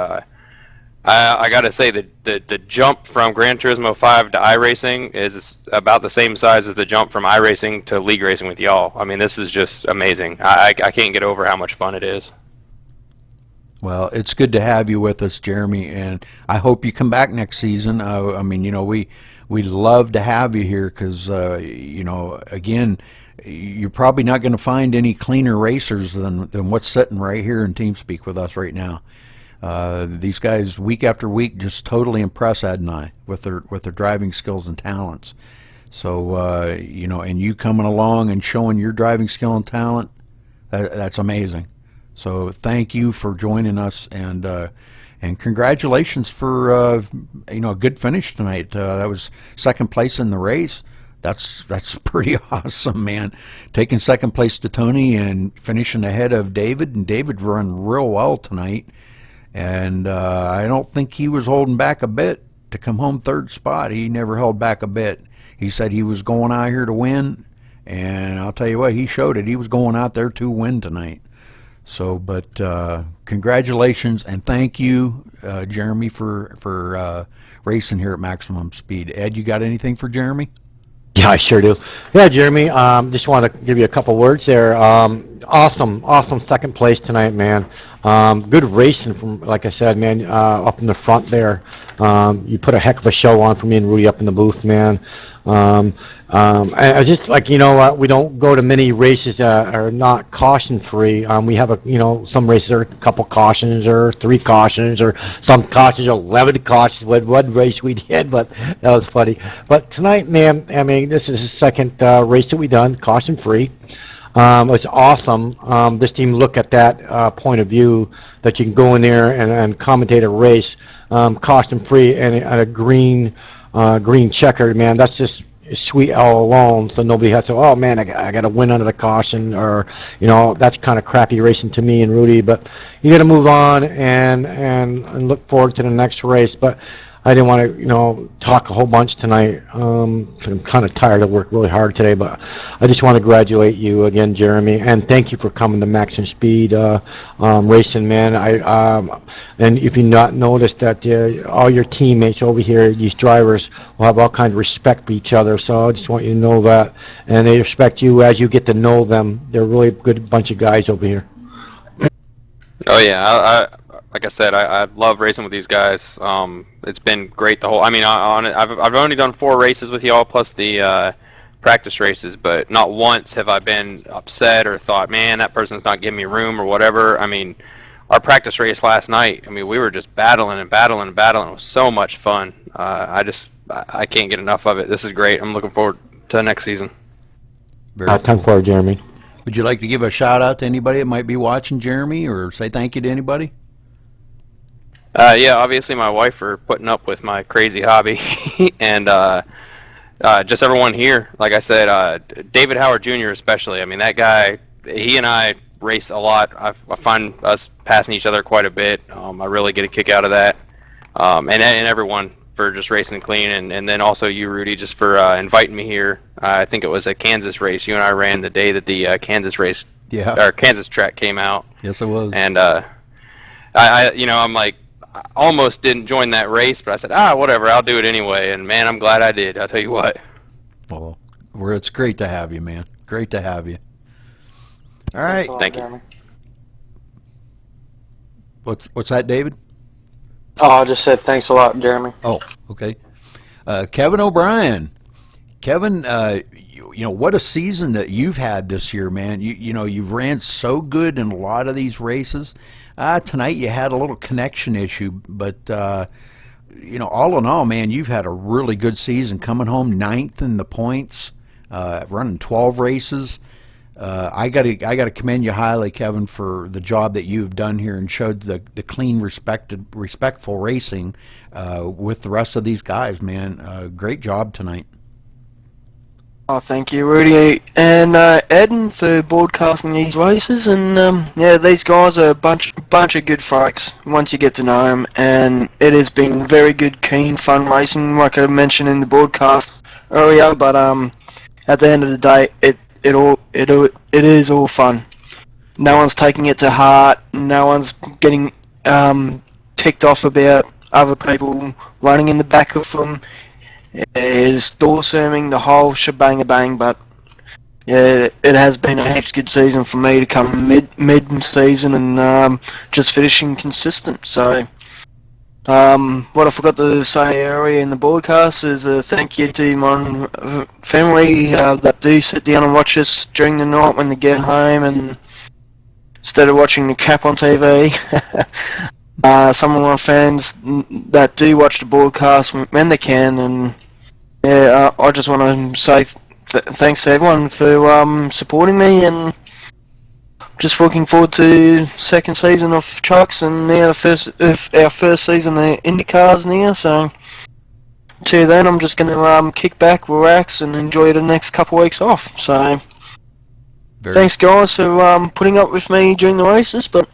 [SPEAKER 14] I got to say that the jump from Gran Turismo 5 to iRacing is about the same size as the jump from iRacing to league racing with y'all. I mean, this is just amazing. I can't get over how much fun it is.
[SPEAKER 2] Well, it's good to have you with us, Jeremy, and I hope you come back next season. I mean, we love to have you here because, again, you're probably not going to find any cleaner racers than what's sitting right here in TeamSpeak with us right now. These guys, week after week, just totally impress Ed and I with their driving skills and talents. So, and you coming along and showing your driving skill and talent, that's amazing. So thank you for joining us, and congratulations for a good finish tonight. That was second place in the race. That's pretty awesome, man. Taking second place to Tony and finishing ahead of David, and David run real well tonight. And I don't think he was holding back a bit to come home third spot. He never held back a bit. He said he was going out here to win, and I'll tell you what, he showed it. He was going out there to win tonight. So, but congratulations and thank you, Jeremy, for racing here at maximum speed. Ed, you got anything for Jeremy?
[SPEAKER 12] Yeah, I sure do. Yeah, Jeremy, just want to give you a couple words there. Awesome second place tonight, man. Good racing from, like I said, man, up in the front there. You put a heck of a show on for me and Rudy up in the booth, man. I just like, we don't go to many races that are not caution free. We have some races are a couple cautions or 3 cautions, or some cautions are 11 cautions. One race we did, but that was funny. But tonight, man, I mean, this is the second race that we done caution free. It was awesome. This team look at that point of view that you can go in there and commentate a race caution free and a green checker, man. That's just sweet all alone. So nobody has to. Oh man, I got to win under the caution, or that's kind of crappy racing to me and Rudy. But you got to move on and look forward to the next race. But I didn't want to, talk a whole bunch tonight. I'm kind of tired. I worked really hard today, but I just want to congratulate you again, Jeremy, and thank you for coming to Maximum Speed Racing, man. And if you not noticed that all your teammates over here, these drivers, will have all kinds of respect for each other. So I just want you to know that, and they respect you as you get to know them. They're a really good bunch of guys over here.
[SPEAKER 14] Oh yeah, like I said, I love racing with these guys. It's been great the whole. I mean, I've only done 4 races with y'all plus the practice races, but not once have I been upset or thought, man, that person's not giving me room or whatever. I mean, our practice race last night, I mean, we were just battling and battling and battling. It was so much fun. I can't get enough of it. This is great. I'm looking forward to the next season.
[SPEAKER 12] Time for it, Jeremy.
[SPEAKER 2] Would you like to give a shout out to anybody that might be watching, Jeremy, or say thank you to anybody?
[SPEAKER 14] Yeah, obviously my wife for putting up with my crazy hobby, and just everyone here. Like I said, David Howard Jr. especially. I mean, that guy, he and I race a lot. I find us passing each other quite a bit. I really get a kick out of that. And everyone for just racing clean, and then also you, Rudy, just for inviting me here. I think it was a Kansas race. You and I ran the day that the Kansas race, or Kansas track came out.
[SPEAKER 2] Yes, it was.
[SPEAKER 14] And I'm like, I almost didn't join that race, but I said, whatever, I'll do it anyway. And man, I'm glad I did. I'll tell you what.
[SPEAKER 2] Well, it's great to have you, man. Great to have you. All right.
[SPEAKER 14] Thank you.
[SPEAKER 2] What's that, David?
[SPEAKER 4] Oh, I just said thanks a lot, Jeremy.
[SPEAKER 2] Oh, okay. Kevin O'Brien. Kevin, what a season that you've had this year, man. You've ran so good in a lot of these races. Tonight you had a little connection issue, but all in all, man, you've had a really good season. Coming home 9th in the points, running 12 races. I gotta commend you highly, Kevin, for the job that you've done here and showed the clean, respectful racing with the rest of these guys, man. Great job tonight.
[SPEAKER 7] Oh, thank you, Rudy and Eden, for broadcasting these races. And these guys are a bunch of good folks once you get to know them. And it has been very good, keen, fun racing, like I mentioned in the broadcast earlier. But at the end of the day, it is all fun. No one's taking it to heart. No one's getting ticked off about other people running in the back of them. Is door surming the whole shebang-a-bang, but yeah, it has been a heaps good season for me to come mid-season and just finishing consistent. So, what I forgot to say earlier in the broadcast is a thank you to my family that do sit down and watch us during the night when they get home, and instead of watching the crap on TV. Some of my fans that do watch the broadcast when they can, and Yeah, I just want to say thanks to everyone for supporting me, and just looking forward to second season of trucks and now our first season of IndyCars now. So till then, I'm just going to kick back, relax, and enjoy the next couple of weeks off. So thanks guys for putting up with me during the races, but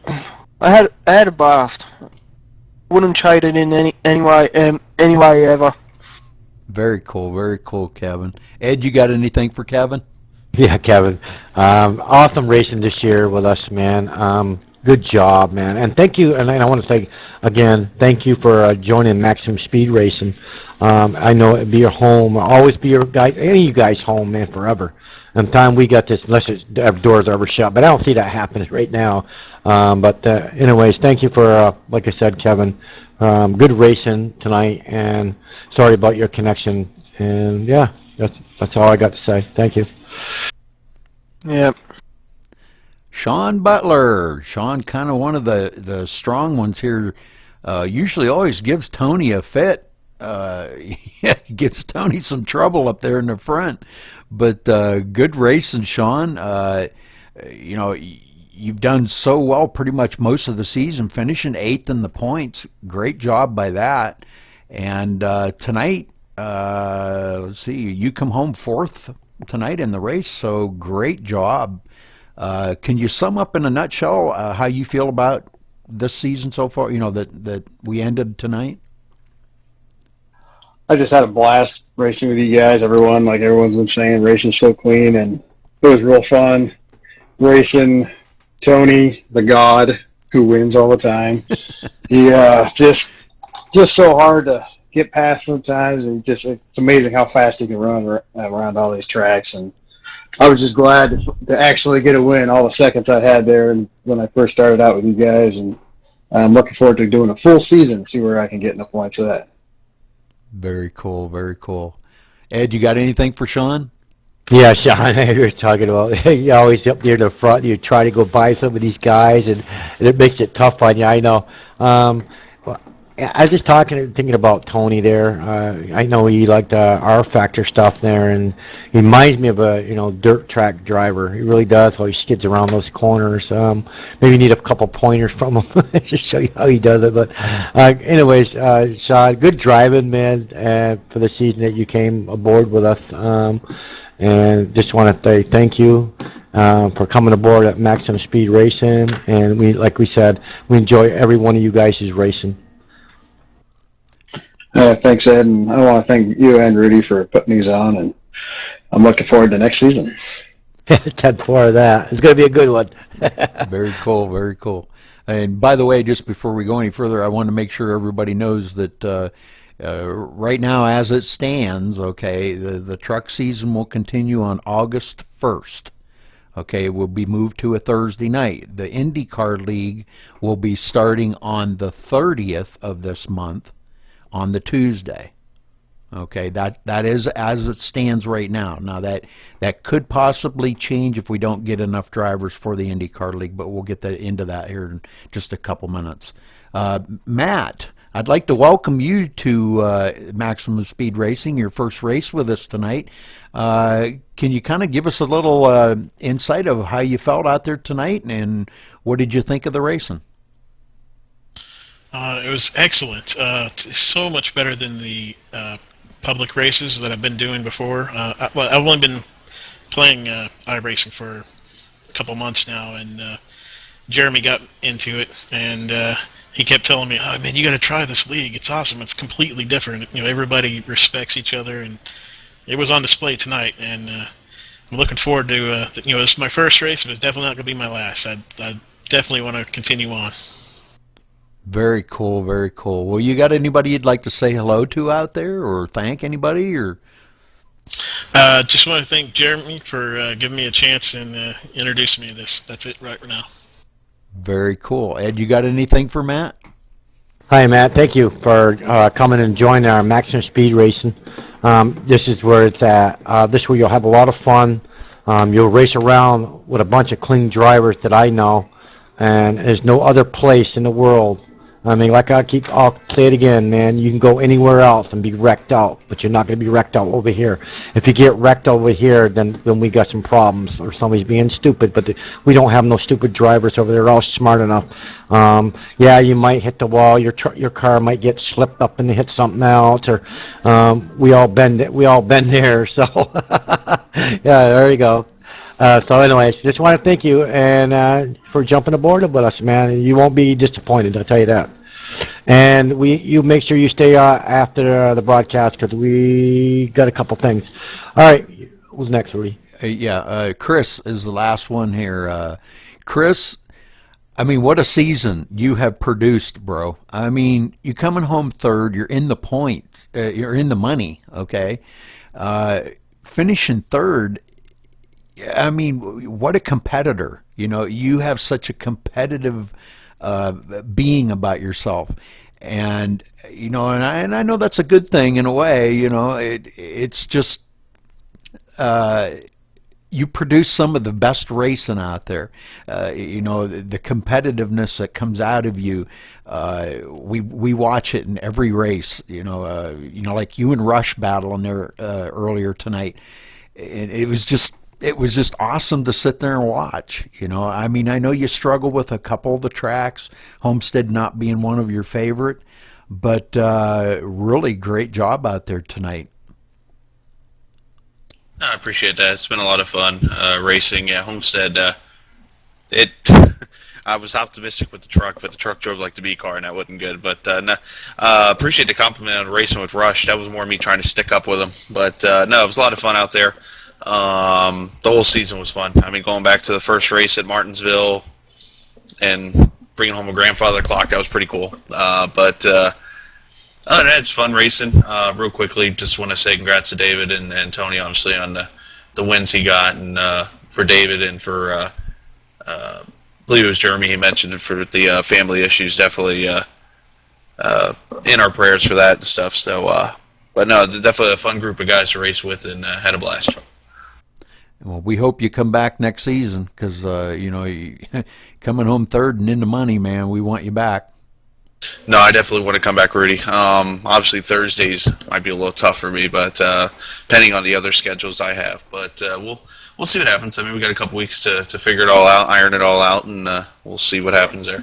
[SPEAKER 7] I had a blast. Wouldn't trade it in any way ever.
[SPEAKER 2] Very cool, Kevin. Ed, you got anything for Kevin?
[SPEAKER 12] Yeah, Kevin. Awesome racing this year with us, man. Good job, man. And thank you. And I want to say again, thank you for joining Maximum Speed Racing. I know it'd be your home, always be your guys, any of you guys' home, man, forever. And the time we got this, unless our doors are ever shut, but I don't see that happening right now. But anyways, thank you for, like I said, Kevin. Good racing tonight, and sorry about your connection. And yeah, that's all I got to say. Thank you.
[SPEAKER 7] Yeah.
[SPEAKER 2] Sean Butler. Sean, kind of one of the strong ones here. Usually always gives Tony a fit. He gives Tony some trouble up there in the front. But good racing, Sean. You know, you've done so well pretty much most of the season, finishing 8th in the points. Great job by that. And tonight, let's see, you come home 4th tonight in the race, so great job. Can you sum up in a nutshell how you feel about this season so far, you know, that we ended tonight?
[SPEAKER 3] I just had a blast racing with you guys, everyone. Like everyone's been saying, racing's so clean, and it was real fun racing Tony, the God, who wins all the time. He just so hard to get past sometimes, and it's amazing how fast he can run around all these tracks. And I was just glad to actually get a win all the seconds I had there, and when I first started out with you guys, and I'm looking forward to doing a full season, see where I can get in the points of that.
[SPEAKER 2] Very cool, very cool. Ed, you got anything for Sean?
[SPEAKER 12] Yeah, Sean, you were talking about, you're always up near the front, you try to go by some of these guys, and it makes it tough on you, I know. I was just thinking about Tony there. I know he liked R Factor stuff there, and he reminds me of a dirt track driver. He really does. How he skids around those corners. Maybe you need a couple pointers from him to show you how he does it. But anyways, Sean, good driving, man, for the season that you came aboard with us. And just want to say thank you for coming aboard at Maximum Speed Racing. And like we said, we enjoy every one of you guys' racing.
[SPEAKER 3] Thanks, Ed, and I want to thank you and Rudy for putting these on, and I'm looking forward to next season.
[SPEAKER 12] 10-4 of that. It's going to be a good one.
[SPEAKER 2] Very cool, very cool. And by the way, just before we go any further, I want to make sure everybody knows that right now, as it stands, okay, the truck season will continue on August 1st. Okay, it will be moved to a Thursday night. The IndyCar League will be starting on the 30th of this month, on the Tuesday. Okay, that is as it stands right now. Now that could possibly change if we don't get enough drivers for the IndyCar League, but we'll get into that here in just a couple minutes. Matt, I'd like to welcome you to Maximum Speed Racing, your first race with us tonight. Can you kind of give us a little insight of how you felt out there tonight, and what did you think of the racing?
[SPEAKER 15] It was excellent. So much better than the public races that I've been doing before. I've only been playing iRacing for a couple months now, and Jeremy got into it, and he kept telling me, "Oh man, you got to try this league. It's awesome. It's completely different. Everybody respects each other," and it was on display tonight. And I'm looking forward to. This is my first race, but it's definitely not going to be my last. I definitely want to continue on.
[SPEAKER 2] Very cool, very cool. Well, you got anybody you'd like to say hello to out there, or thank anybody, or?
[SPEAKER 15] Just want to thank Jeremy for giving me a chance and introducing me to this. That's it right now.
[SPEAKER 2] Very cool. Ed, you got anything for Matt?
[SPEAKER 12] Hi, Matt. Thank you for coming and joining our Maximum Speed Racing. This is where it's at. This is where you'll have a lot of fun. You'll race around with a bunch of clean drivers that I know, and there's no other place in the world I mean, I'll say it again, man. You can go anywhere else and be wrecked out, but you're not going to be wrecked out over here. If you get wrecked over here, then we got some problems, or somebody's being stupid. But we don't have no stupid drivers over there. They're all smart enough. Yeah, you might hit the wall. Your car might get slipped up and hit something else, or we all been there. So yeah, there you go. So anyways, just want to thank you and for jumping aboard with us, man. You won't be disappointed, I'll tell you that. And you make sure you stay after the broadcast because we got a couple things. All right, who's next, Rudy?
[SPEAKER 2] Chris is the last one here. Chris, I mean, what a season you have produced, bro. I mean, you coming home third, you're in the points, you're in the money, okay? Finishing third. I mean, what a competitor. You know, you have such a competitive being about yourself. And, you know, and I know that's a good thing in a way, you know, it's just, you produce some of the best racing out there. You know, the competitiveness that comes out of you, we watch it in every race, you know, like you and Rush battling there earlier tonight. It was just awesome to sit there and watch. You know, I mean, I know you struggle with a couple of the tracks, Homestead not being one of your favorite, but really great job out there tonight.
[SPEAKER 1] I appreciate that. It's been a lot of fun racing. Yeah, Homestead. I was optimistic with the truck, but the truck drove like the B car, and that wasn't good. But appreciate the compliment on racing with Rush. That was more me trying to stick up with him. But no, it was a lot of fun out there. The whole season was fun. I mean, going back to the first race at Martinsville and bringing home a grandfather clock, that was pretty cool. But other than that, it's fun racing. Real quickly, just want to say congrats to David and Tony, obviously, on the wins he got, and for David and for I believe it was Jeremy he mentioned it, for the family issues. Definitely in our prayers for that and stuff. So, but no, definitely a fun group of guys to race with, and had a blast.
[SPEAKER 2] Well, we hope you come back next season because, you know, coming home third and in the money, man, we want you back.
[SPEAKER 1] No, I definitely want to come back, Rudy. Obviously, Thursdays might be a little tough for me, but depending on the other schedules I have. But we'll see what happens. I mean, we got a couple weeks to figure it all out, iron it all out, and we'll see what happens there.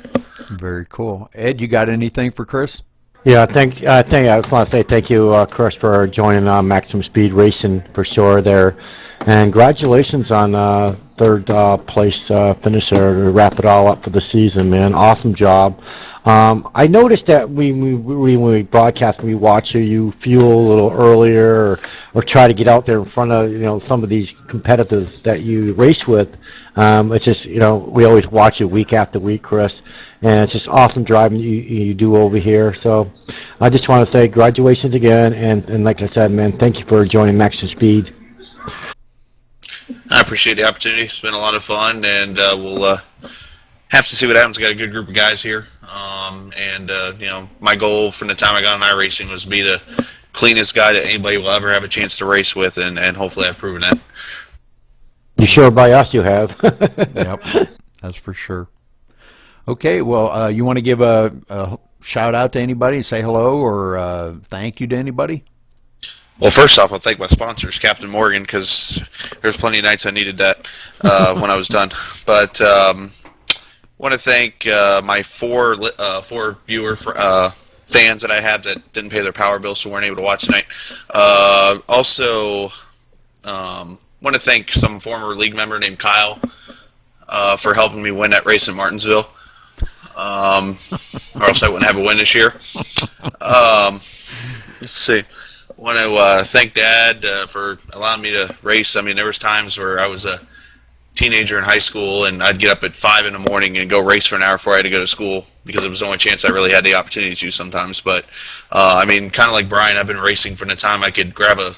[SPEAKER 2] Very cool. Ed, you got anything for Chris?
[SPEAKER 12] Yeah, I just want to say thank you, Chris, for joining Maximum Speed Racing for sure there. And congratulations on third place finisher to wrap it all up for the season, man. Awesome job. I noticed that when we broadcast and we watch you fuel a little earlier or try to get out there in front of, you know, some of these competitors that you race with. It's just, you know, we always watch you week after week, Chris, and it's just awesome driving you do over here. So I just want to say congratulations again, and like I said, man, thank you for joining Maximum Speed.
[SPEAKER 1] I appreciate the opportunity. It's been a lot of fun, and we'll have to see what happens. We got a good group of guys here, and you know, my goal from the time I got on iRacing was to be the cleanest guy that anybody will ever have a chance to race with, and hopefully I've proven that.
[SPEAKER 12] You sure by us you have.
[SPEAKER 2] Yep, that's for sure. Okay, well, you want to give a shout out to anybody, say hello, or thank you to anybody?
[SPEAKER 1] Well, first off, I'll thank my sponsors, Captain Morgan, because there's plenty of nights I needed that when I was done. But want to thank my four viewer fans that I have that didn't pay their power bill, so weren't able to watch tonight. Also, want to thank some former league member named Kyle for helping me win that race in Martinsville. Or else I wouldn't have a win this year. Let's see. I want to thank Dad for allowing me to race. I mean, there was times where I was a teenager in high school, and I'd get up at 5 in the morning and go race for an hour before I had to go to school because it was the only chance I really had the opportunity to sometimes. But, I mean, kind of like Brian, I've been racing from the time I could grab a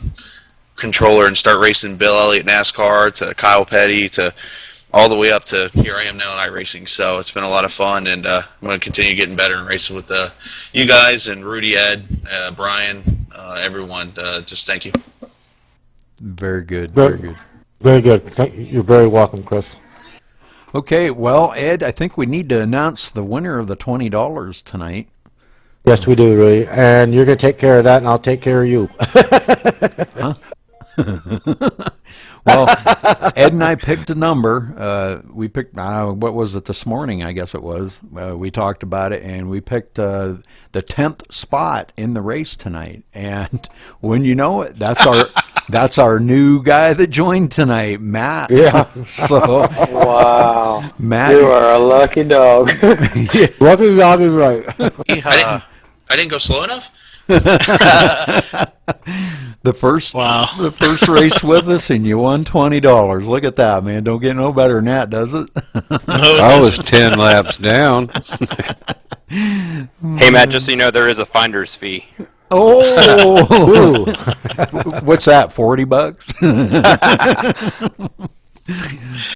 [SPEAKER 1] controller and start racing Bill Elliott NASCAR to Kyle Petty to all the way up to here I am now in iRacing. So it's been a lot of fun, and I'm going to continue getting better and racing with you guys and Rudy, Ed, Brian, everyone. Just thank you.
[SPEAKER 2] Very good. Very good.
[SPEAKER 12] Very good. You're very welcome, Chris.
[SPEAKER 2] Okay, well, Ed, I think we need to announce the winner of the $20 tonight.
[SPEAKER 12] Yes, we do, really. And you're going to take care of that, and I'll take care of you.
[SPEAKER 2] Huh? Well, Ed and I picked a number. We picked, what was it, this morning, I guess it was. We talked about it, and we picked the 10th spot in the race tonight. And when you know it, that's our new guy that joined tonight, Matt.
[SPEAKER 12] Yeah.
[SPEAKER 2] So,
[SPEAKER 4] Wow.
[SPEAKER 2] Matt,
[SPEAKER 4] You are a lucky dog.
[SPEAKER 2] Yeah.
[SPEAKER 12] Lucky dog is right.
[SPEAKER 1] I didn't go slow enough.
[SPEAKER 2] The first
[SPEAKER 15] Wow.
[SPEAKER 2] the first race with us, and you won $20. Look at that, man! Don't get no better than that, does it?
[SPEAKER 13] I was 10 laps down.
[SPEAKER 14] Hey, Matt, just so you know, there is a finder's fee.
[SPEAKER 2] Oh, what's that? $40?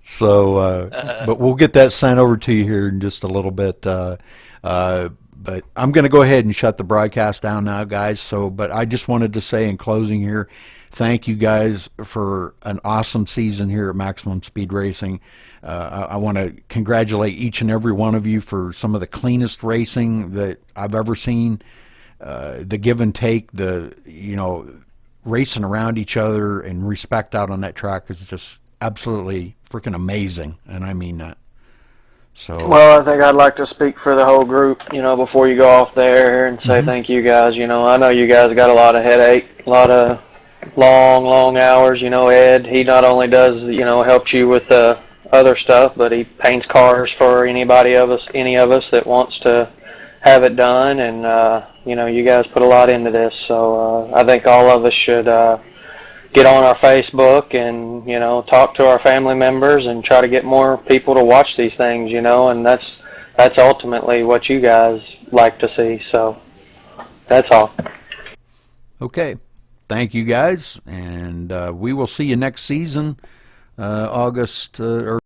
[SPEAKER 2] So, but we'll get that sent over to you here in just a little bit. But I'm going to go ahead and shut the broadcast down now, guys. So, but I just wanted to say in closing here, thank you guys for an awesome season here at Maximum Speed Racing. I want to congratulate each and every one of you for some of the cleanest racing that I've ever seen. The give and take, racing around each other and respect out on that track is just absolutely freaking amazing, and I mean that. So.
[SPEAKER 4] Well, I think I'd like to speak for the whole group, before you go off there and say thank you guys. I know you guys got a lot of headache, a lot of long hours. Ed, he not only does, helps you with the other stuff, but he paints cars for any of us that wants to have it done. And, you guys put a lot into this. So I think all of us should get on our Facebook and, talk to our family members and try to get more people to watch these things, and that's ultimately what you guys like to see. So that's all.
[SPEAKER 2] Okay. Thank you guys, and we will see you next season, August or